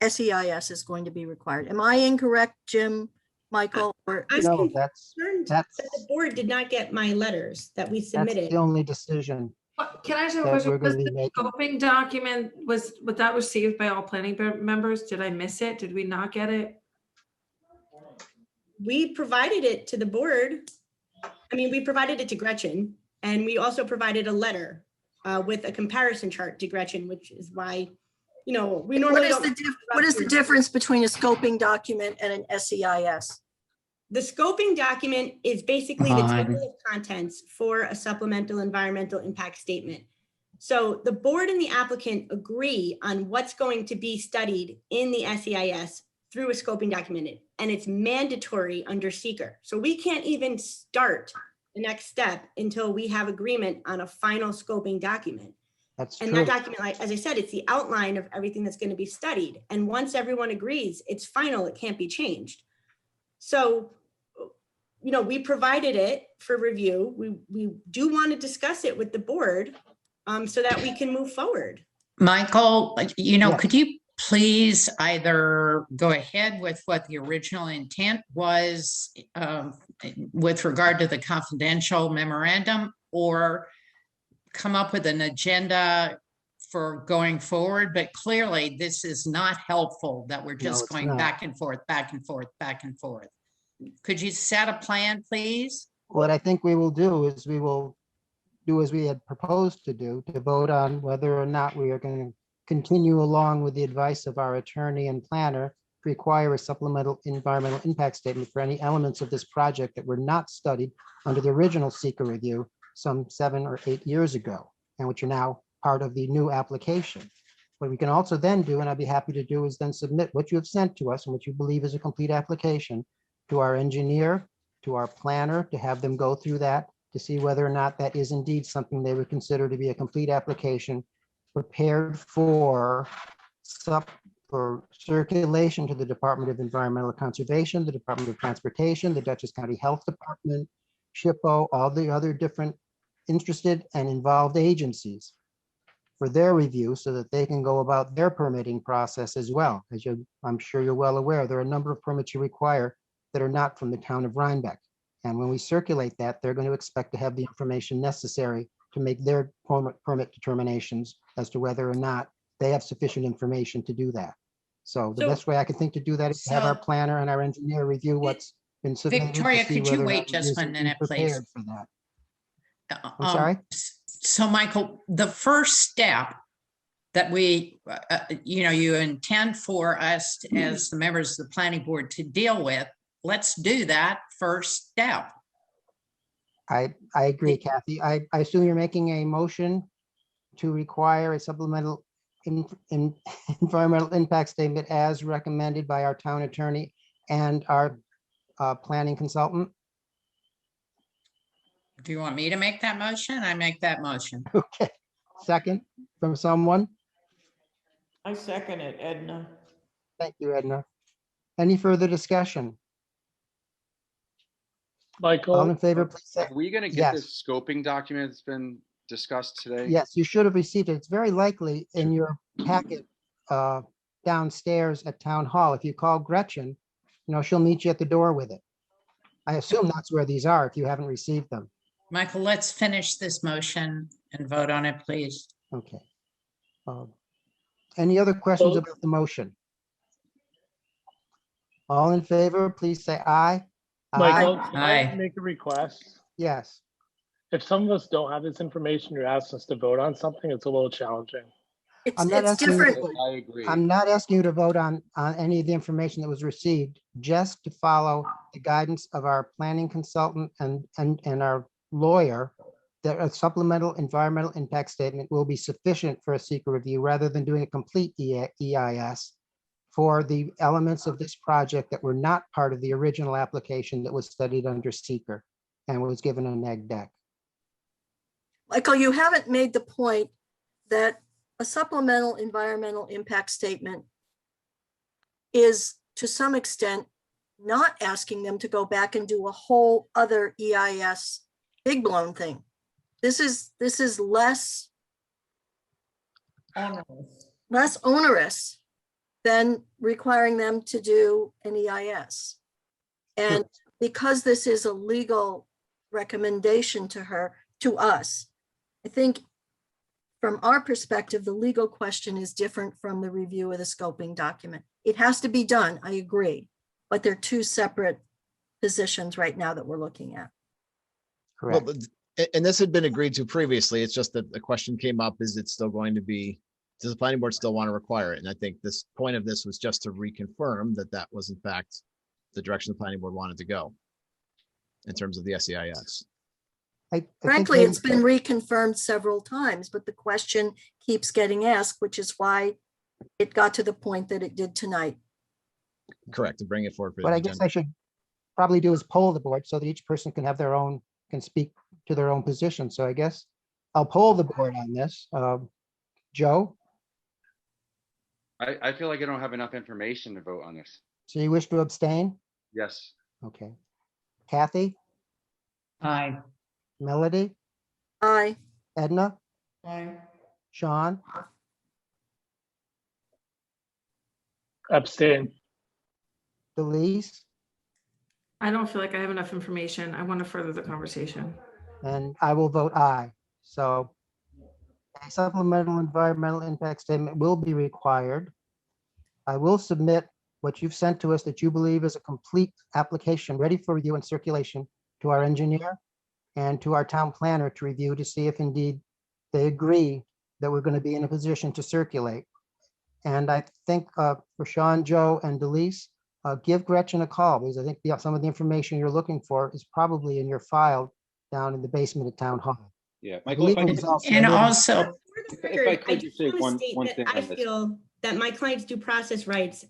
SEIS is going to be required. Am I incorrect, Jim, Michael? Or no, that's that the board did not get my letters that we submitted. That's the only decision. Can I ask you a question? Was the scoping document, was that received by all planning board members? Did I miss it? Did we not get it? We provided it to the board. I mean, we provided it to Gretchen, and we also provided a letter with a comparison chart to Gretchen, which is why, we normally what is the difference between a scoping document and an SEIS? The scoping document is basically the table of contents for a supplemental environmental impact statement. So the board and the applicant agree on what's going to be studied in the SEIS through a scoping document, and it's mandatory under seeker. So we can't even start the next step until we have agreement on a final scoping document. That's and true. That document, like, as I said, it's the outline of everything that's going to be studied. And once everyone agrees, it's final, it can't be changed. So, we provided it for review. We do want to discuss it with the board so that we can move forward. Michael, could you please either go ahead with what the original intent was with regard to the confidential memorandum, or come up with an agenda for going forward? But clearly this is not helpful that we're just going back and forth, back and forth, back and forth. Could you set a plan, please? What I think we will do is we will do as we had proposed to do, to vote on whether or not we are going to continue along with the advice of our attorney and planner to require a supplemental environmental impact statement for any elements of this project that were not studied under the original seeker review some 7 or 8 years ago, and which are now part of the new application. What we can also then do, and I'd be happy to do, is then submit what you have sent to us and what you believe is a complete application to our engineer, to our planner, to have them go through that to see whether or not that is indeed something they would consider to be a complete application prepared for for circulation to the Department of Environmental Conservation, the Department of Transportation, the Dutchess County Health Department, SHPO, all the other different interested and involved agencies for their review so that they can go about their permitting process as well. As I'm sure you're well aware, there are a number of permits you require that are not from the town of Rhinebeck. And when we circulate that, they're going to expect to have the information necessary to make their permit determinations as to whether or not they have sufficient information to do that. So the best way I can think to do that is to have our planner and our engineer review what's been submitted. Victoria, to see could you whether or wait not just we 1 be minute, please? prepared for that. I'm sorry? So Michael, the first step that we, you intend for us as the members of the planning board to deal with, let's do that first step. I agree, Kathy. I assume you're making a motion to require a supplemental environmental impact statement as recommended by our town attorney and our planning consultant. Do you want me to make that motion? I make that motion. Okay. Second from someone. I second it, Edna. Thank you, Edna. Any further discussion? Michael? All in favor, please say. Are we going to get Yes. this scoping document that's been discussed today? Yes, you should have received it. It's very likely in your packet downstairs at Town Hall. If you call Gretchen, she'll meet you at the door with it. I assume that's where these are if you haven't received them. Michael, let's finish this motion and vote on it, please. Okay. Any other questions Well- about the motion? All in favor, please say aye. Michael, Aye. can I Aye. make a request? Yes. If some of us don't have this information, you're asking us to vote on something, it's a little challenging. I'm not It's asking you different. to- I agree. I'm not asking you to vote on any of the information that was received, just to follow the guidance of our planning consultant and our lawyer, that a supplemental environmental impact statement will be sufficient for a seeker review rather than doing a complete EIS for the elements of this project that were not part of the original application that was studied under seeker and was given a neg deck. Michael, you haven't made the point that a supplemental environmental impact statement is to some extent not asking them to go back and do a whole other EIS big blown thing. This is less onerous than requiring them to do an EIS. And because this is a legal recommendation to us, I think from our perspective, the legal question is different from the review of the scoping document. It has to be done, I agree, but they're two separate positions right now that we're looking at. Well, Correct. and this had been agreed to previously. It's just that the question came up, is it still going to be, does the planning board still want to require it? And I think this point of this was just to reconfirm that that was in fact the direction the planning board wanted to go in terms of the SEIS. I think Frankly, maybe- it's been reconfirmed several times, but the question keeps getting asked, which is why it got to the point that it did tonight. Correct, to bring it forward. for the What I guess agenda. I should probably do is poll the board so that each person can have can speak to their own position. So I guess I'll poll the board on this. Joe, I feel like I don't have enough information to vote on this. so you wish to abstain? Yes. Okay. Kathy, Aye. Melody, Aye. Edna, Aye. Sean, Abstain. Delise, I don't feel like I have enough information. I want to further the conversation. and I will vote aye. So a supplemental environmental impact statement will be required. I will submit what you've sent to us that you believe is a complete application ready for review and circulation to our engineer and to our town planner to review to see if indeed they agree that we're going to be in a position to circulate. And I think for Sean, Joe, and Delise, give Gretchen a call because I think some of the information you're looking for is probably in your file down in the basement of Town Hall. Yeah, I Michael, if believe I it could, was also And noted- also, if I could just say just wanna one state that thing I on this. feel that my client's due process rights,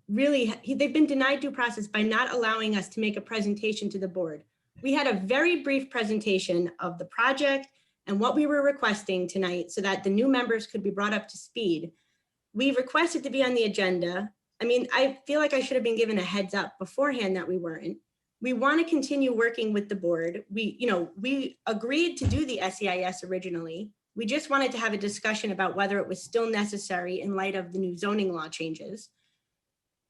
really, they've been denied due process by not allowing us to make a presentation to the board. We had a very brief presentation of the project and what we were requesting tonight so that the new members could be brought up to speed. We requested to be on the agenda. I mean, I feel like I should have been given a heads up beforehand that we weren't. We want to continue working with the board. We agreed to do the SEIS originally. We just wanted to have a discussion about whether it was still necessary in light of the new zoning law changes.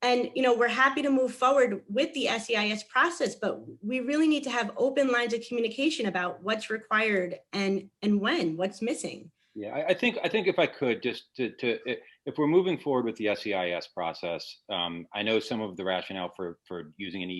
And, we're happy to move forward with the SEIS process, but we really need to have open lines of communication about what's required and when, what's missing. Yeah, I think if I could just if we're moving forward with the SEIS process, I know some of the rationale for using an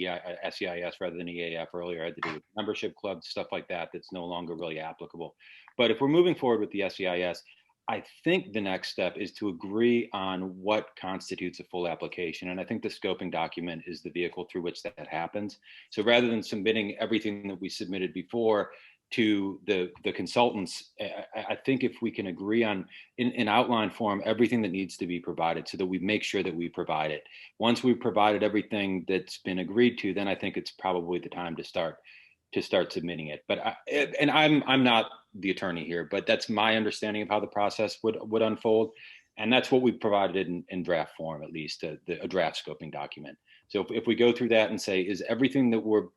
SEIS rather than EAF earlier had to do with membership clubs, stuff like that. That's no longer really applicable. But if we're moving forward with the SEIS, I think the next step is to agree on what constitutes a full application. And I think the scoping document is the vehicle through which that happens. So rather than submitting everything that we submitted before to the consultants, I think if we can agree on in outline form everything that needs to be provided so that we make sure that we provide it. Once we've provided everything that's been agreed to, then I think it's probably the time to start submitting it. But I'm not the attorney here, but that's my understanding of how the process would unfold. And that's what we provided in draft form, at least a draft scoping document. So if we go through that and say, is everything that we're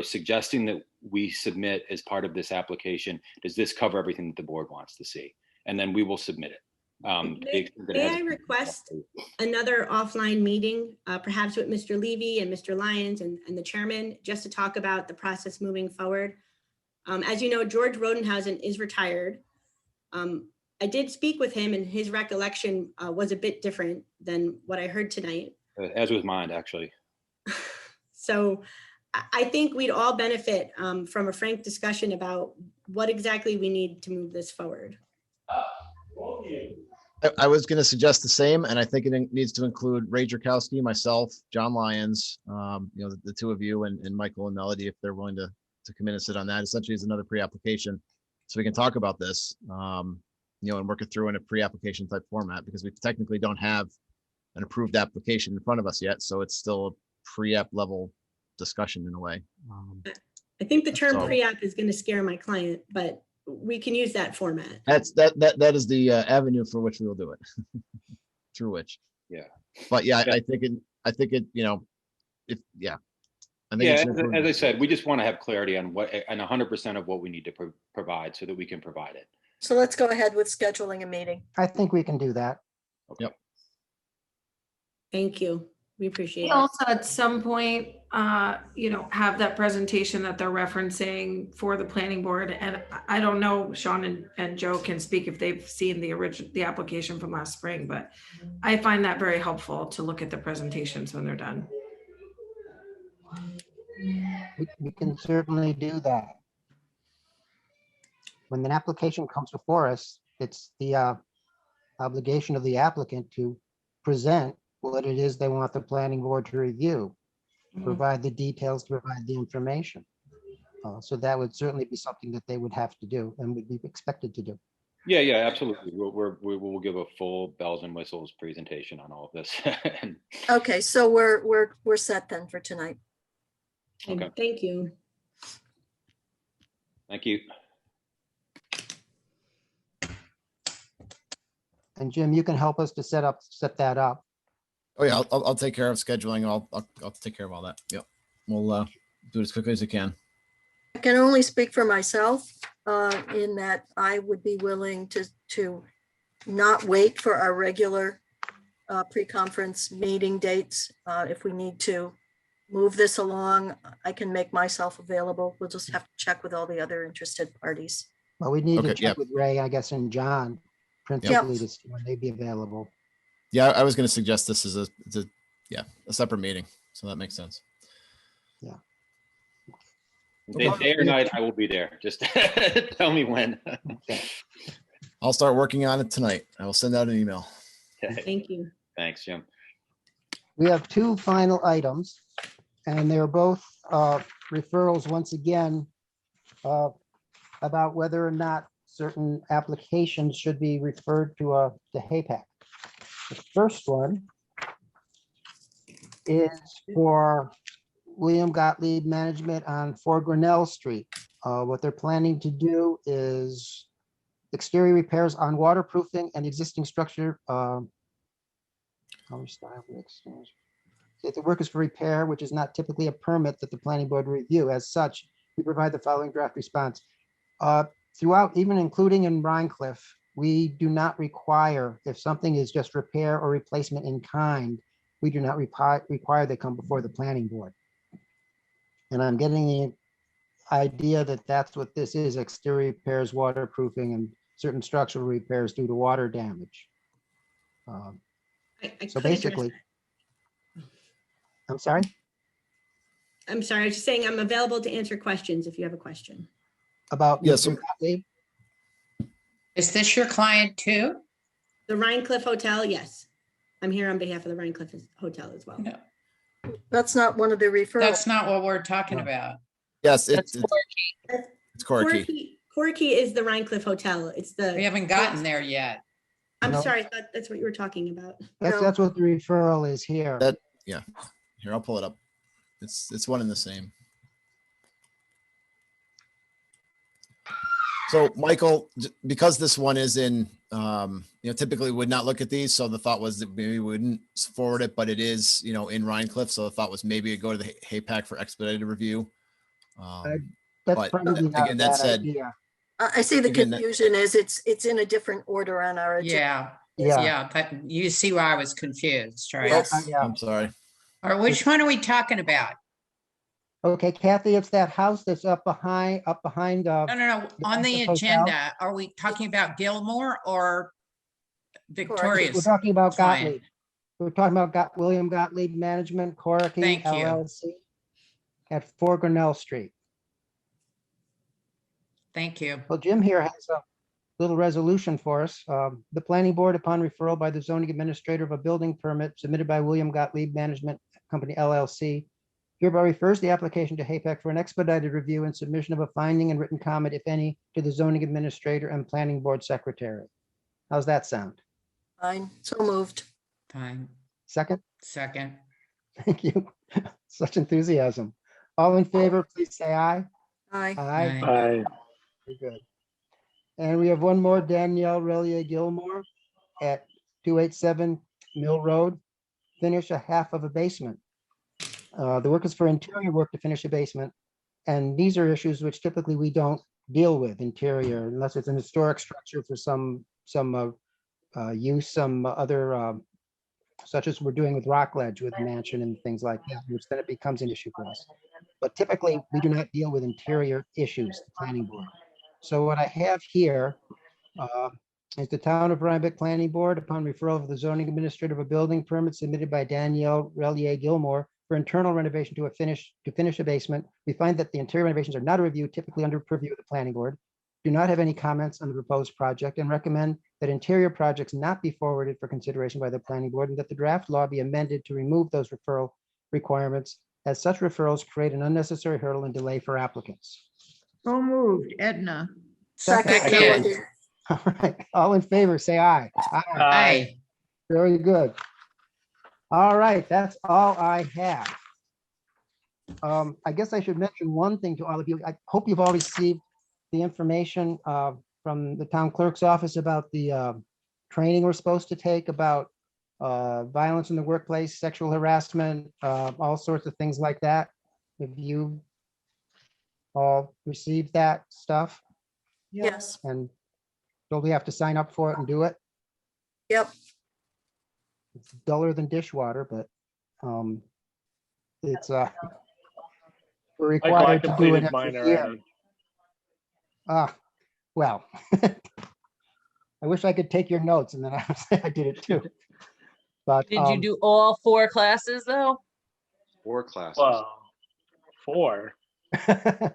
suggesting that we submit as part of this application, does this cover everything that the board wants to see? And then we will submit it. May I request another offline meeting, perhaps with Mr. Levy and Mr. Lyons and the chairman, just to talk about the process moving forward? As you know, George Rodenhausen is retired. I did speak with him and his recollection was a bit different than what I heard tonight. As was mine, actually. So I think we'd all benefit from a frank discussion about what exactly we need to move this forward. I was going to suggest the same, and I think it needs to include Ray Drakowski, myself, John Lyons, the two of you, and Michael and Melody, if they're willing to come in and sit on that. Essentially, it's another pre-application, so we can talk about this, and work it through in a pre-application type format, because we technically don't have an approved application in front of us yet, so it's still a pre-app level discussion in a way. I think the term pre-app is going to scare my client, but we can use that format. That is the avenue for which we will do it. Through which. Yeah. But yeah, I think it, I think as I said, we just want to have clarity on what and 100% of what we need to provide so that we can provide it. So let's go ahead with scheduling a meeting. I think we can do that. Okay. Yep. Thank you. We appreciate We it. also at some point, have that presentation that they're referencing for the planning board. And I don't know, Sean and Joe can speak if they've seen the application from last spring, but I find that very helpful to look at the presentations when they're done. We can certainly do that. When an application comes before us, it's the obligation of the applicant to present what it is they want the planning board to review, provide the details, provide the information. So that would certainly be something that they would have to do and would be expected to do. Yeah, absolutely. We will give a full bells and whistles presentation on all of this. Okay, so we're set then for tonight. Okay. Thank you. Thank you. And Jim, you can help us to set that up. Oh yeah, I'll take care of scheduling. I'll take care of all that. Yep. We'll do it as quickly as we can. I can only speak for myself in that I would be willing to not wait for our regular pre-conference meeting dates. If we need to move this along, I can make myself available. We'll just have to check with all the other interested parties. Well, we need to Okay, check yeah. with Ray, I guess, and John principally to see when they'd be available. Yeah, I was going to suggest this as a separate meeting, so that makes sense. Yeah. Day or night, I will be there. Just tell me when. Okay. I'll start working on it tonight. I will send out an email. Thank you. Thanks, Jim. We have two final items, and they're both referrals once again about whether or not certain applications should be referred to HAPAC. The first one is for William Gottlieb Management on 4 Grinnell Street. What they're planning to do is exterior repairs on waterproofing and existing structure. Color style, if the work is for repair, which is not typically a permit that the planning board review. As such, we provide the following draft response. Throughout, even including in Rhinecliff, we do not require, if something is just repair or replacement in kind, we do not require they come before the planning board. And I'm getting the idea that that's what this is: exterior repairs, waterproofing, and certain structural repairs due to water damage. I So could address basically, I'm sorry, I'm sorry, I was just saying I'm available to answer questions if you have a question. about Yes, Mr. Gottlieb. Is this your client too? The Rhinecliff Hotel, yes. I'm here on behalf of the Rhinecliff Hotel as well. No, That's not one of the referrals. that's not what we're talking about. Yes, That's it's Corky. Corky is the Rhinecliff Hotel. It's We the, haven't gotten there yet. I'm No. sorry, I thought that's what you were talking about. That's what the referral is here. That, yeah. Here, I'll pull it up. It's one and the same. So Michael, because this one is in, typically would not look at these. So the thought was that maybe we wouldn't forward it, but it is, in Rhinecliff. So the thought was maybe it'd go to the HAPAC for expedited review. That's but probably not a again, that bad said, idea. I see the Again, confusion is it's in a different order on our agenda. Yeah. You see why I was confused, right? Yes. Yeah. I'm sorry. Or which one are we talking about? Okay, Kathy, it's that house that's up behind. No. On the Hotel? agenda, are we talking about Gilmore or We're Victoria's? talking about client? Gottlieb. We're talking about William Gottlieb Management, Corky Thank you. LLC at 4 Grinnell Street. Thank you. Well, Jim here has a little resolution for us. The planning board, upon referral by the zoning administrator of a building permit submitted by William Gottlieb Management Company LLC, hereby refers the application to HAPAC for an expedited review and submission of a finding and written comment, if any, to the zoning administrator and planning board secretary. How's that sound? Fine, so moved. Fine. Second? Second. Thank you. Such enthusiasm. All in favor, please say aye. Aye. Aye. Aye. Very good. And we have one more, Danielle Relier Gilmore at 287 Mill Road. Finish a half of a basement. The work is for interior work to finish a basement. And these are issues which typically we don't deal with interior unless it's an historic structure for some use, some other, such as we're doing with Rockledge with mansion and things like that, which then it becomes an issue for us. But typically we do not deal with interior issues, the planning board. So what I have here is the Town of Rhinebeck Planning Board, upon referral of the zoning administrator of a building permit submitted by Danielle Relier Gilmore for internal renovation to finish a basement. We find that the interior renovations are not a review, typically under purview of the planning board. Do not have any comments on the proposed project and recommend that interior projects not be forwarded for consideration by the planning board and that the draft law be amended to remove those referral requirements, as such referrals create an unnecessary hurdle and delay for applicants. So moved, Edna. Second. All right, all in favor, say aye. Aye. Very good. All right, that's all I have. I guess I should mention one thing to all of you. I hope you've all received the information from the town clerk's office about the training we're supposed to take about violence in the workplace, sexual harassment, all sorts of things like that. Have you all received that stuff? Yes. And don't we have to sign up for it and do it? Yep. It's duller than dishwater, but it's we're I required to do it completed mine every year. already. Well, I wish I could take your notes and then I would say I did it too. But Did you do all 4 classes though? 4 classes. Well, 4. I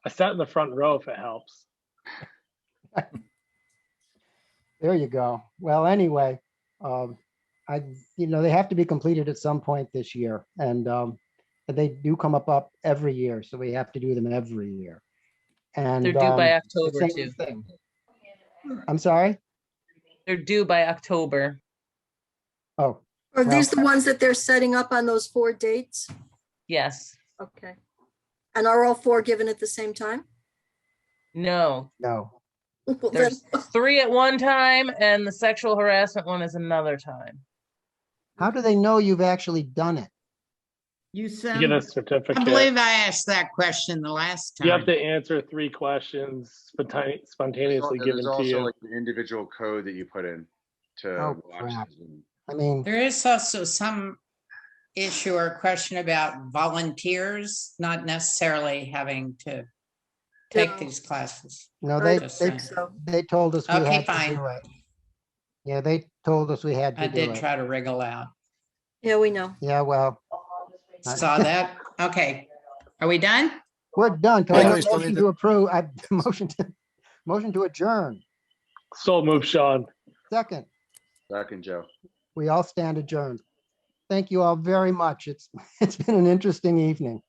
sat in the front row if it helps. There you go. Well, anyway, they have to be completed at some point this year, and they do come up every year, so we have to do them every year. And They're due by it's the October same too. thing. I'm sorry. They're due by October. Oh, Are these the ones that they're setting up on those 4 dates? Yes. Okay. And are all 4 given at the same time? No. no. Well, then- There's 3 at one time, and the sexual harassment one is another time. How do they know you've actually done it? You You send. get a I certificate. believe I asked that question the last You have time. to answer 3 questions spontaneously given There's to also you. like an individual code that you put in to Oh, watch crap. Zoom. I mean, There is also some issue or question about volunteers not necessarily having to take No. these classes. no, I they, don't they, think so. they told us we Okay, had to fine. do it. Yeah, they told us we had I to do did it. try to wriggle out. Yeah, we know. Yeah, well, Saw that? Okay. Are we done? we're done. Can I have Michael, a you still motion need to to- approve? Motion to adjourn. So move, Sean. Second, Second, Joe. we all stand adjourned. Thank you all very much. It's been an interesting evening.